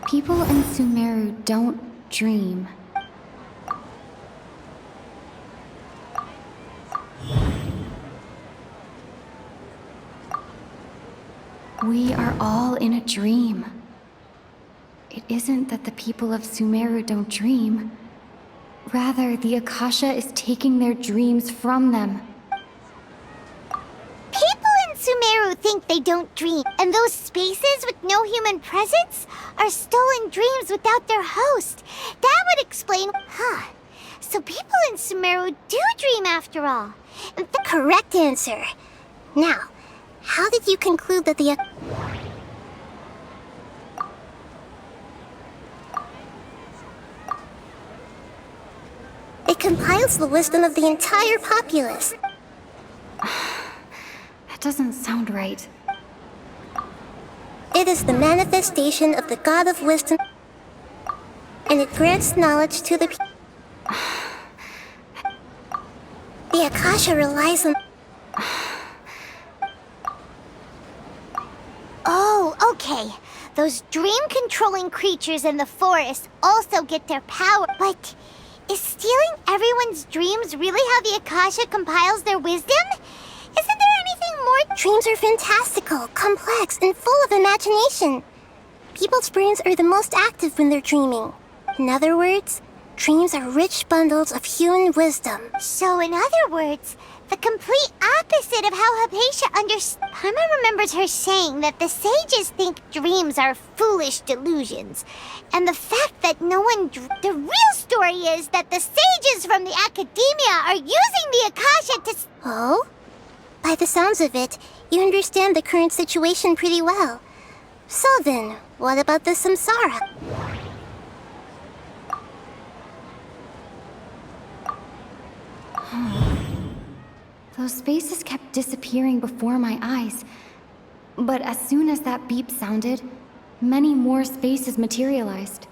People in Sumeru don't dream. We are all in a dream. It isn't that the people of Sumeru don't dream. Rather, the Akasha is taking their dreams from them. People in Sumeru think they don't dream, and those spaces with no human presence are stolen dreams without their host. That would explain... So people in Sumeru do dream after all. The correct answer. Now, how did you conclude that the... It compiles the wisdom of the entire populace. That doesn't sound right. It is the manifestation of the God of Wisdom, and it grants knowledge to the people. The Akasha relies on... Oh, okay. Those dream-controlling creatures in the forest also get their power, but... Is stealing everyone's dreams really how the Akasha compiles their wisdom? Isn't there anything more? Dreams are fantastical, complex, and full of imagination. People's brains are the most active when they're dreaming. In other words, dreams are rich bundles of human wisdom. So in other words, the complete opposite of how Hypatia understands. Paimon remembers her saying that the sages think dreams are foolish delusions. And the fact that no one... The real story is that the sages from the academia are using the Akasha to... Oh? By the sounds of it, you understand the current situation pretty well. So then, what about the Samsara? Those spaces kept disappearing before my eyes. But as soon as that beep sounded, many more spaces materialized.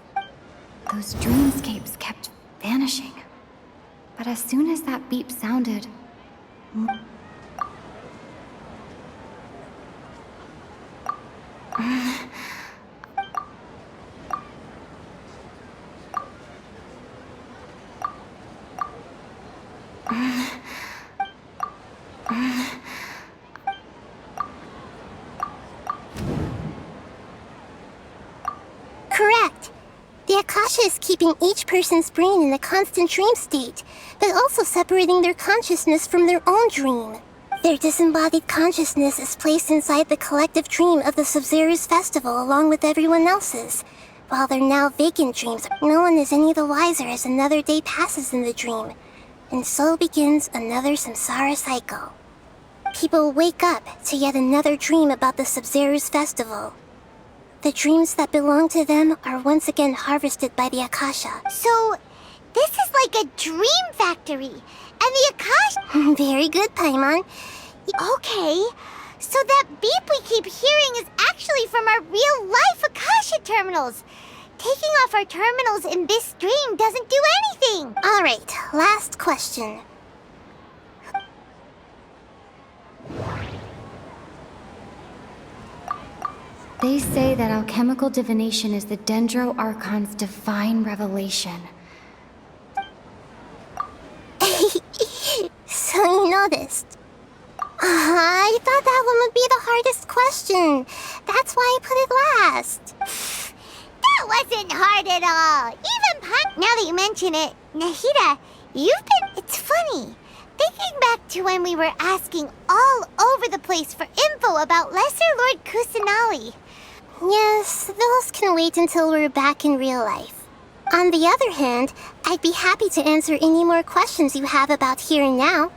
Those dreamscapes kept vanishing. But as soon as that beep sounded... Correct. The Akasha is keeping each person's brain in a constant dream state, but also separating their consciousness from their own dream. Their disembodied consciousness is placed inside the collective dream of the Sub-Zero's festival along with everyone else's, while their now vacant dreams, no one is any the wiser as another day passes in the dream, and so begins another samsara cycle. People wake up to yet another dream about the Sub-Zero's festival. The dreams that belong to them are once again harvested by the Akasha. So, this is like a dream factory, and the Akasha... Very good, Paimon. Okay, so that beep we keep hearing is actually from our real-life Akasha terminals. Taking off our terminals in this dream doesn't do anything. All right, last question. They say that alchemical divination is the Dendro-Archon's divine revelation. So you noticed. I thought that one would be the hardest question. That's why I put it last. That wasn't hard at all. Even now that you mention it, Nahida, you've been... It's funny. Thinking back to when we were asking all over the place for info about Lesser Lord Kusanali. Yes, those can wait until we're back in real life. On the other hand, I'd be happy to answer any more questions you have about here and now.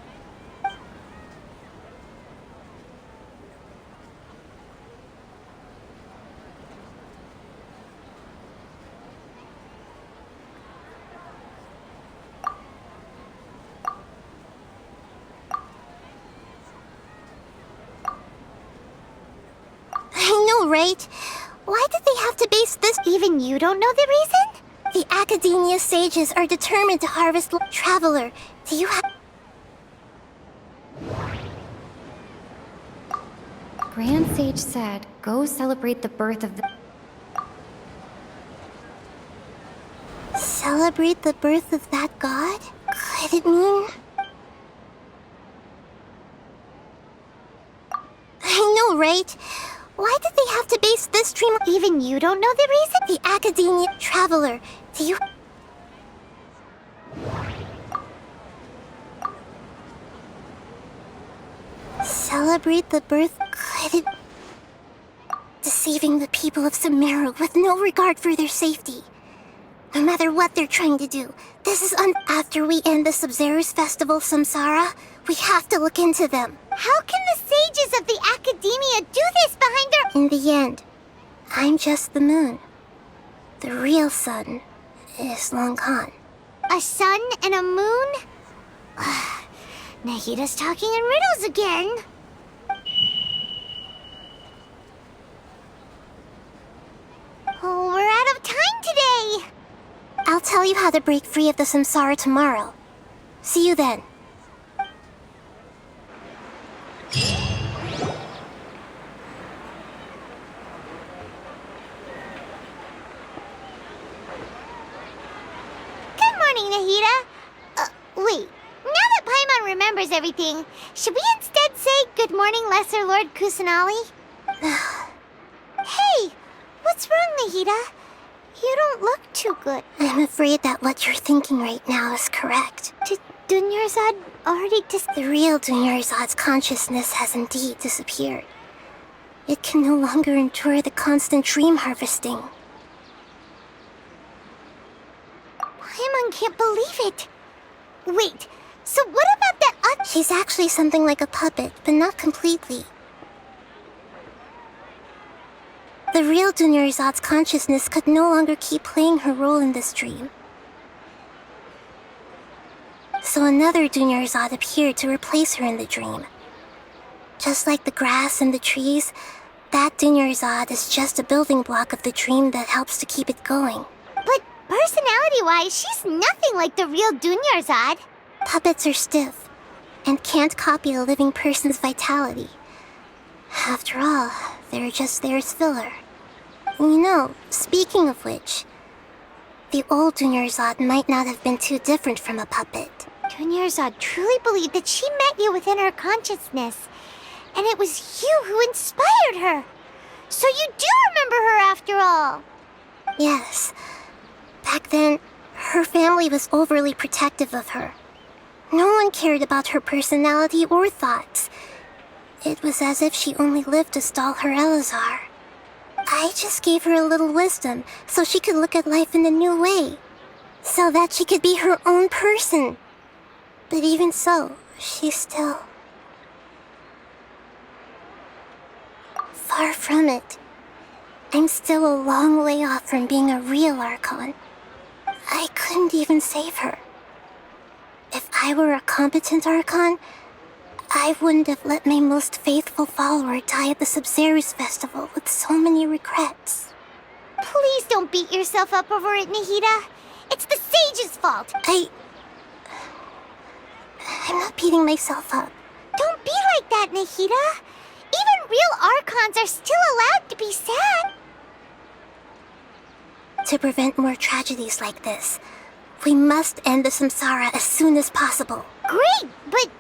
I know, right? Why did they have to base this? Even you don't know the reason? The Academia sages are determined to harvest Traveler. Do you have... Grand Sage said, go celebrate the birth of the... Celebrate the birth of that god? Could it mean... I know, right? Why did they have to base this dream... Even you don't know the reason? The Academia Traveler. Do you... Celebrate the birth... Could it... Deceiving the people of Sumeru with no regard for their safety. No matter what they're trying to do, this is After we end the Sabzeruz Festival Samsara, we have to look into them. How can the sages of the Academia do this behind their... In the end, I'm just the moon. The real sun is long gone. A sun and a moon? Nahida's talking in riddles again. Oh, we're out of time today. I'll tell you how to break free of the samsara tomorrow. See you then. Good morning, Nahida. Wait. Now that Paimon remembers everything, should we instead say good morning, Lesser Lord Kusanali? Hey, what's wrong, Nahida? You don't look too good. I'm afraid that what you're thinking right now is correct. Did Dunyarzad already The real Dunyarzad's consciousness has indeed disappeared. It can no longer endure the constant dream harvesting. Paimon can't believe it. Wait, so what about that She's actually something like a puppet, but not completely. The real Dunyarzad's consciousness could no longer keep playing her role in this dream. So another Dunyarzad appeared to replace her in the dream. Just like the grass and the trees, that Dunyarzad is just a building block of the dream that helps to keep it going. But personality-wise, she's nothing like the real Dunyarzad. Puppets are stiff, and can't copy a living person's vitality. After all, they're just there as filler. You know, speaking of which, the old Dunyarzad might not have been too different from a puppet. Dunyarzad truly believed that she met you within her consciousness, and it was you who inspired her. So you do remember her after all. Yes. Back then, her family was overly protective of her. No one cared about her personality or thoughts. It was as if she only lived to stall her Elazar. I just gave her a little wisdom so she could look at life in a new way. So that she could be her own person. But even so, she's still... Far from it. I'm still a long way off from being a real Archon. I couldn't even save her. If I were a competent Archon, I wouldn't have let my most faithful follower die at the Sabzeruz Festival with so many regrets. Please don't beat yourself up over it, Nahida. It's the sage's fault. I'm not beating myself up. Don't be like that, Nahida. Even real Archons are still allowed to be sad. To prevent more tragedies like this, we must end the samsara as soon as possible. Great, but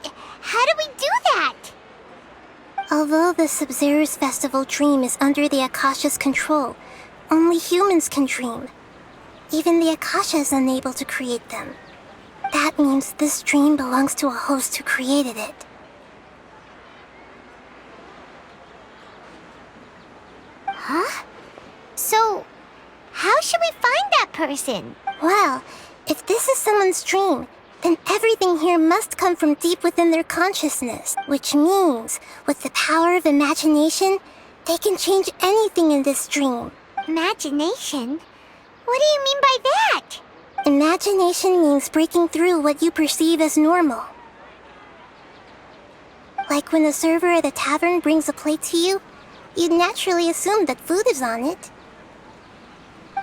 how do we do that? Although the Sabzeruz Festival dream is under the Akasha's control, only humans can dream. Even the Akasha is unable to create them. That means this dream belongs to a host who created it. Huh? should we find that person? Well, if this is someone's dream, then everything here must come from deep within their consciousness, which means, with the power of imagination, they can change anything in this dream. Imagination? What do you mean by that? Imagination means breaking through what you perceive as normal. Like when the server at a tavern brings a plate to you, you'd naturally assume that food is on it.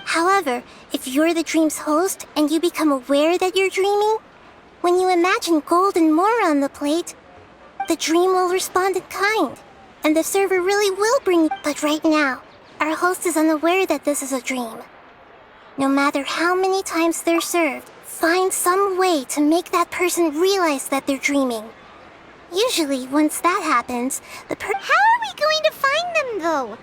However, if you're the dream's host and you become aware that you're dreaming, when you imagine gold and more on the plate, the dream will respond in kind, and the server really will bring you. But right now, our host is unaware that this is a dream. No matter how many times they're served, find some way to make that person realize that they're dreaming. Usually, once that happens, How are we going to find them, though?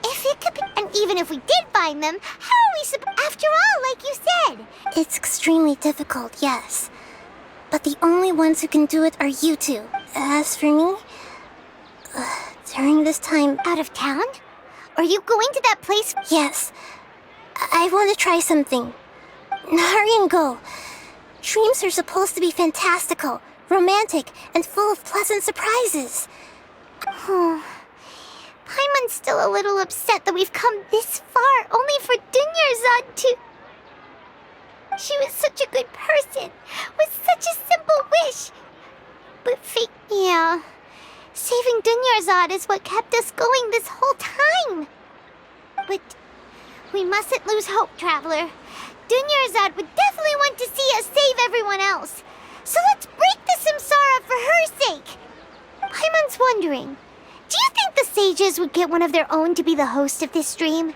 If it could be... And even if we did find them, how are we After all, like you said... It's extremely difficult, yes. But the only ones who can do it are you two. As for me... during this time... Out of town? Are you going to that place? Yes. I want to try something. Hurry and go. Dreams are supposed to be fantastical, romantic, and full of pleasant surprises. Paimon's still a little upset that we've come this far only for Dunyarzad to... She was such a good person, with such a simple wish. But fate... Yeah. Saving Dunyarzad is what kept us going this whole time. But we mustn't lose hope, Traveler. Dunyarzad would definitely want to see us save everyone else. So let's break the samsara for her sake. Paimon's wondering, do you think the sages would get one of their own to be the host of this dream?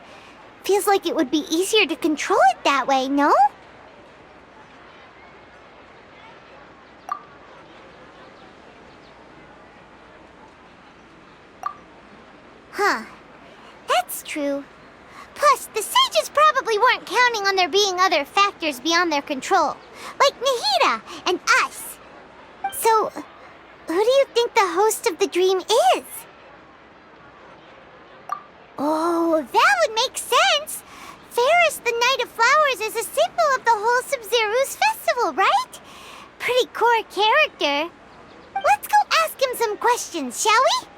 Feels like it would be easier to control it that way, no? Huh. That's true. Plus, the sages probably weren't counting on there being other factors beyond their control, like Nahida and us. So, who do you think the host of the dream is? Oh, that would make sense. Ferris, the Knight of Flowers, is a symbol of the whole Sub-Zeru's festival, right? Pretty core character. Let's go ask him some questions, shall we?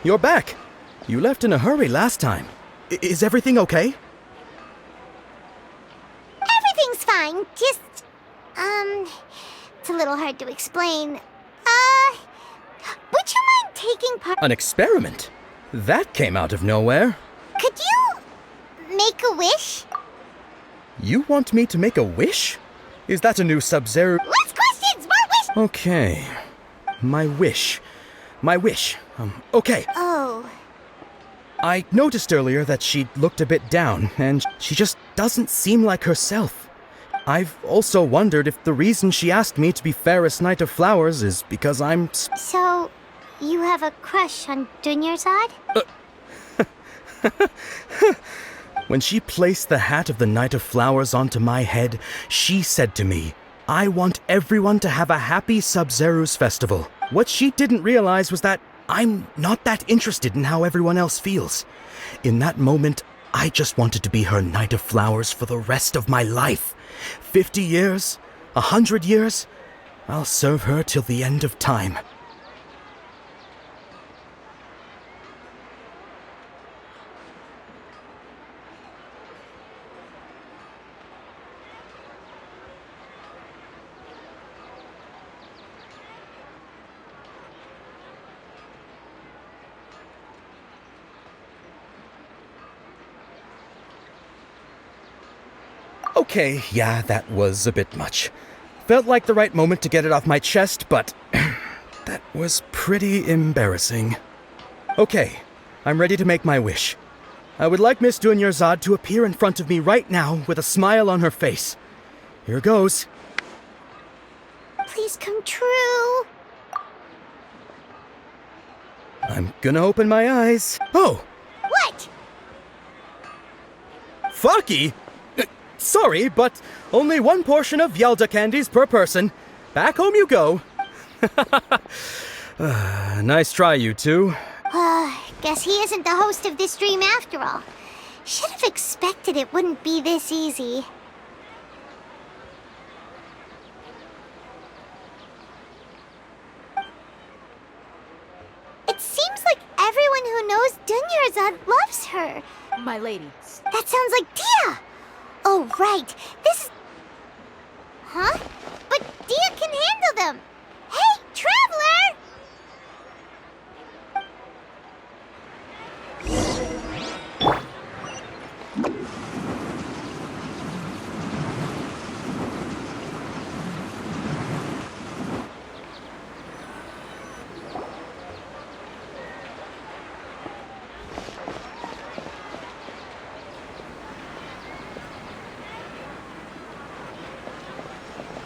You're back. You left in a hurry last time. Is everything okay? Everything's fine. Just, it's a little hard to explain. Would you mind taking part? An experiment? That came out of nowhere. Could you make a wish? You want me to make a wish? Is that a new Sub-Zero? Less questions, more wish! Okay. My wish. Okay. Oh. I noticed earlier that she looked a bit down, and she just doesn't seem like herself. I've also wondered if the reason she asked me to be Fairest Knight of Flowers is because I'm... So, you have a crush on Dunyarzad? When she placed the hat of the Knight of Flowers onto my head, she said to me, "I want everyone to have a happy Sub-Zeru's festival." What she didn't realize was that I'm not that interested in how everyone else feels. In that moment, I just wanted to be her Knight of Flowers for the rest of my life. 50 years? 100 years? I'll serve her till the end of time. Okay, yeah, that was a bit much. Felt like the right moment to get it off my chest, but that was pretty embarrassing. Okay, I'm ready to make my wish. I would like Miss Dunyarzad to appear in front of me right now with a smile on her face. Here goes. Please come true. I'm gonna open my eyes. Oh! What? Faki! Sorry, but only one portion of Yelda candies per person. Back home you go. Nice try, you two. Guess he isn't the host of this dream after all. Should have expected it wouldn't be this easy. It seems like everyone who knows Dunyarzad loves her. My lady. That sounds like Dia! Oh, right. This is... Huh? But Dia can handle them! Hey, Traveler!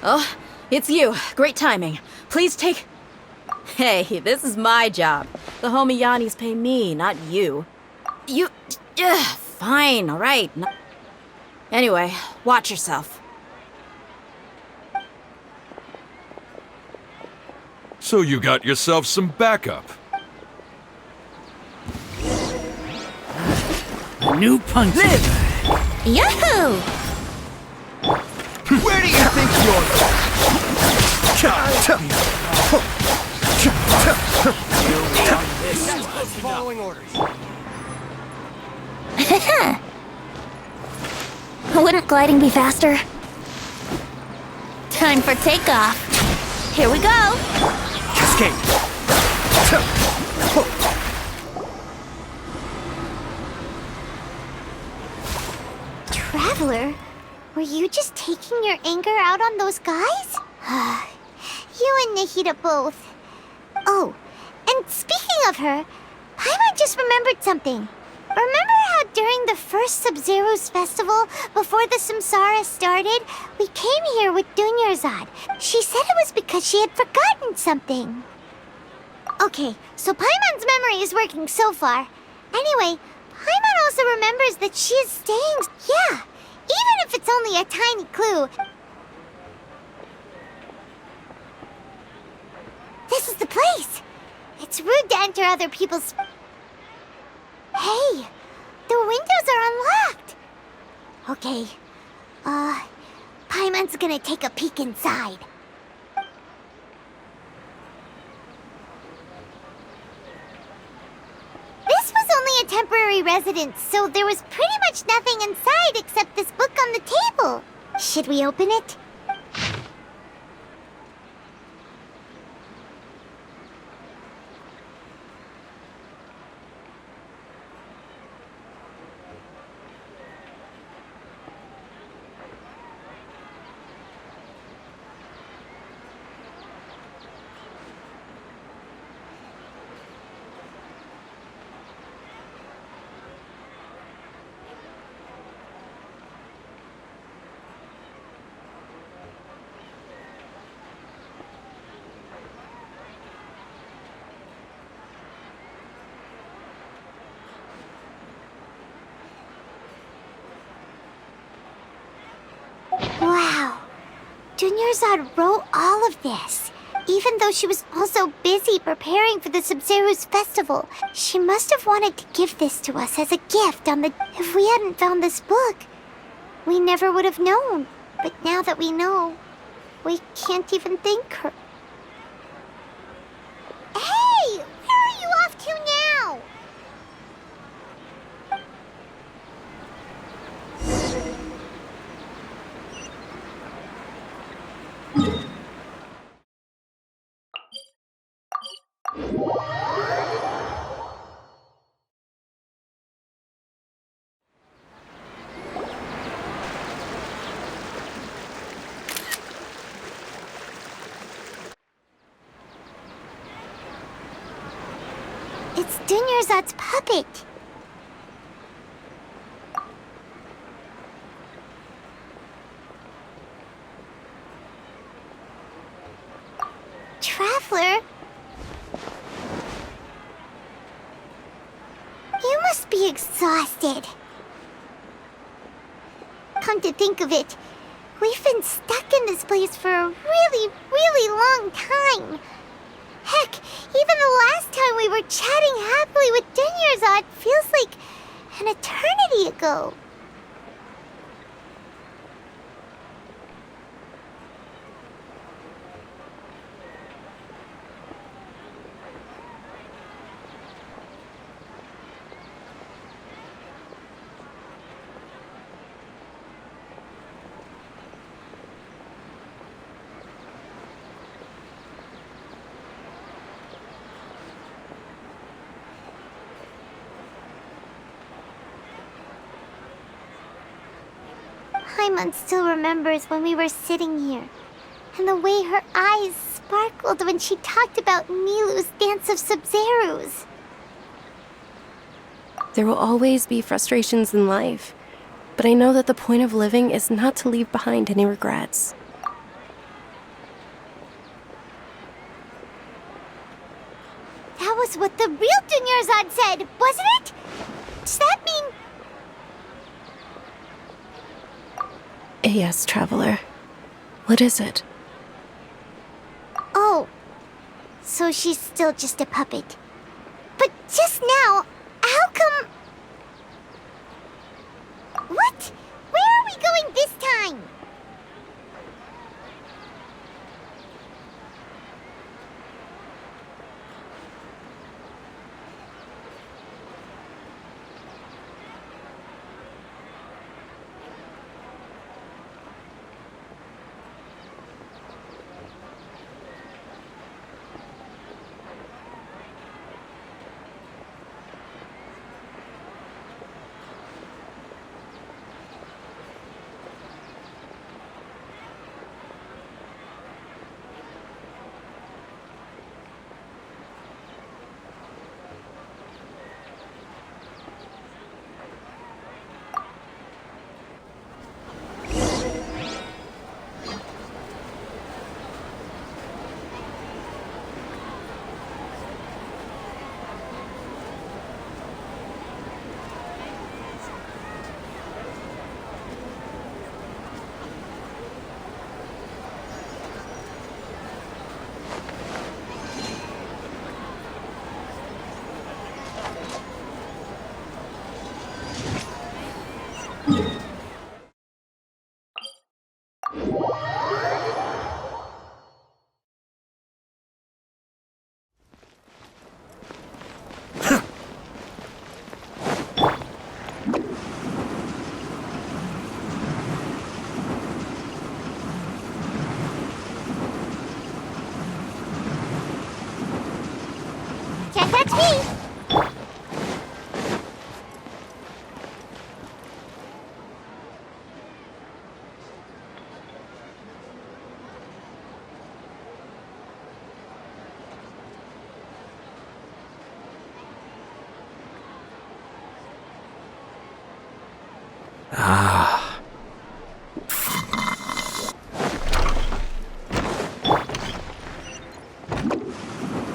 Oh, it's you. Great timing. Please take... Hey, this is my job. The homie Yanni's pay me, not you. You... fine, all right. Anyway, watch yourself. So you got yourself some backup. New punch. Yahoo! Where do you think you're following orders. Wouldn't gliding be faster? Time for takeoff. Here we go. Cascade. Traveler, were you just taking your anger out on those guys? You and Nahida both. Oh, and speaking of her, Paimon just remembered something. Remember how during the first Sub-Zero's festival, before the Samsara started, we came here with Dunyarzad. She said it was because she had forgotten something. Okay, so Paimon's memory is working so far. Anyway, Paimon also remembers that she is staying... Yeah, even if it's only a tiny clue. This is the place. It's rude to enter other people's... Hey, the windows are unlocked. Okay, Paimon's gonna take a peek inside. This was only a temporary residence, so there was pretty much nothing inside except this book on the table. Should we open it? Wow, Dunyarzad wrote all of this. Even though she was also busy preparing for the Sub-Zero's festival, she must have wanted to give this to us as a gift on the... If we hadn't found this book, we never would have known. But now that we know, we can't even thank her. Hey! Where are you off to now? It's Dunyarzad's puppet. Traveler? You must be exhausted. Come to think of it, we've been stuck in this place for a really, really long time. Heck, even the last time we were chatting happily with Dunyarzad feels like an eternity ago. Paimon still remembers when we were sitting here, and the way her eyes sparkled when she talked about Nilou's Dance of Sub-Zeros. There will always be frustrations in life, but I know that the point of living is not to leave behind any regrets. That was what the real Dunyarzad said, wasn't it? Does that mean... Yes, Traveler. What is it? Oh, so she's still just a puppet. But just now, how come... What? Where are we going this time? Can't catch me! Ah.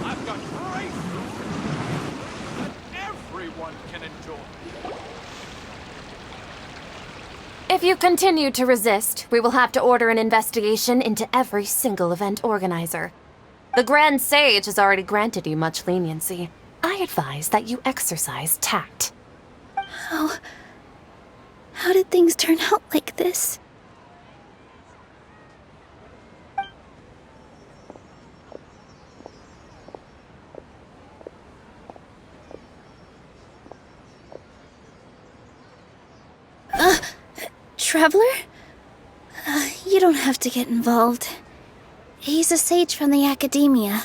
I've got great food that everyone can enjoy. If you continue to resist, we will have to order an investigation into every single event organizer. The Grand Sage has already granted you much leniency. I advise that you exercise tact. How did things turn out like this? Traveler? You don't have to get involved. He's a sage from the academia.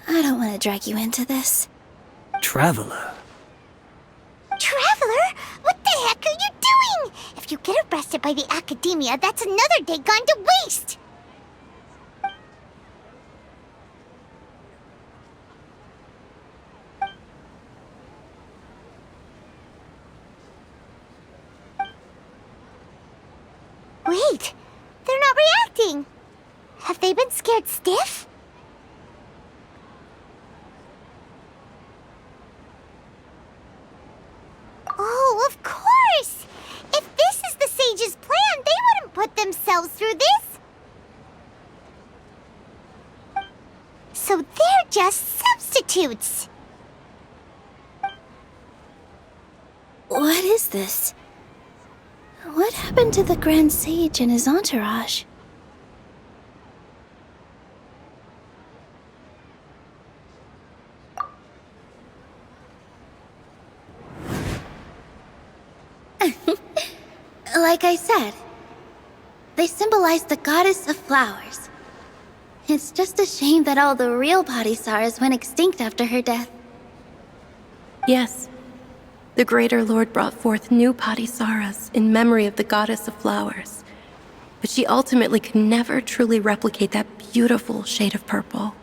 I don't want to drag you into this. Traveler? Traveler? What the heck are you doing? If you get arrested by the academia, that's another day gone to waste! Wait, they're not reacting! Have they been scared stiff? Oh, of course! If this is the sage's plan, they wouldn't put themselves through this! So they're just substitutes! What is this? What happened to the Grand Sage and his entourage? Like I said, they symbolize the goddess of flowers. It's just a shame that all the real Padisarahs went extinct after her death. Yes. The Greater Lord brought forth new Padisarahs in memory of the goddess of flowers. But she ultimately could never truly replicate that beautiful shade of purple.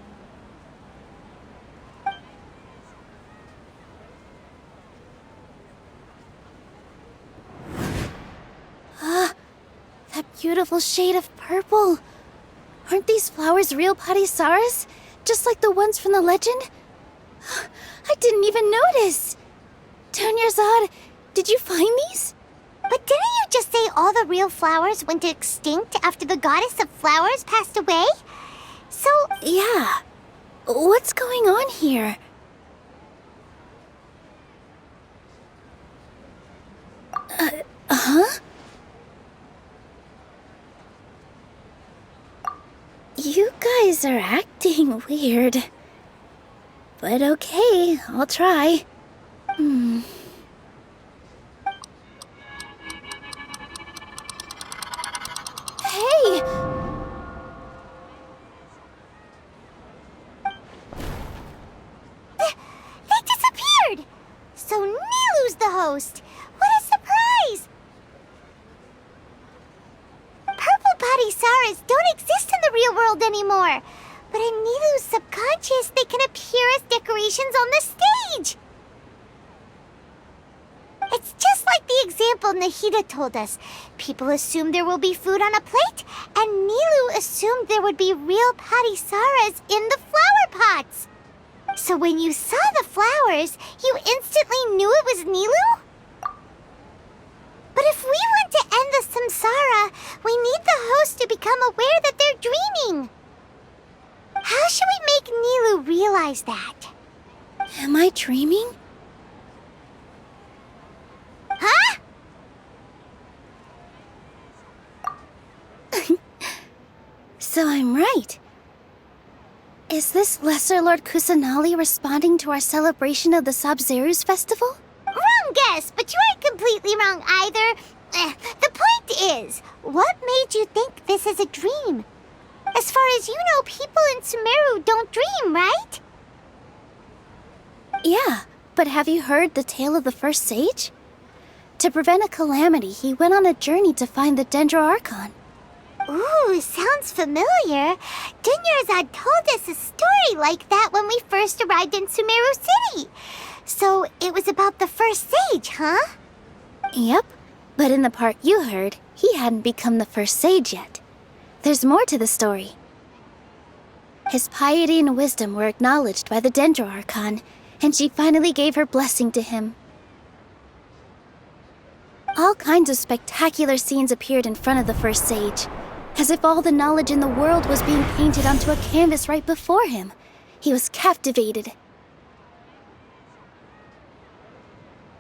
That beautiful shade of purple. Aren't these flowers real Padisarahs? Just like the ones from the legend? I didn't even notice. Dunyarzad, did you find these? But didn't you just say all the real flowers went extinct after the goddess of flowers passed away? So... Yeah. What's going on here? Huh? You guys are acting weird. But okay, I'll try. Hey! They disappeared! So Nilu's the host! What a surprise! Purple Padisarahs don't exist in the real world anymore. But in Nilu's subconscious, they can appear as decorations on the stage. It's just like the example Nahida told us. People assume there will be food on a plate, and Nilu assumed there would be real Padisarahs in the flower pots. So when you saw the flowers, you instantly knew it was Nilu? But if we want to end the samsara, we need the host to become aware that they're dreaming. How should we make Nilu realize that? Am I dreaming? Huh? So I'm right. Is this Lesser Lord Kusanali responding to our celebration of the Sabzeruz festival? Wrong guess, but you aren't completely wrong either. The point is, what made you think this is a dream? As far as you know, people in Sumeru don't dream, right? Yeah, but have you heard the tale of the first sage? To prevent a calamity, he went on a journey to find the dailies+archon. Ooh, sounds familiar. Dunyarzad told us a story like that when we first arrived in Sumeru City. So it was about the first sage, huh? Yep, but in the part you heard, he hadn't become the first sage yet. There's more to the story. His piety and wisdom were acknowledged by the dailies+archon, and she finally gave her blessing to him. All kinds of spectacular scenes appeared in front of the first sage. as if all the knowledge in the world was being painted onto a canvas right before him. He was captivated.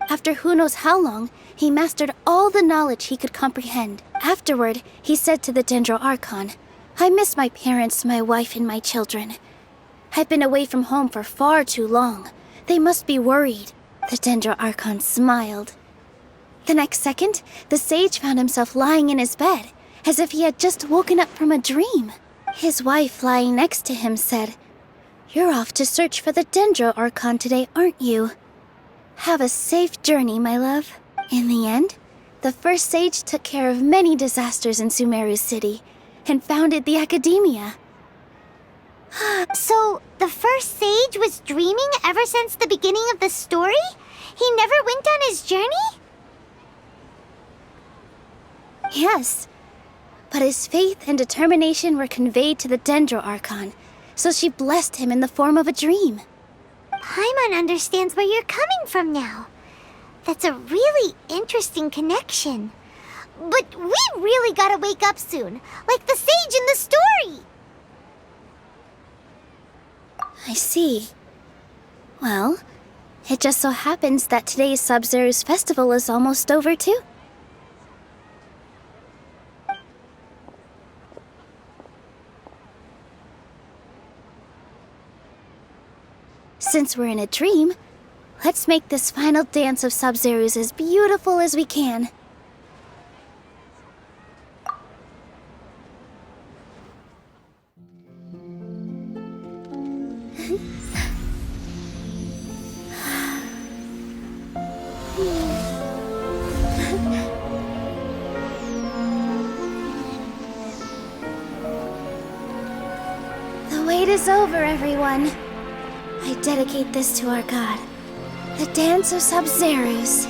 After who knows how long, he mastered all the knowledge he could comprehend. Afterward, he said to the dailies+archon, "I miss my parents, my wife, and my children. I've been away from home for far too long. They must be worried." The dailies+archon smiled. The next second, the sage found himself lying in his bed, as if he had just woken up from a dream. His wife, lying next to him, said, "You're off to search for the dailies+archon today, aren't you? Have a safe journey, my love." In the end, the first sage took care of many disasters in Sumeru City and founded the academia. So, the first sage was dreaming ever since the beginning of the story? He never went on his journey? Yes, but his faith and determination were conveyed to the dailies+archon, so she blessed him in the form of a dream. Paimon understands where you're coming from now. That's a really interesting connection. But we really gotta wake up soon, like the sage in the story. I see. Well, it just so happens that today's Sub-Zero's festival is almost over too. Since we're in a dream, let's make this final dance of Sub-Zero's as beautiful as we can. The wait is over, everyone. I dedicate this to our god, the dance of Sub-Zero's.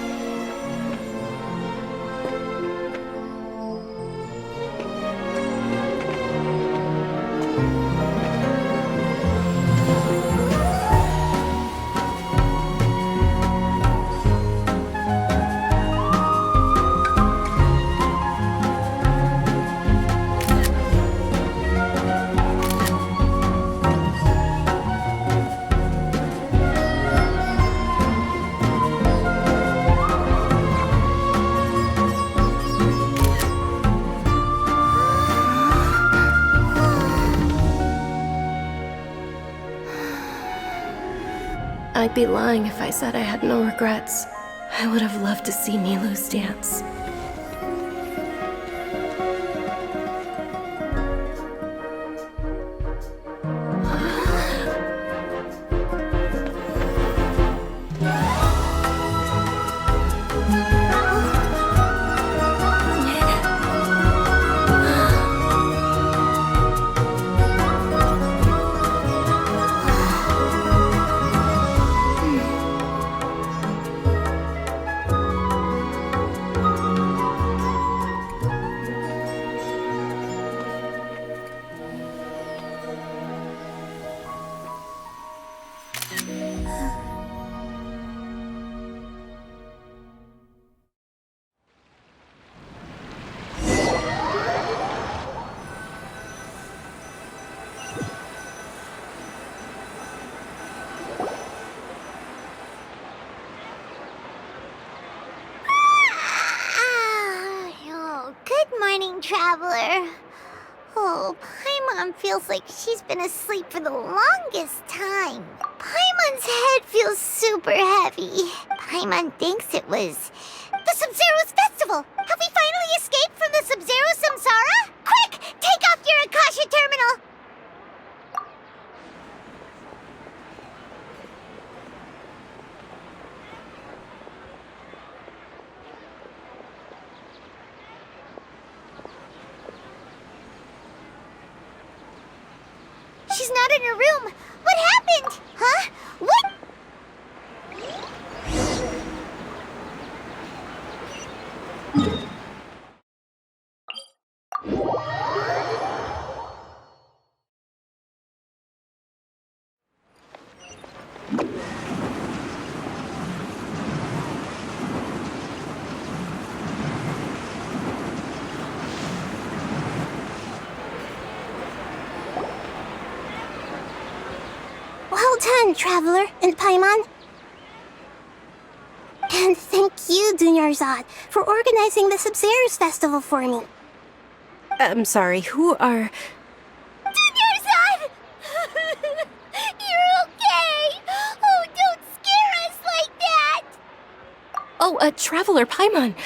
I'd be lying if I said I had no regrets. I would have loved to see Nilou's dance. Traveler. Oh, Paimon feels like she's been asleep for the longest time. Paimon's head feels super heavy. Paimon thinks it was the Sub-Zero's festival. Have we finally escaped from the Sub-Zero samsara? Quick, take off your Akasha terminal. She's not in her room. What happened? Huh? What? Well done, Traveler and Paimon. And thank you, Dunyarzad, for organizing the Sub-Zero's festival for me. I'm sorry, who are... Dunyarzad! You're okay! Oh, don't scare us like that! Oh, Traveler Paimon.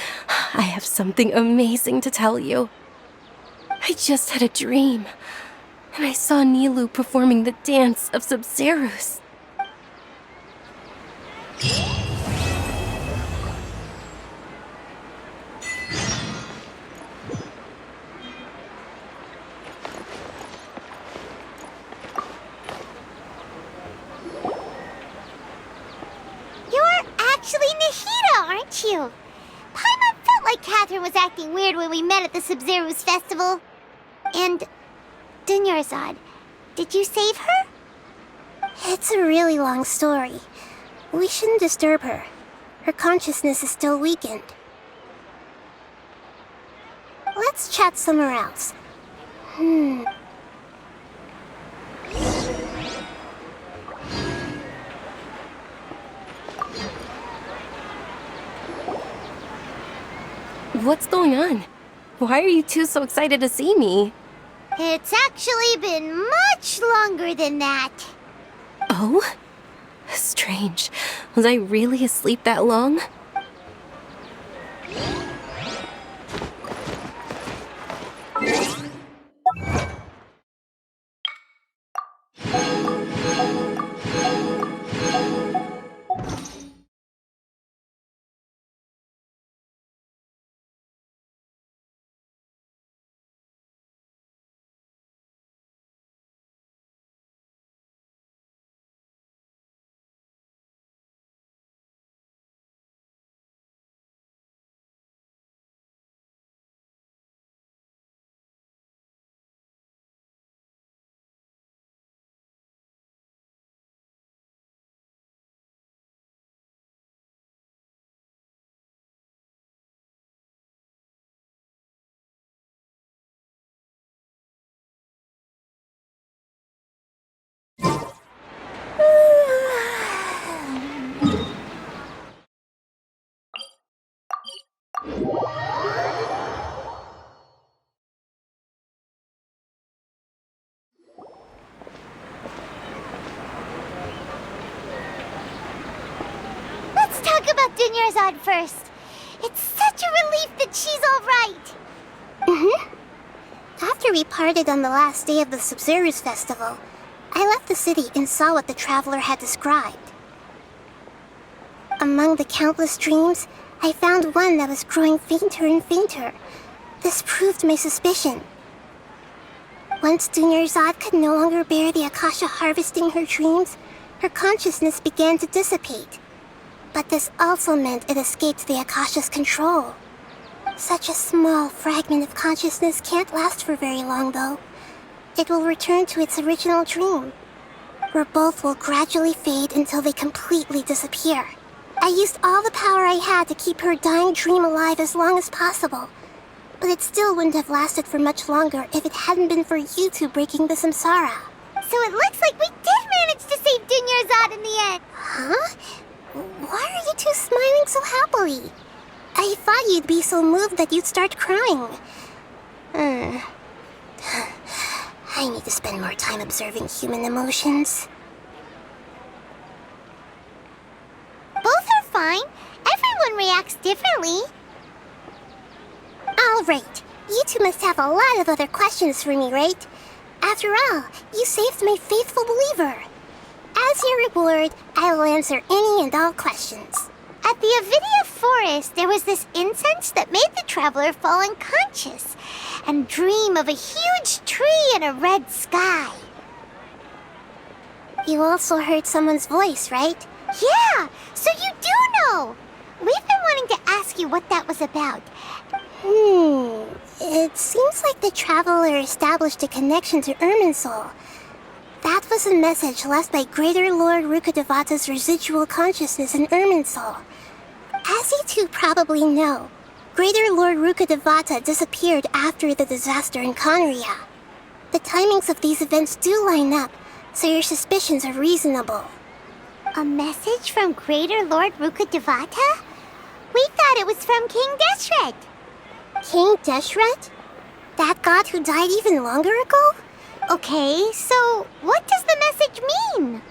I have something amazing to tell you. I just had a dream, and I saw Nilou performing the dance of Sub-Zeros. Actually Nahida, aren't you? Paimon felt like Catherine was acting weird when we met at the Sub-Zero's festival. And Dunyarzad, did you save her? It's a really long story. We shouldn't disturb her. Her consciousness is still weakened. Let's chat somewhere else. What's going on? Why are you two so excited to see me? It's actually been much longer than that. Oh? Strange. Was I really asleep that long? Let's talk about Dunyarzad first. It's such a relief that she's all right. After we parted on the last day of the Sub-Zero's festival, I left the city and saw what the Traveler had described. Among the countless dreams, I found one that was growing fainter and fainter. This proved my suspicion. Once Dunyarzad could no longer bear the Akasha harvesting her dreams, her consciousness began to dissipate. But this also meant it escaped the Akasha's control. Such a small fragment of consciousness can't last for very long, though. It will return to its original dream, where both will gradually fade until they completely disappear. I used all the power I had to keep her dying dream alive as long as possible, but it still wouldn't have lasted for much longer if it hadn't been for you two breaking the samsara. So it looks like we did manage to save Dunyarzad in the end. Huh? Why are you two smiling so happily? I thought you'd be so moved that you'd start crying. I need to spend more time observing human emotions. Both are fine. Everyone reacts differently. All right. You two must have a lot of other questions for me, right? After all, you saved my faithful believer. As your reward, I will answer any and all questions. At the Avidia forest, there was this incense that made the Traveler fall unconscious and dream of a huge tree and a red sky. You also heard someone's voice, right? Yeah, so you do know. We've been wanting to ask you what that was about. It seems like the Traveler established a connection to Irminsul. That was a message left by Greater Lord Rukkhadevata's residual consciousness in Irminsul. As you two probably know, Greater Lord Rukkhadevata disappeared after the disaster in Conria. The timings of these events do line up, so your suspicions are reasonable. A message from Greater Lord Rukkhadevata? We thought it was from King Deshret. King Deshret? That god who died even longer ago? Okay, so what does the message mean?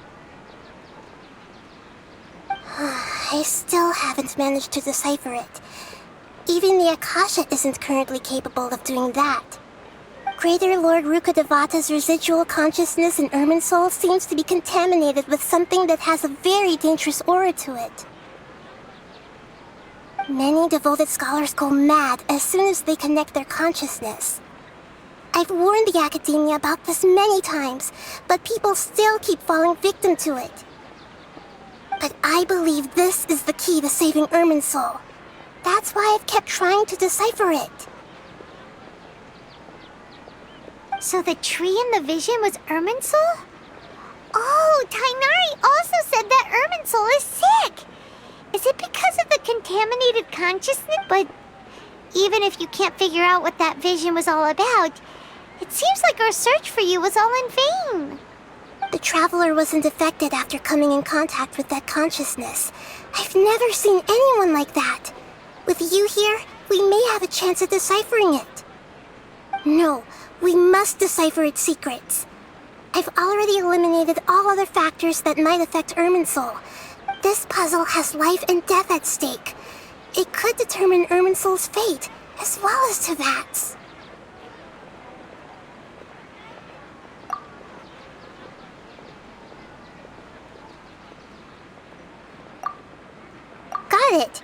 I still haven't managed to decipher it. Even the Akasha isn't currently capable of doing that. Greater Lord Rukkhadevata's residual consciousness in Irminsul seems to be contaminated with something that has a very dangerous aura to it. Many devoted scholars go mad as soon as they connect their consciousness. I've warned the Academia about this many times, but people still keep falling victim to it. But I believe this is the key to saving Irminsul. That's why I've kept trying to decipher it. So the tree in the vision was Irminsul? Oh, Tainari also said that Irminsul is sick! Is it because of the contaminated consciousness? But even if you can't figure out what that vision was all about, it seems like our search for you was all in vain. The Traveler wasn't affected after coming in contact with that consciousness. I've never seen anyone like that. With you here, we may have a chance at deciphering it. No, we must decipher its secrets. I've already eliminated all other factors that might affect Irminsul. This puzzle has life and death at stake. It could determine Irminsul's fate, as well as Tevat's. Got it.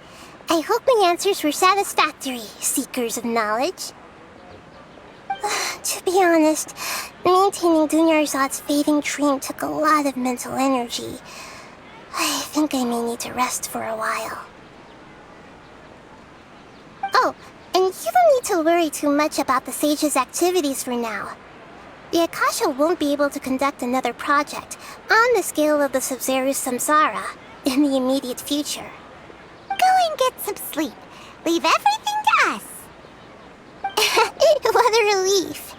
I hope my answers were satisfactory, seekers of knowledge. To be honest, maintaining Dunyarzad's fading dream took a lot of mental energy. I think I may need to rest for a while. Oh, and you don't need to worry too much about the Sage's activities for now. The Akasha won't be able to conduct another project on the scale of the Sub-Zero Samsara in the immediate future. Go and get some sleep. Leave everything to us. What a relief.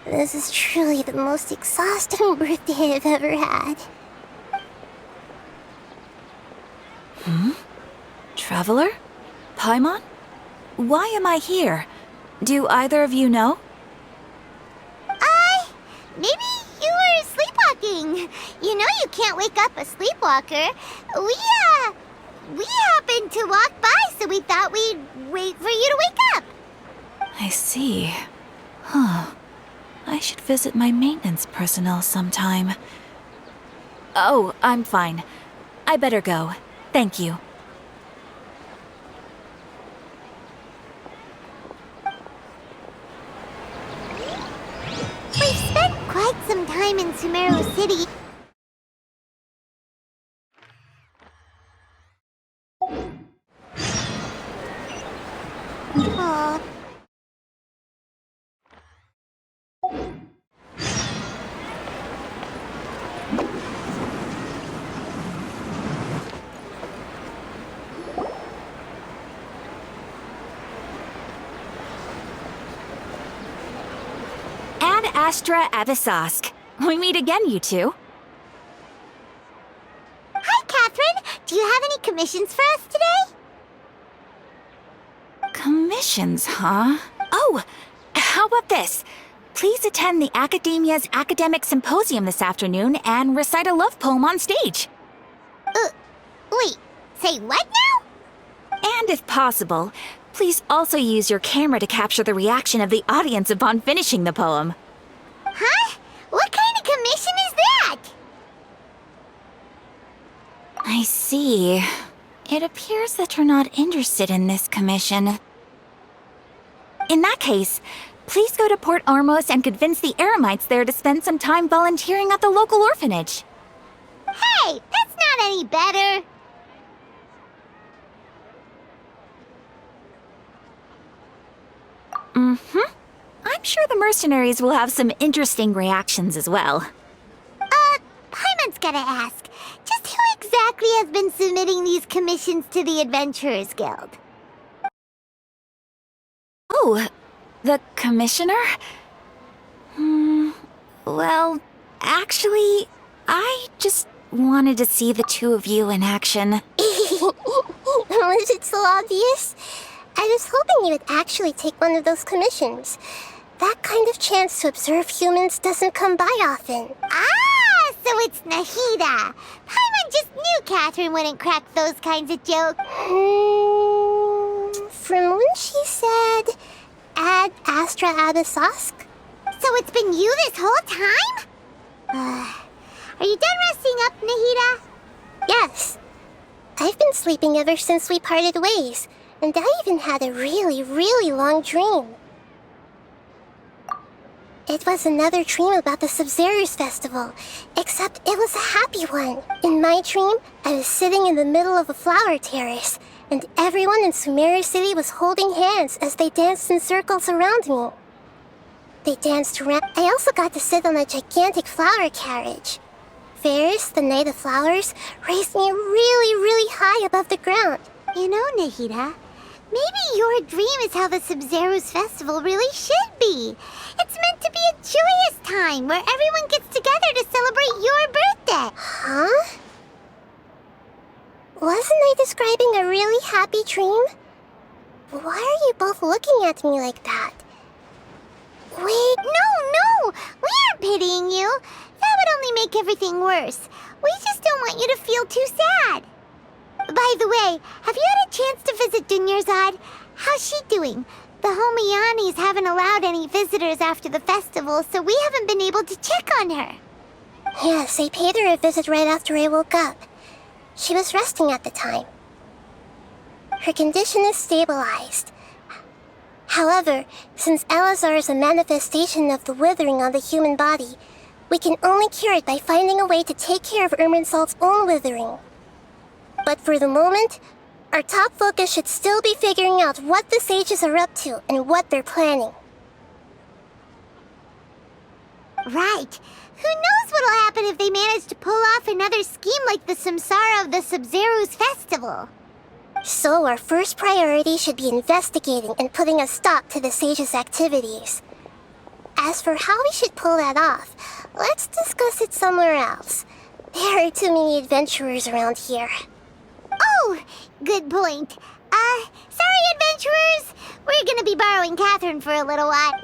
This is truly the most exhausting birthday I've ever had. Traveler? Paimon? Why am I here? Do either of you know? Maybe you were sleepwalking. You know you can't wake up a sleepwalker. We happened to walk by, so we thought we'd wait for you to wake up. I see. Huh. I should visit my maintenance personnel sometime. Oh, I'm fine. I better go. Thank you. We've spent quite some time in Sumeru City. Aww. Ad Astra Avisask. We meet again, you two. Hi, Catherine. Do you have any commissions for us today? Commissions, huh? Oh, how about this? Please attend the Academia's Academic Symposium this afternoon and recite a love poem on stage. Wait, say what now? And if possible, please also use your camera to capture the reaction of the audience upon finishing the poem. Huh? What kind of commission is that? I see. It appears that you're not interested in this commission. In that case, please go to Port Ormos and convince the Eremites there to spend some time volunteering at the local orphanage. Hey, that's not any better. I'm sure the mercenaries will have some interesting reactions as well. Paimon's gotta ask. Just who exactly has been submitting these commissions to the Adventurers Guild? Oh, The commissioner? Well, actually, I just wanted to see the two of you in action. Was it so obvious? I was hoping you would actually take one of those commissions. That kind of chance to observe humans doesn't come by often. Ah, so it's Nahida. Paimon just knew Catherine wouldn't crack those kinds of jokes. From when she said, Ad Astra Abyssosk? So it's been you this whole time? Are you done resting up, Nahida? Yes. I've been sleeping ever since we parted ways, and I even had a really, really long dream. It was another dream about the Sub-Zero's festival, except it was a happy one. In my dream, I was sitting in the middle of a flower terrace, and everyone in Sumeru City was holding hands as they danced in circles around me. They danced around. I also got to sit on a gigantic flower carriage. Ferris, the Knight of Flowers, raised me really, really high above the ground. You know, Nahida, maybe your dream is how the Sub-Zero's festival really should be. It's meant to be a joyous time where everyone gets together to celebrate your birthday. Huh? Wasn't I describing a really happy dream? Why are you both looking at me like that? Wait, no! We aren't pitying you. That would only make everything worse. We just don't want you to feel too sad. By the way, have you had a chance to visit Dunyarzad? How's she doing? The Homianis haven't allowed any visitors after the festival, so we haven't been able to check on her. Yes, I paid her a visit right after I woke up. She was resting at the time. Her condition is stabilized. However, since Elazar is a manifestation of the withering on the human body, we can only cure it by finding a way to take care of Irminsul's own withering. But for the moment, our top focus should still be figuring out what the sages are up to and what they're planning. Right. Who knows what'll happen if they manage to pull off another scheme like the Samsara of the Sub-Zero's festival? So our first priority should be investigating and putting a stop to the sages' activities. As for how we should pull that off, let's discuss it somewhere else. There are too many adventurers around here. Oh, good point. Sorry, adventurers. We're gonna be borrowing Catherine for a little while.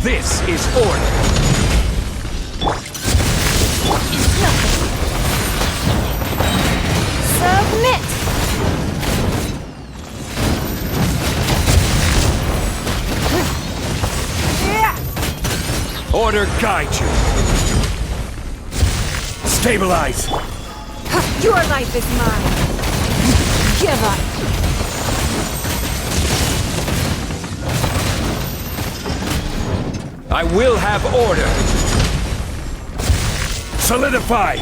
This is order. Submit! Order guide you. Stabilize. Your life is mine. Give up. I will have order. Solidify.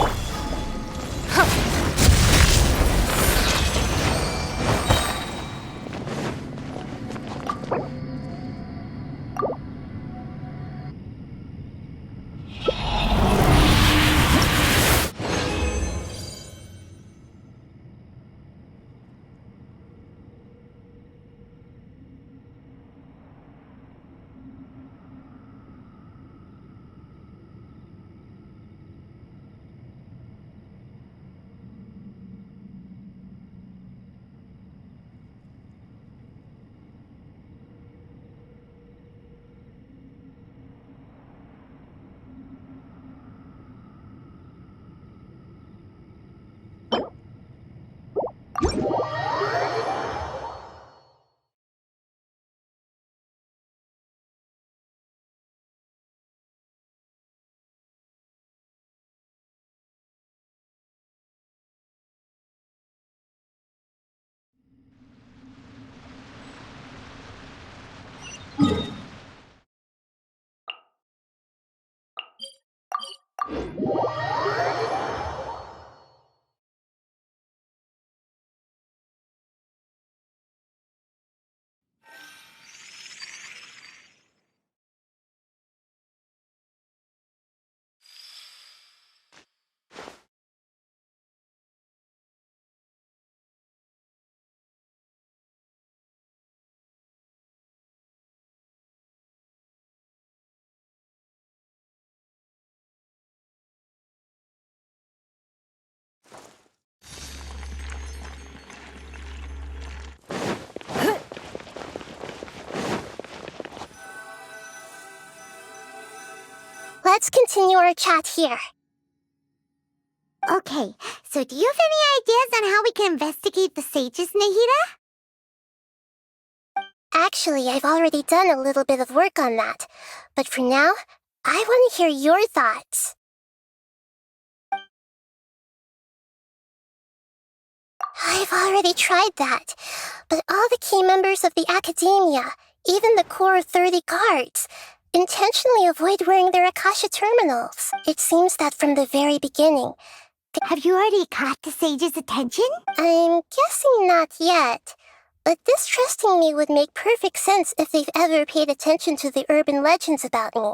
Let's continue our chat here. Okay, so do you have any ideas on how we can investigate the sages, Nahida? Actually, I've already done a little bit of work on that. But for now, I want to hear your thoughts. I've already tried that. But all the key members of the Academia, even the core 30 guards, intentionally avoid wearing their Akasha terminals. It seems that from the very beginning. Have you already caught the sage's attention? I'm guessing not yet. But distrusting me would make perfect sense if they've ever paid attention to the urban legends about me.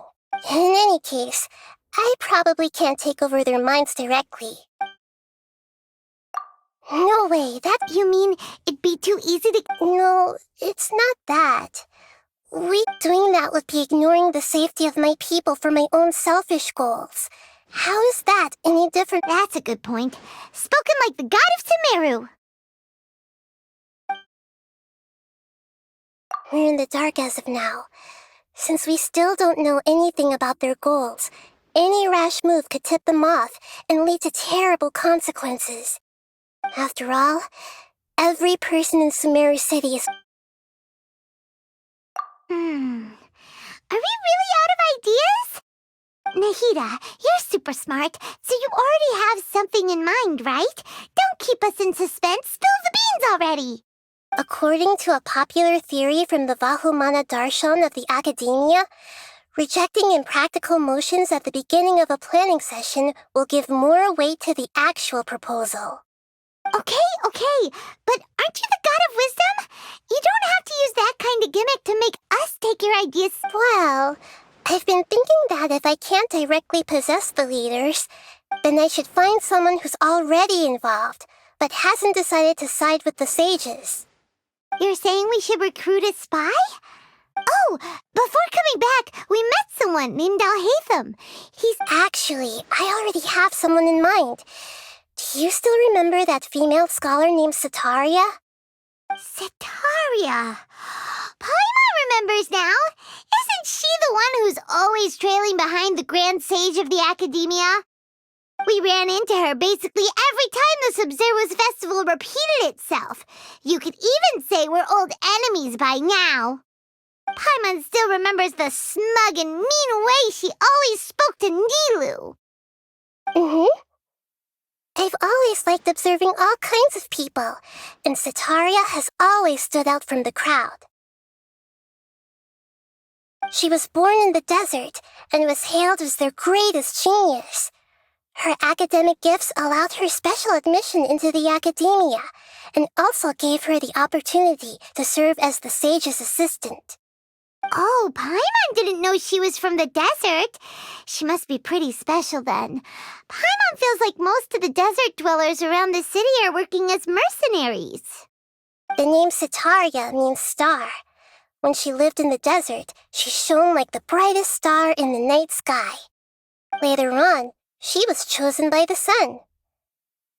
In any case, I probably can't take over their minds directly. No way, You mean it'd be too easy to... No, it's not that. Doing that would be ignoring the safety of my people for my own selfish goals. How is that any different? That's a good point. Spoken like the god of Sumeru. We're in the dark as of now. Since we still don't know anything about their goals, any rash move could tip them off and lead to terrible consequences. After all, every person in Sumeru City is... Are we really out of ideas? Nahida, you're super smart, so you already have something in mind, right? Don't keep us in suspense. Spill the beans already. According to a popular theory from the Vahumana Darshan of the Academia, rejecting impractical motions at the beginning of a planning session will give more weight to the actual proposal. Okay, but aren't you the god of wisdom? You don't have to use that kind of gimmick to make us take your ideas. Well, I've been thinking that if I can't directly possess the leaders, then I should find someone who's already involved, but hasn't decided to side with the sages. You're saying we should recruit a spy? Oh, before coming back, we met someone named Alhaitham. Actually, I already have someone in mind. Do you still remember that female scholar named Setaria? Setaria. Paimon remembers now. Isn't she the one who's always trailing behind the Grand Sage of the Academia? We ran into her basically every time the Sub-Zero's festival repeated itself. You could even say we're old enemies by now. Paimon still remembers the smug and mean way she always spoke to Nilu. I've always liked observing all kinds of people, and Setaria has always stood out from the crowd. She was born in the desert and was hailed as their greatest genius. Her academic gifts allowed her special admission into the academia, and also gave her the opportunity to serve as the sage's assistant. Oh, Paimon didn't know she was from the desert. She must be pretty special then. Paimon feels like most of the desert dwellers around the city are working as mercenaries. The name Setaria means star. When she lived in the desert, she shone like the brightest star in the night sky. Later on, she was chosen by the sun.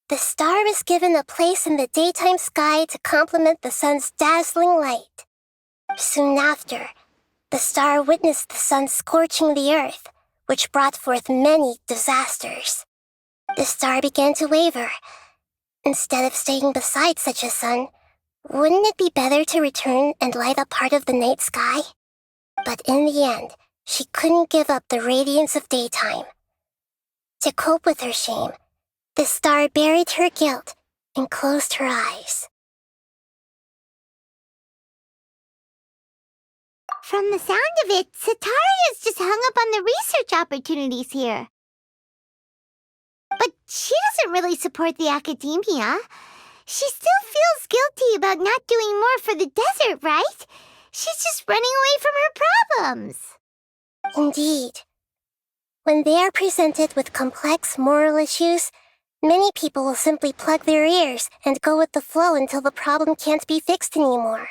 The star was given a place in the daytime sky to complement the sun's dazzling light. Soon after, the star witnessed the sun scorching the earth, which brought forth many disasters. The star began to waver. Instead of staying beside such a sun, wouldn't it be better to return and light up part of the night sky? But in the end, she couldn't give up the radiance of daytime. To cope with her shame, the star buried her guilt and closed her eyes. From the sound of it, Setaria's just hung up on the research opportunities here. But she doesn't really support the academia. She still feels guilty about not doing more for the desert, right? She's just running away from her problems. Indeed. When they are presented with complex moral issues, many people will simply plug their ears and go with the flow until the problem can't be fixed anymore.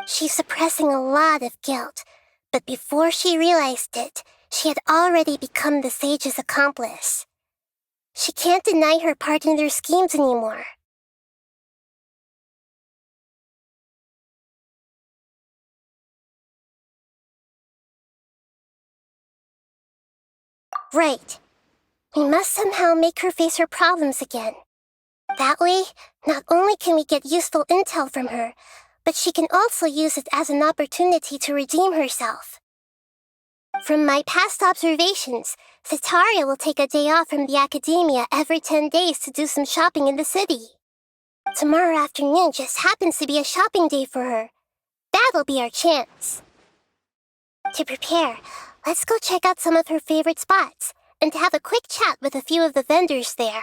She's suppressing a lot of guilt, but before she realized it, she had already become the sage's accomplice. She can't deny her part in their schemes anymore. Right. We must somehow make her face her problems again. That way, not only can we get useful intel from her, but she can also use it as an opportunity to redeem herself. From my past observations, Setaria will take a day off from the academia every 10 days to do some shopping in the city. Tomorrow afternoon just happens to be a shopping day for her. That'll be our chance. To prepare, let's go check out some of her favorite spots and have a quick chat with a few of the vendors there.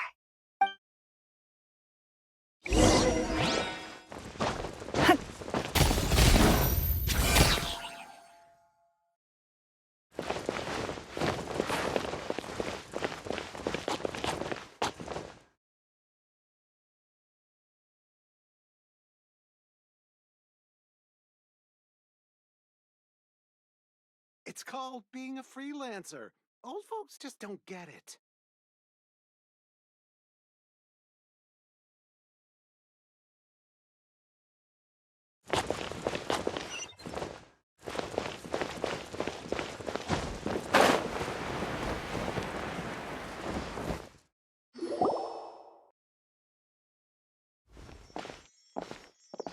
It's called being a freelancer. Old folks just don't get it.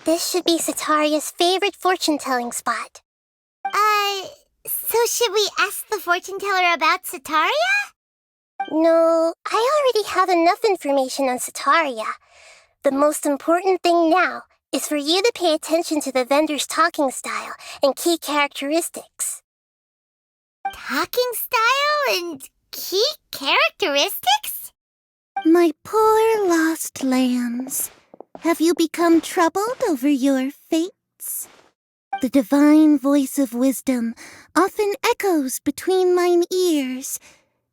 This should be Sataria's favorite fortune-telling spot. So should we ask the fortune teller about Sataria? No, I already have enough information on Sataria. The most important thing now is for you to pay attention to the vendor's talking style and key characteristics. Talking style and key characteristics? My poor lost lambs, have you become troubled over your fates? The divine voice of wisdom often echoes between mine ears.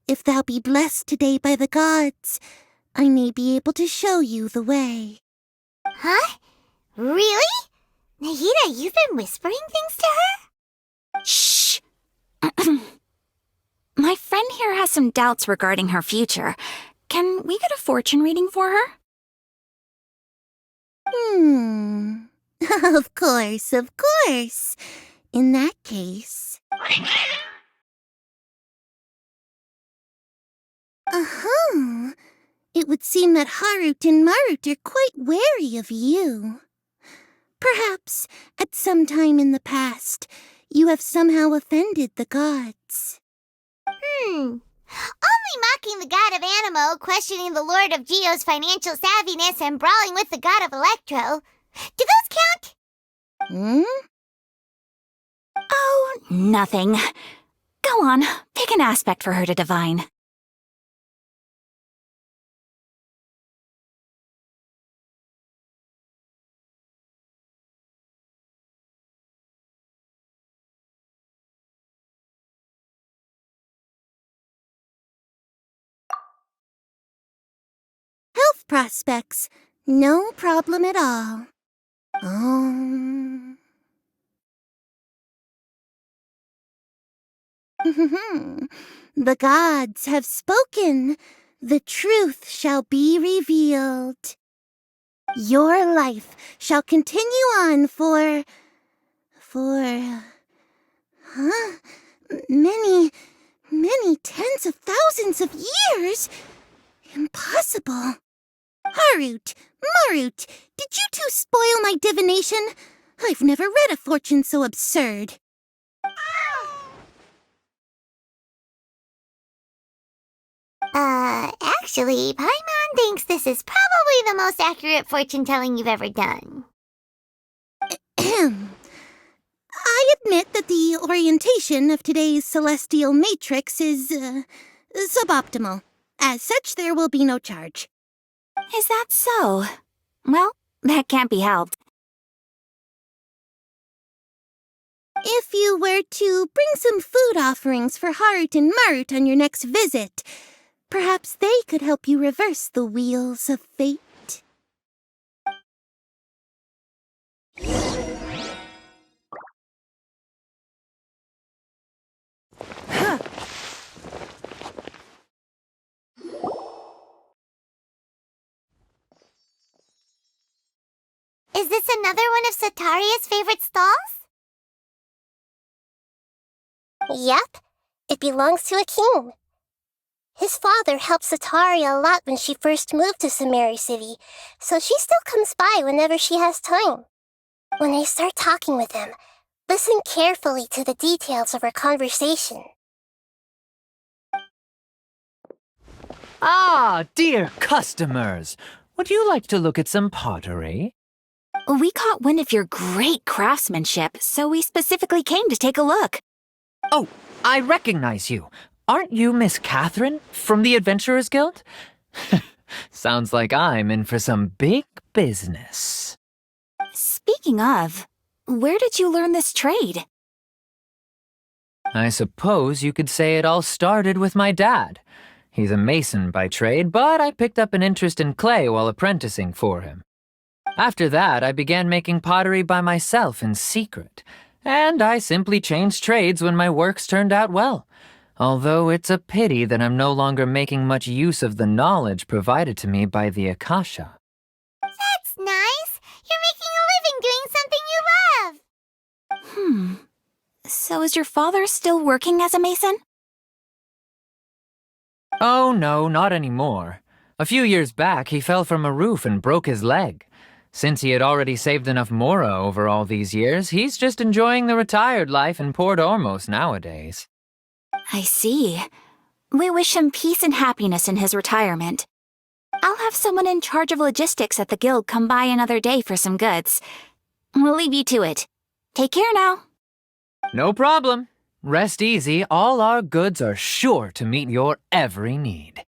If thou be blessed today by the gods, I may be able to show you the way. Huh? Really? Nahida, you've been whispering things to her? Shh! My friend here has some doubts regarding her future. Can we get a fortune reading for her? Of course, of course. In that case... It would seem that Harut and Marut are quite wary of you. Perhaps, at some time in the past, you have somehow offended the gods. Only mocking the god of Animo, questioning the lord of Geo's financial savviness, and brawling with the god of Electro. Do those count? Oh, nothing. Go on, pick an aspect for her to divine. Health prospects, no problem at all. The gods have spoken. The truth shall be revealed. Your life shall continue on for many tens of thousands of years. Impossible. Harut, Marut, did you two spoil my divination? I've never read a fortune so absurd. Actually, Paimon thinks this is probably the most accurate fortune-telling you've ever done. I admit that the orientation of today's celestial matrix is, suboptimal. As such, there will be no charge. Is that so? Well, that can't be helped. If you were to bring some food offerings for Harut and Marut on your next visit, perhaps they could help you reverse the wheels of fate. Is this another one of Sataria's favorite stalls? Yep, it belongs to a king. His father helped Sataria a lot when she first moved to Sumeru City, so she still comes by whenever she has time. When I start talking with him, listen carefully to the details of our conversation. Ah, dear customers, would you like to look at some pottery? We caught wind of your great craftsmanship, so we specifically came to take a look. Oh, I recognize you. Aren't you Miss Catherine from the Adventurers Guild? Sounds like I'm in for some big business. Speaking of, where did you learn this trade? I suppose you could say it all started with my dad. He's a mason by trade, but I picked up an interest in clay while apprenticing for him. After that, I began making pottery by myself in secret, And I simply changed trades when my works turned out well. Although it's a pity that I'm no longer making much use of the knowledge provided to me by the Akasha. That's nice. You're making a living doing something you love. So is your father still working as a mason? Oh no, not anymore. A few years back, he fell from a roof and broke his leg. Since he had already saved enough mora over all these years, he's just enjoying the retired life in Port Ormos nowadays. I see. We wish him peace and happiness in his retirement. I'll have someone in charge of logistics at the guild come by another day for some goods. We'll leave you to it. Take care now. No problem. Rest easy, all our goods are sure to meet your every need.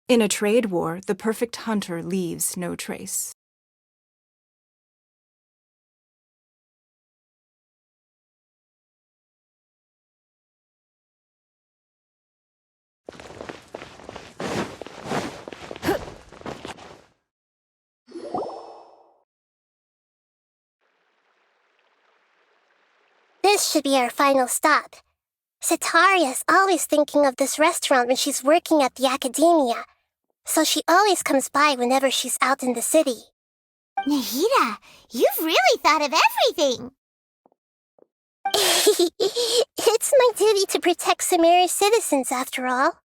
In a trade war, the perfect hunter leaves no trace. This should be our final stop. Cetaria's always thinking of this restaurant when she's working at the academia, so she always comes by whenever she's out in the city. Nahida, you've really thought of everything. It's my duty to protect Sumeru's citizens, after all.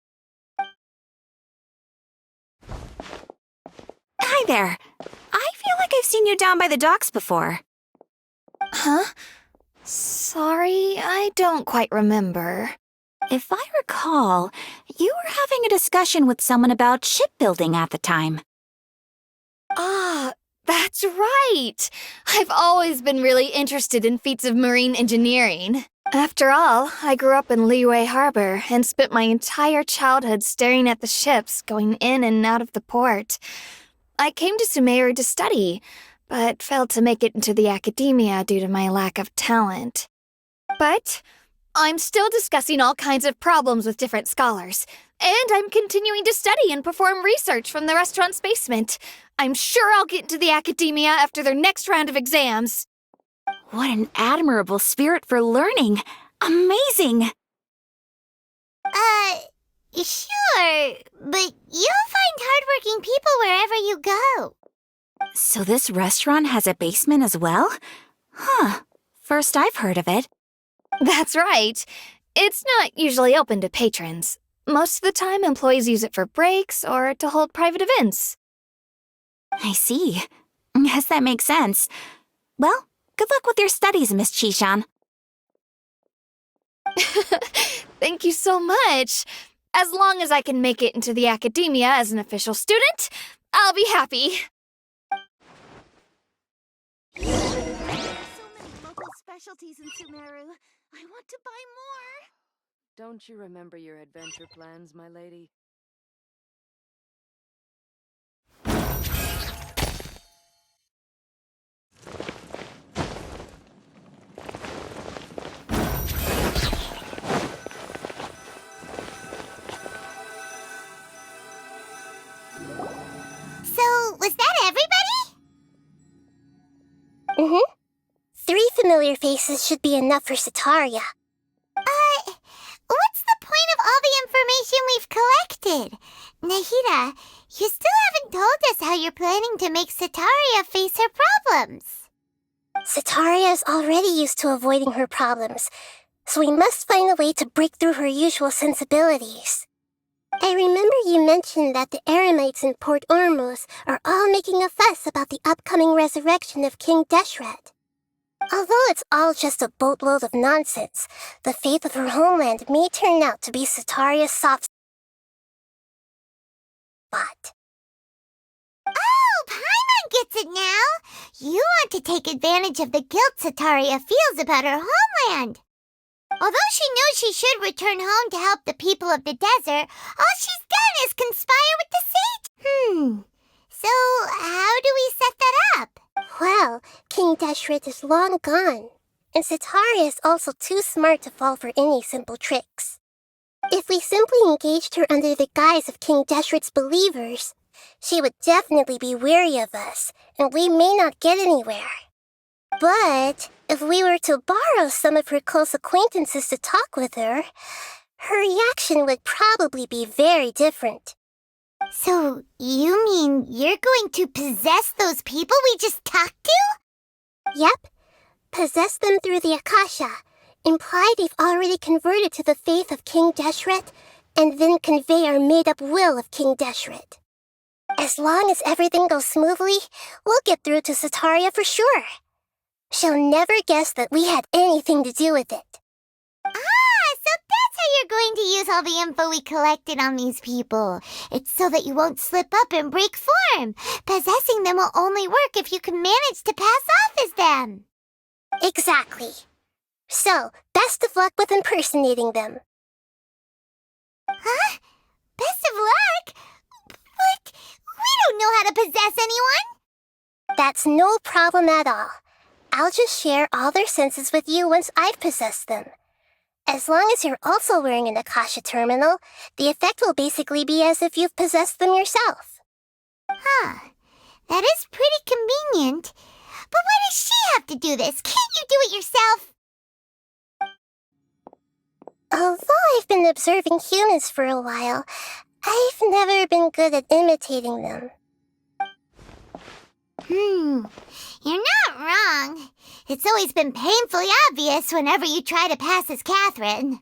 Hi there. I feel like I've seen you down by the docks before. Huh? Sorry, I don't quite remember. If I recall, you were having a discussion with someone about shipbuilding at the time. Ah, that's right! I've always been really interested in feats of marine engineering. After all, I grew up in Liyue Harbor and spent my entire childhood staring at the ships going in and out of the port. I came to Sumeru to study, but failed to make it into the academia due to my lack of talent. But I'm still discussing all kinds of problems with different scholars, and I'm continuing to study and perform research from the restaurant's basement. I'm sure I'll get into the academia after their next round of exams. What an admirable spirit for learning! Amazing! Sure, but you'll find hardworking people wherever you go. So this restaurant has a basement as well? Huh. First I've heard of it. That's right. It's not usually open to patrons. Most of the time, employees use it for breaks or to hold private events. I see. Guess that makes sense. Well, good luck with your studies, Miss Chishan. Thank you so much. As long as I can make it into the academia as an official student, I'll be happy. So many local specialties in Sumeru. I want to buy more. Don't you remember your adventure plans, my lady? So, was that everybody? Mm-hmm. 3 familiar faces should be enough for Cetaria. What's the point of all the information we've collected? Nahida, you still haven't told us how you're planning to make Cetaria face her problems. Cetaria is already used to avoiding her problems, so we must find a way to break through her usual sensibilities. I remember you mentioned that the Eremites in Port Ormos are all making a fuss about the upcoming resurrection of King Deshret. Although it's all just a boatload of nonsense, the fate of her homeland may turn out to be Sataria's soft spot. Oh, Paimon gets it now! You want to take advantage of the guilt Sataria feels about her homeland. Although she knows she should return home to help the people of the desert, all she's done is conspire with the sage. So how do we set that up? Well, King Deshret is long gone, and Sataria is also too smart to fall for any simple tricks. If we simply engaged her under the guise of King Deshret's believers, she would definitely be wary of us, and we may not get anywhere. But if we were to borrow some of her close acquaintances to talk with her, her reaction would probably be very different. So, you mean you're going to possess those people we just talked to? Yep. Possess them through the Akasha, imply they've already converted to the faith of King Deshret, and then convey our made-up will of King Deshret. As long as everything goes smoothly, we'll get through to Sataria for sure. She'll never guess that we had anything to do with it. So that's how you're going to use all the info we collected on these people. It's so that you won't slip up and break form. Possessing them will only work if you can manage to pass off as them. Exactly. So, best of luck with impersonating them. Huh? Best of luck? But we don't know how to possess anyone. That's no problem at all. I'll just share all their senses with you once I've possessed them. As long as you're also wearing an Akasha terminal, the effect will basically be as if you've possessed them yourself. Huh. That is pretty convenient. But why does she have to do this? Can't you do it yourself? Although I've been observing humans for a while, I've never been good at imitating them. You're not wrong. It's always been painfully obvious whenever you try to pass as Catherine.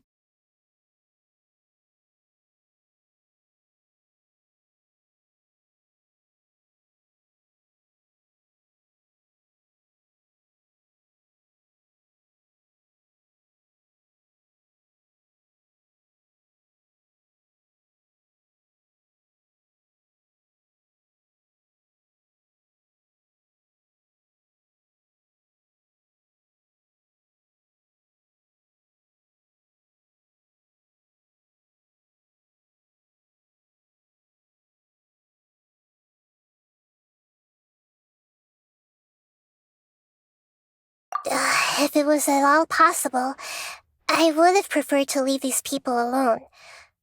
If it was at all possible, I would have preferred to leave these people alone.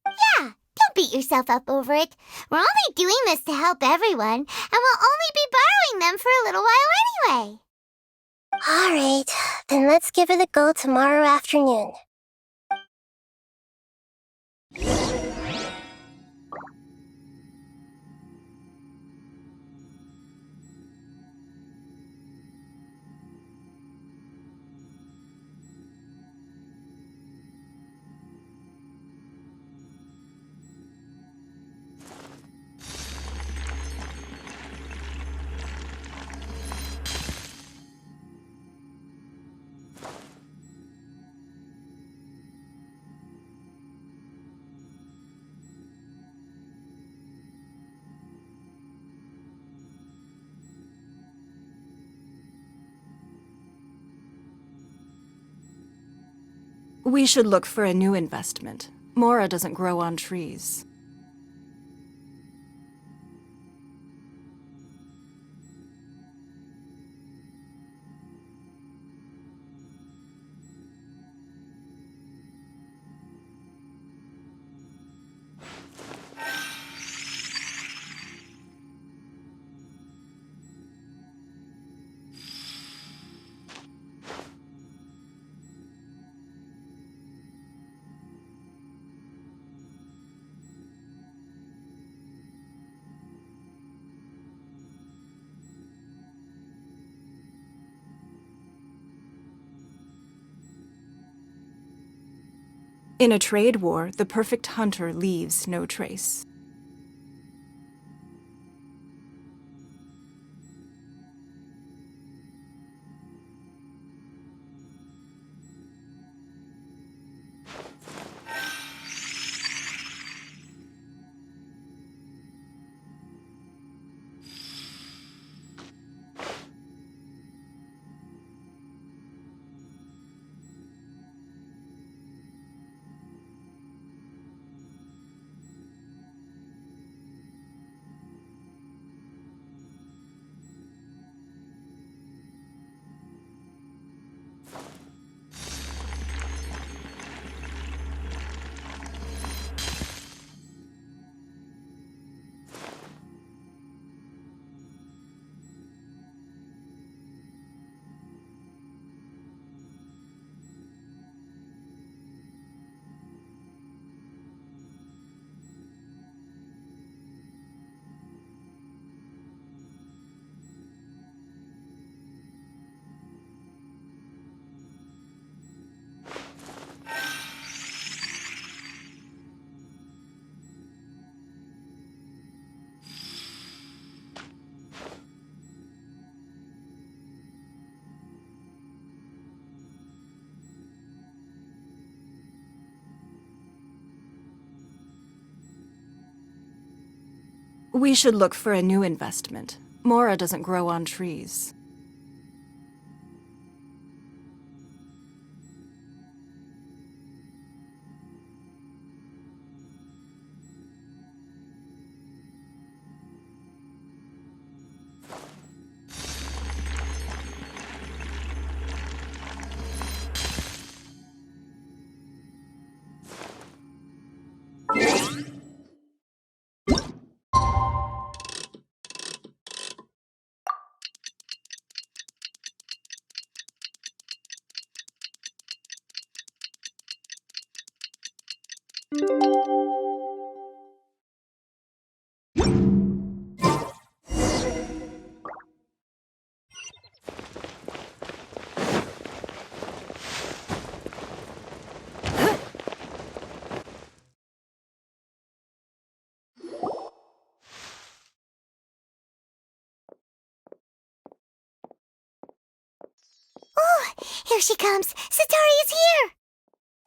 Yeah, don't beat yourself up over it. We're only doing this to help everyone, and we'll only be borrowing them for a little while anyway. Alright, then let's give it a go tomorrow afternoon. We should look for a new investment. Mora doesn't grow on trees. In a trade war, the perfect hunter leaves no trace. We should look for a new investment. Mora doesn't grow on trees. Oh, here she comes. Satori is here!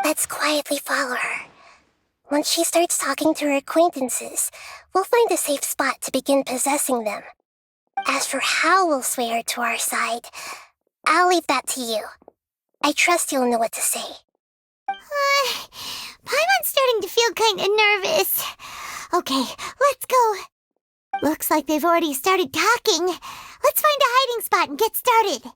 Let's quietly follow her. Once she starts talking to her acquaintances, we'll find a safe spot to begin possessing them. As for how we'll sway her to our side, I'll leave that to you. I trust you'll know what to say. Paimon's starting to feel kinda nervous. Okay, let's go. Looks like they've already started talking. Let's find a hiding spot and get started.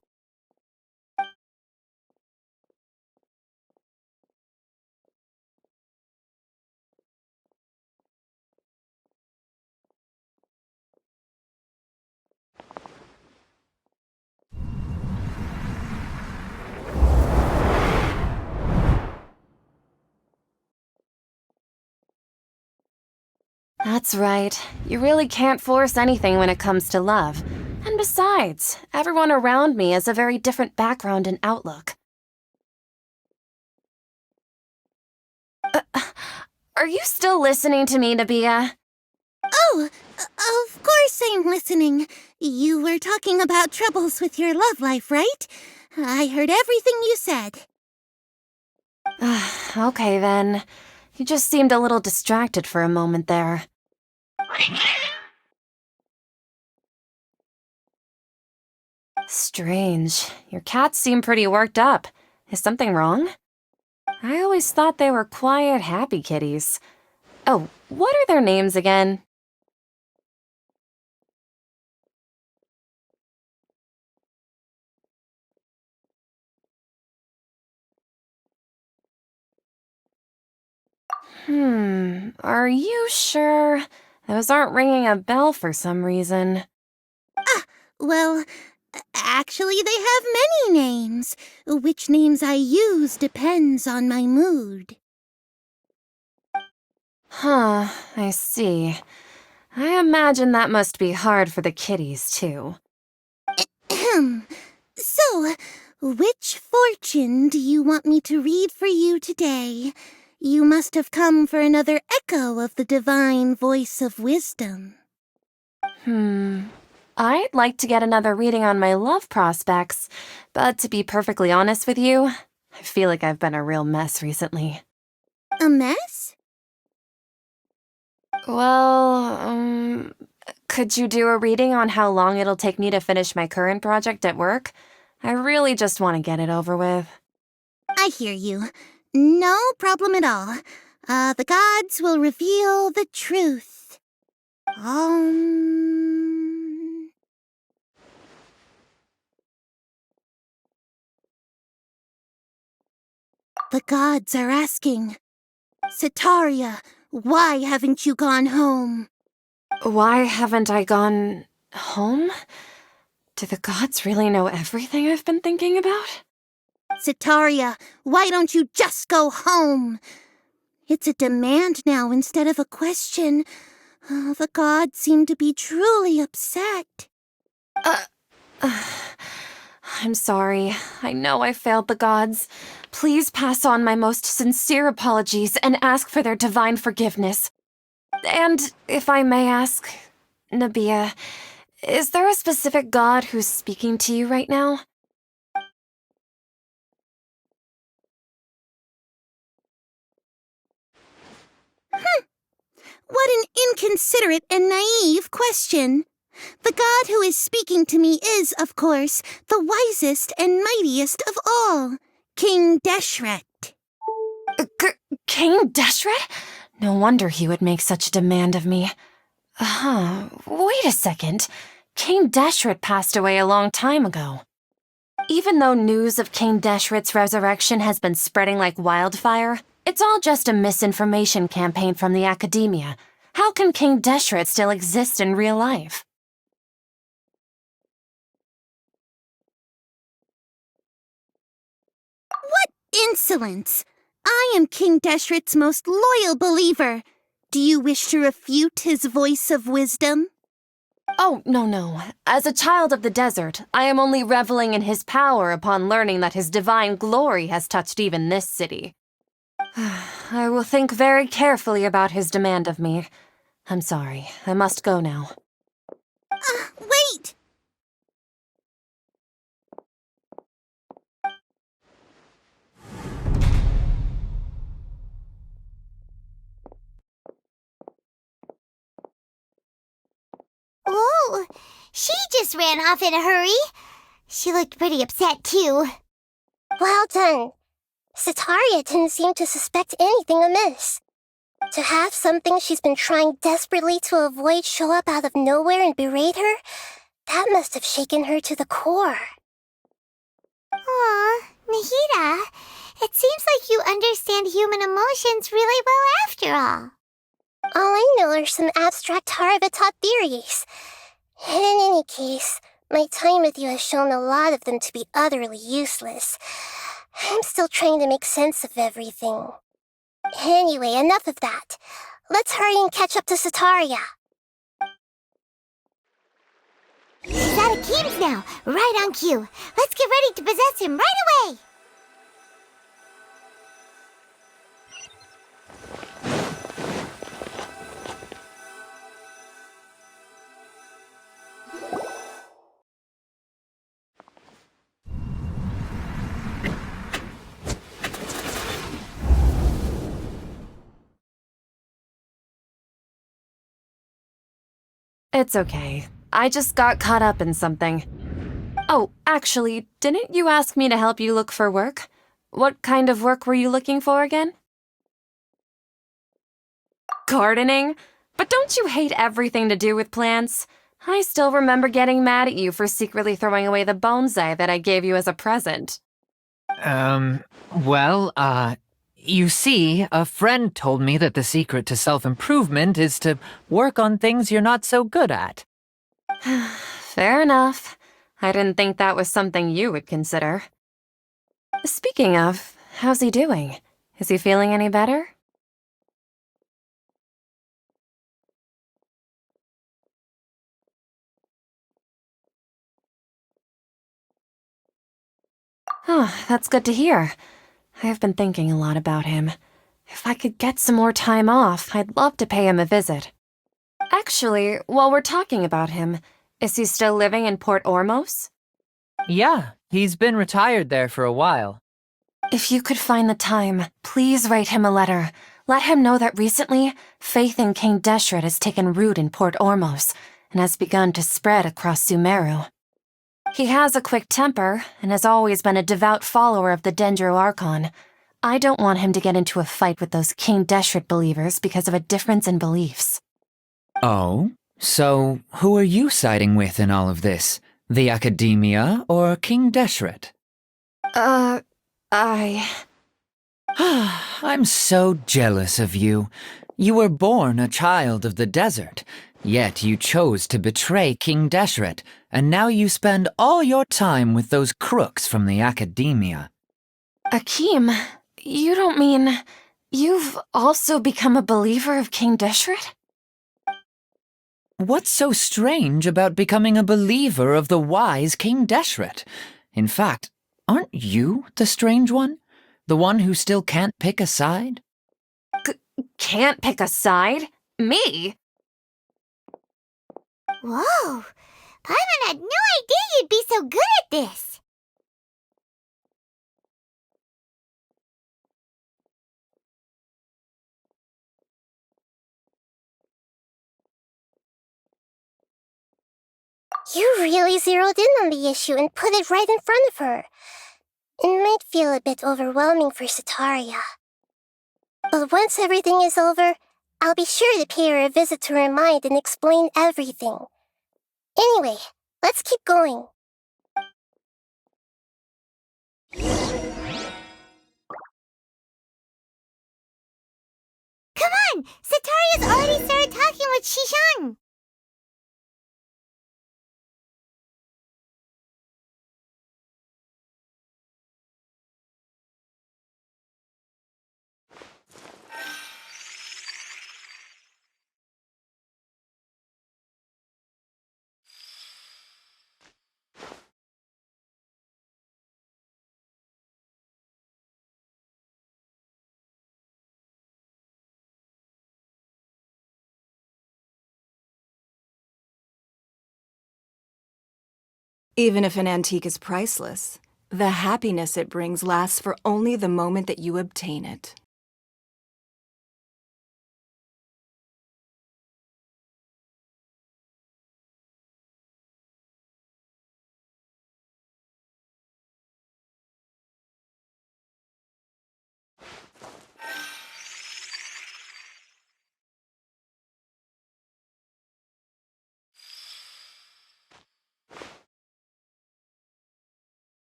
That's right. You really can't force anything when it comes to love. And besides, everyone around me has a very different background and outlook. Are you still listening to me, Nabia? Oh, of course I'm listening. You were talking about troubles with your love life, right? I heard everything you said. Okay then. You just seemed a little distracted for a moment there. Strange. Your cats seem pretty worked up. Is something wrong? I always thought they were quiet, happy kitties. Oh, what are their names again? Are you sure? Those aren't ringing a bell for some reason. Well, actually they have many names. Which names I use depends on my mood. Huh, I see. I imagine that must be hard for the kitties, too. So, which fortune do you want me to read for you today? You must have come for another echo of the divine voice of wisdom. I'd like to get another reading on my love prospects, but to be perfectly honest with you, I feel like I've been a real mess recently. A mess? Well, could you do a reading on how long it'll take me to finish my current project at work? I really just want to get it over with. I hear you. No problem at all. The gods will reveal the truth. The gods are asking, Setaria, why haven't you gone home? Why haven't I gone home? Do the gods really know everything I've been thinking about? Setaria, why don't you just go home? It's a demand now instead of a question. The gods seem to be truly upset. I'm sorry. I know I failed the gods. Please pass on my most sincere apologies and ask for their divine forgiveness. And if I may ask, Nabia, is there a specific god who's speaking to you right now? What an inconsiderate and naive question. The god who is speaking to me is, of course, the wisest and mightiest of all, King Deshret. King Deshret? No wonder he would make such a demand of me. Wait a second. King Deshret passed away a long time ago. Even though news of King Deshret's resurrection has been spreading like wildfire, it's all just a misinformation campaign from the academia. How can King Deshret still exist in real life? What insolence! I am King Deshret's most loyal believer. Do you wish to refute his voice of wisdom? Oh, no. As a child of the desert, I am only reveling in his power upon learning that his divine glory has touched even this city. I will think very carefully about his demand of me. I'm sorry, I must go now. Wait! Oh, she just ran off in a hurry. She looked pretty upset, too. Well done. Sitaria didn't seem to suspect anything amiss. To have something she's been trying desperately to avoid show up out of nowhere and berate her, that must have shaken her to the core. Aw, Nahida, it seems like you understand human emotions really well after all. All I know are some abstract Haravatot theories. In any case, my time with you has shown a lot of them to be utterly useless. I'm still trying to make sense of everything. Anyway, enough of that. Let's hurry and catch up to Sitaria. He's at Akeem's now, right on cue. Let's get ready to possess him right away! It's okay. I just got caught up in something. Oh, actually, didn't you ask me to help you look for work? What kind of work were you looking for again? Gardening? But don't you hate everything to do with plants? I still remember getting mad at you for secretly throwing away the bonsai that I gave you as a present. You see, a friend told me that the secret to self-improvement is to work on things you're not so good at. Fair enough. I didn't think that was something you would consider. Speaking of, how's he doing? Is he feeling any better? Oh, that's good to hear. I have been thinking a lot about him. If I could get some more time off, I'd love to pay him a visit. Actually, while we're talking about him, is he still living in Port Ormos? Yeah, he's been retired there for a while. If you could find the time, please write him a letter. Let him know that recently, faith in King Deshret has taken root in Port Ormos and has begun to spread across Sumeru. He has a quick temper and has always been a devout follower of the dailies+archon. I don't want him to get into a fight with those King Deshret believers because of a difference in beliefs. Oh? So, who are you siding with in all of this? The Academia or King Deshret? I'm so jealous of you. You were born a child of the desert, yet you chose to betray King Deshret, and now you spend all your time with those crooks from the Academia. Akeem, you don't mean you've also become a believer of King Deshret? What's so strange about becoming a believer of the wise King Deshret? In fact, aren't you the strange one? The one who still can't pick a side? Can't pick a side? Me? Whoa! Paimon had no idea you'd be so good at this! You really zeroed in on the issue and put it right in front of her. It might feel a bit overwhelming for Sataria. But once everything is over, I'll be sure to pay her a visit to her mind and explain everything. Anyway, let's keep going. Come on! Sataria's already started talking with Shishan! Even if an antique is priceless, the happiness it brings lasts for only the moment that you obtain it.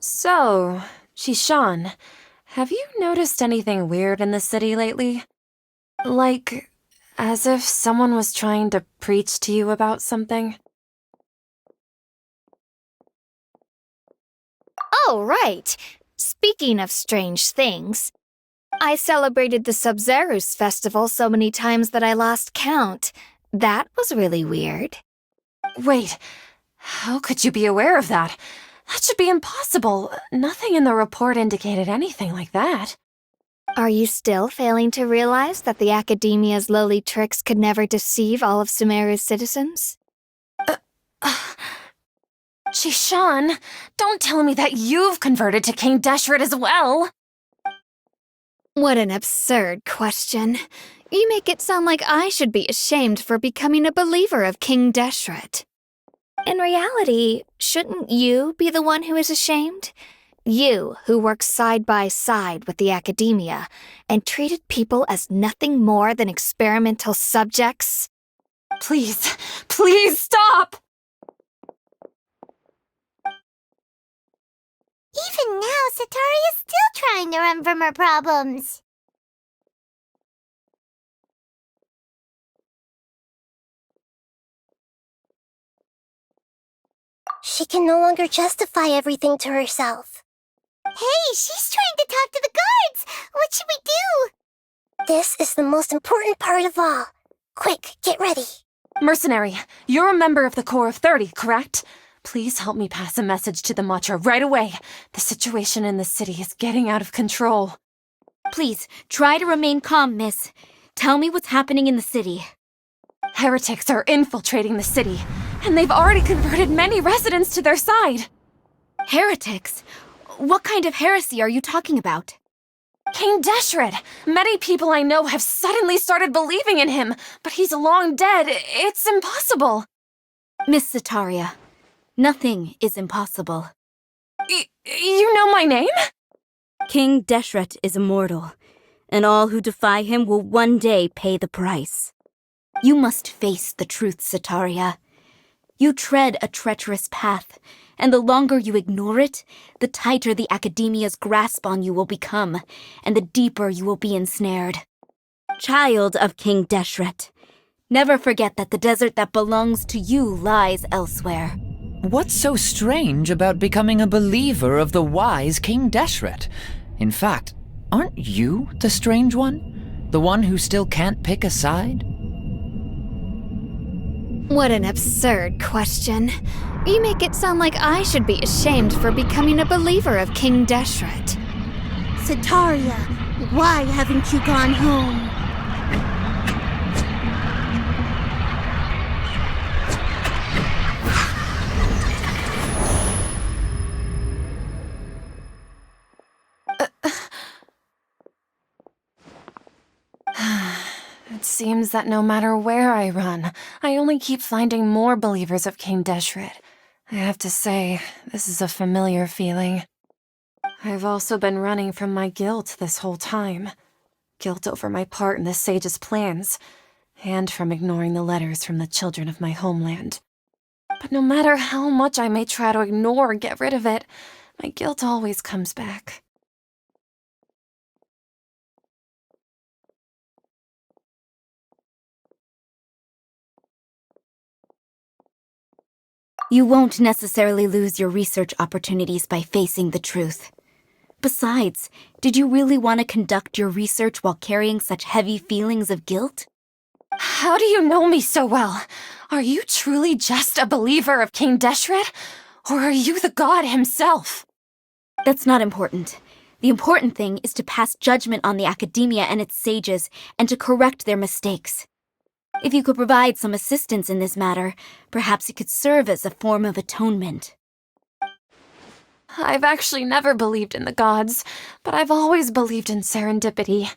So, Shishan, have you noticed anything weird in the city lately? Like, as if someone was trying to preach to you about something? Oh, right. Speaking of strange things, I celebrated the Sub-Zerus festival so many times that I lost count. That was really weird. Wait, how could you be aware of that? That should be impossible. Nothing in the report indicated anything like that. Are you still failing to realize that the Academia's lowly tricks could never deceive all of Sumeru's citizens? Shishan, don't tell me that you've converted to King Deshret as well. What an absurd question. You make it sound like I should be ashamed for becoming a believer of King Deshret. In reality, shouldn't you be the one who is ashamed? You, who works side by side with the Academia and treated people as nothing more than experimental subjects? Please, please stop! Even now, Sataria's still trying to run from her problems. She can no longer justify everything to herself. Hey, she's trying to talk to the guards! What should we do? This is the most important part of all. Quick, get ready. Mercenary, you're a member of the Corps of 30, correct? Please help me pass a message to the Matcha right away. The situation in the city is getting out of control. Please, try to remain calm, miss. Tell me what's happening in the city. Heretics are infiltrating the city, and they've already converted many residents to their side. Heretics? What kind of heresy are you talking about? King Deshret! Many people I know have suddenly started believing in him, but he's long dead. It's impossible. Miss Sataria, nothing is impossible. You know my name? King Deshret is immortal, and all who defy him will one day pay the price. You must face the truth, Sataria. You tread a treacherous path, and the longer you ignore it, the tighter the Academia's grasp on you will become, and the deeper you will be ensnared. Child of King Deshret, never forget that the desert that belongs to you lies elsewhere. What's so strange about becoming a believer of the wise King Deshret? In fact, aren't you the strange one? The one who still can't pick a side? What an absurd question. You make it sound like I should be ashamed for becoming a believer of King Deshret. Sataria, Why haven't you gone home? It seems that no matter where I run, I only keep finding more believers of King Deshret. I have to say, this is a familiar feeling. I've also been running from my guilt this whole time. Guilt over my part in the sage's plans, and from ignoring the letters from the children of my homeland. But no matter how much I may try to ignore or get rid of it, my guilt always comes back. You won't necessarily lose your research opportunities by facing the truth. Besides, did you really want to conduct your research while carrying such heavy feelings of guilt? How do you know me so well? Are you truly just a believer of King Deshret? Or are you the god himself? That's not important. The important thing is to pass judgment on the academia and its sages, and to correct their mistakes. If you could provide some assistance in this matter, perhaps it could serve as a form of atonement. I've actually never believed in the gods, but I've always believed in serendipity.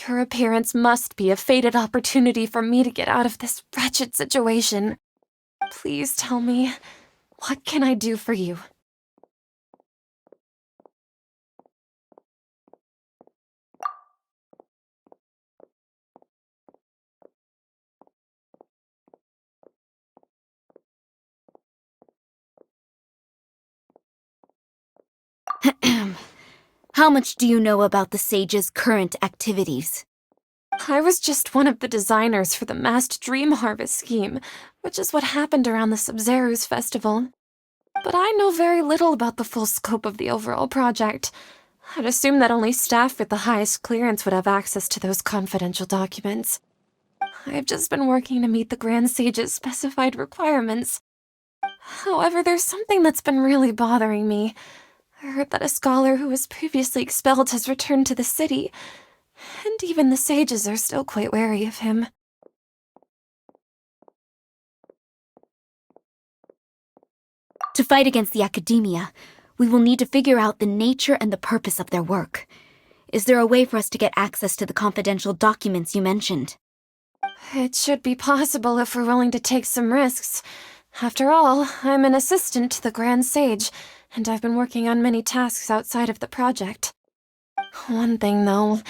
Your appearance must be a fated opportunity for me to get out of this wretched situation. Please tell me, what can I do for you? How much do you know about the sage's current activities? I was just one of the designers for the massed dream harvest scheme, which is what happened around the Sub-Zeru's festival. But I know very little about the full scope of the overall project. I'd assume that only staff with the highest clearance would have access to those confidential documents. I've just been working to meet the Grand Sage's specified requirements. However, there's something that's been really bothering me. I heard that a scholar who was previously expelled has returned to the city, and even the sages are still quite wary of him. To fight against the academia, we will need to figure out the nature and the purpose of their work. Is there a way for us to get access to the confidential documents you mentioned? It should be possible if we're willing to take some risks. After all, I'm an assistant to the Grand Sage, and I've been working on many tasks outside of the project. One thing, though,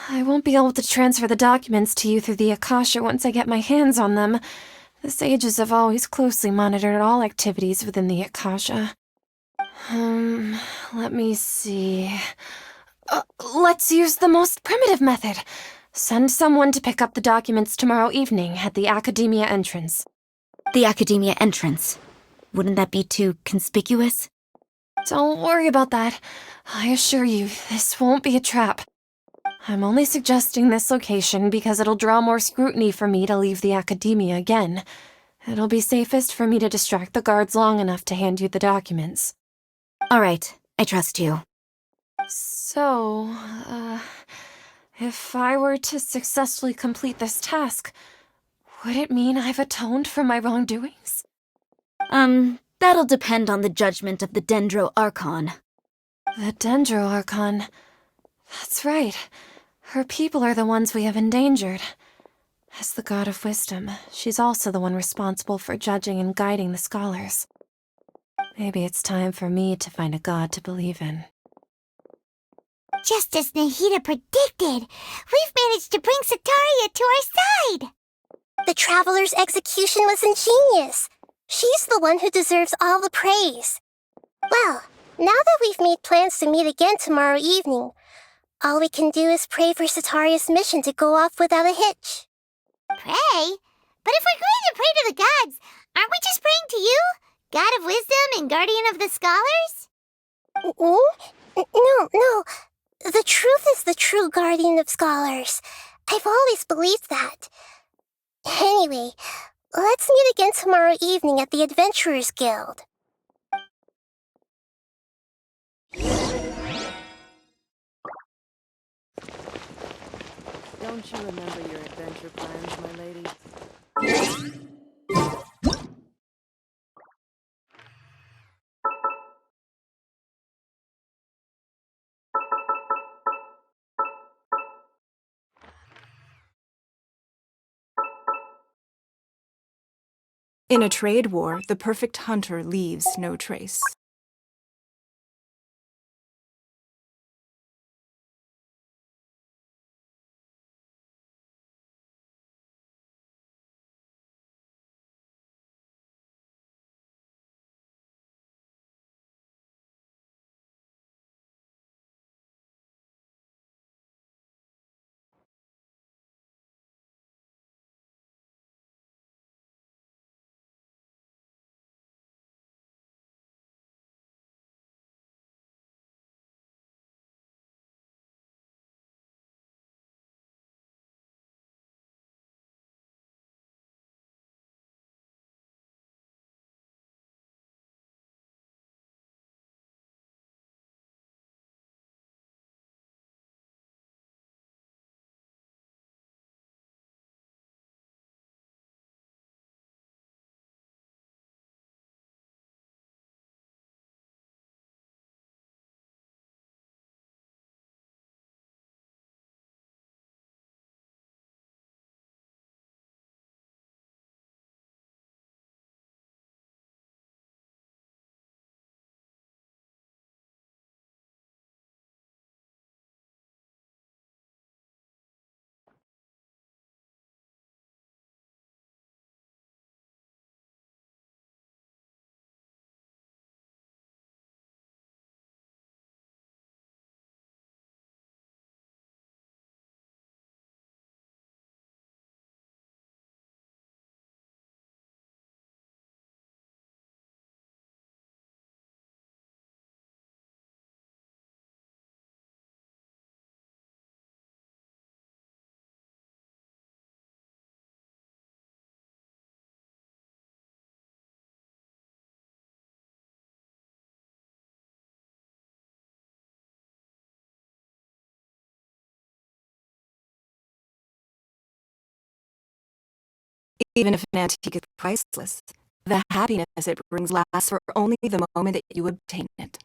I won't be able to transfer the documents to you through the Akasha once I get my hands on them. The sages have always closely monitored all activities within the Akasha. Let me see. Let's use the most primitive method. Send someone to pick up the documents tomorrow evening at the Academia entrance. The Academia entrance? Wouldn't that be too conspicuous? Don't worry about that. I assure you, this won't be a trap. I'm only suggesting this location because it'll draw more scrutiny for me to leave the Academia again. It'll be safest for me to distract the guards long enough to hand you the documents. All right, I trust you. So, if I were to successfully complete this task, would it mean I've atoned for my wrongdoings? That'll depend on the judgment of the dailies+archon. The dailies+archon. That's right. Her people are the ones we have endangered. As the god of wisdom, she's also the one responsible for judging and guiding the scholars. Maybe it's time for me to find a god to believe in. Just as Nahida predicted, we've managed to bring Sataria to our side! The Traveler's execution was ingenious. She's the one who deserves all the praise. Well, now that we've made plans to meet again tomorrow evening, all we can do is pray for Sataria's mission to go off without a hitch. Pray? But if we're going to pray to the gods, aren't we just praying to you? God of wisdom and guardian of the scholars? No. The truth is the true guardian of scholars. I've always believed that. Anyway, let's meet again tomorrow evening at the Adventurers Guild. Don't you remember your adventure plans, my lady? In a trade war, the perfect hunter leaves no trace. Even if an antique is priceless, the happiness it brings lasts for only the moment that you obtain it.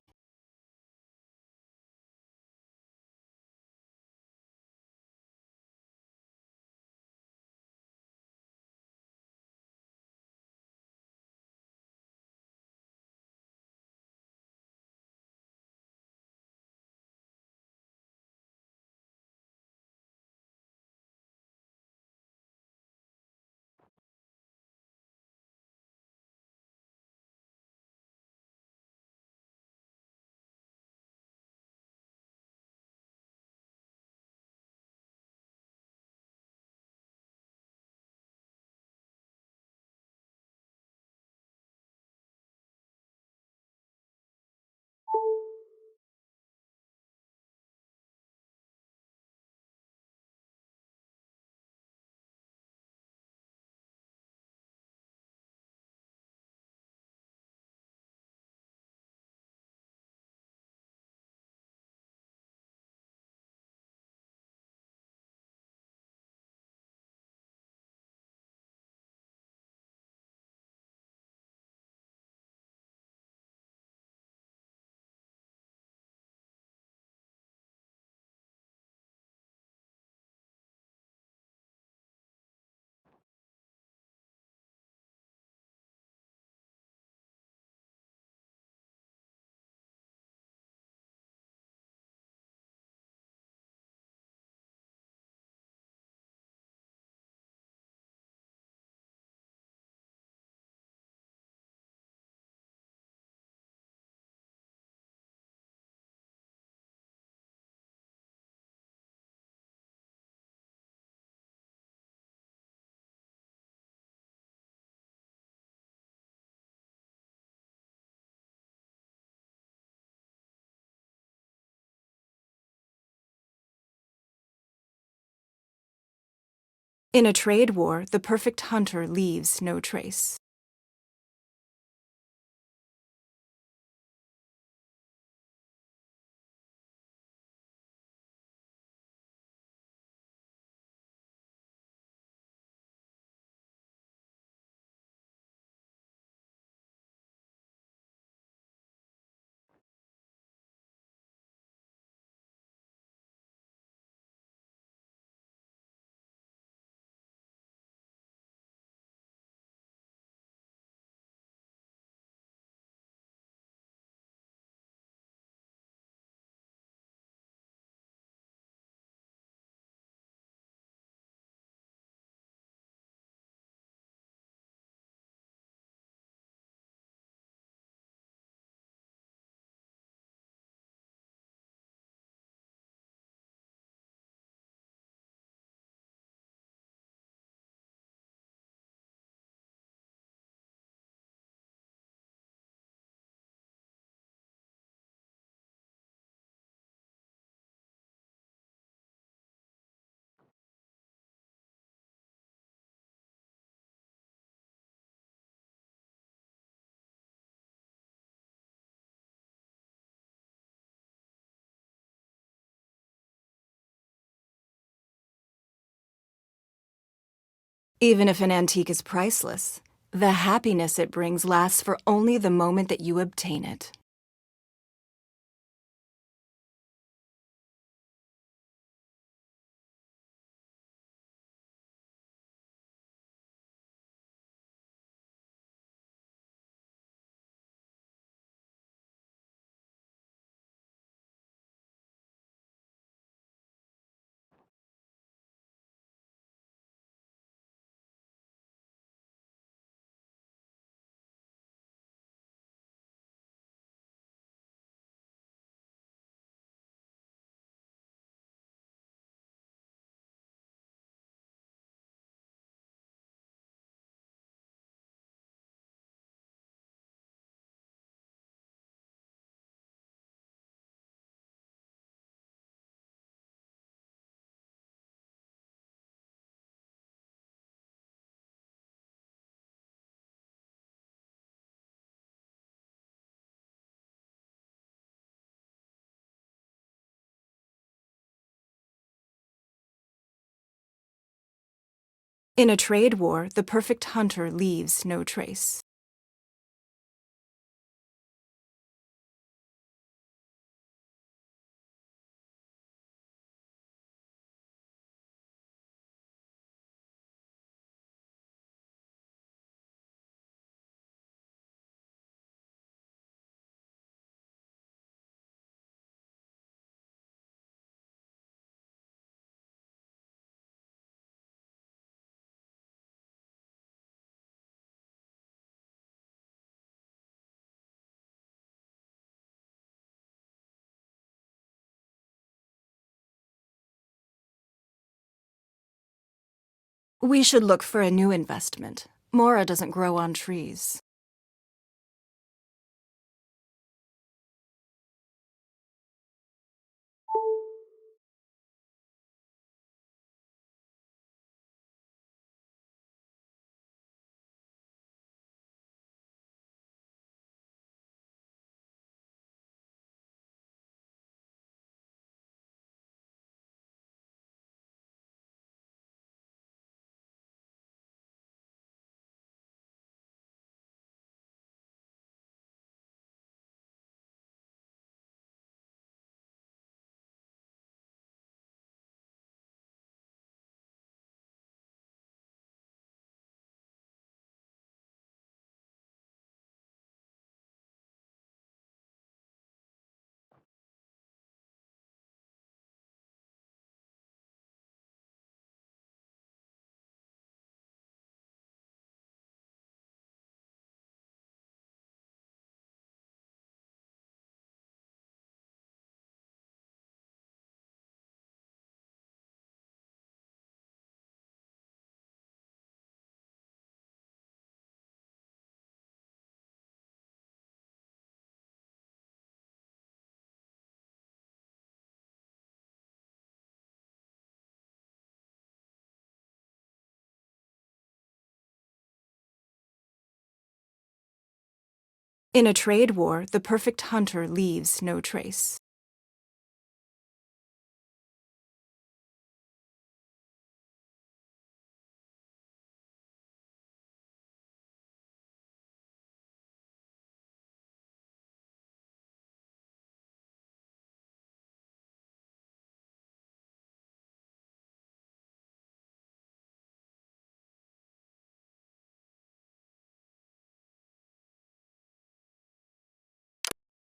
In a trade war, the perfect hunter leaves no trace. Even if an antique is priceless, the happiness it brings lasts for only the moment that you obtain it. In a trade war, the perfect hunter leaves no trace. We should look for a new investment. Mora doesn't grow on trees. In a trade war, the perfect hunter leaves no trace.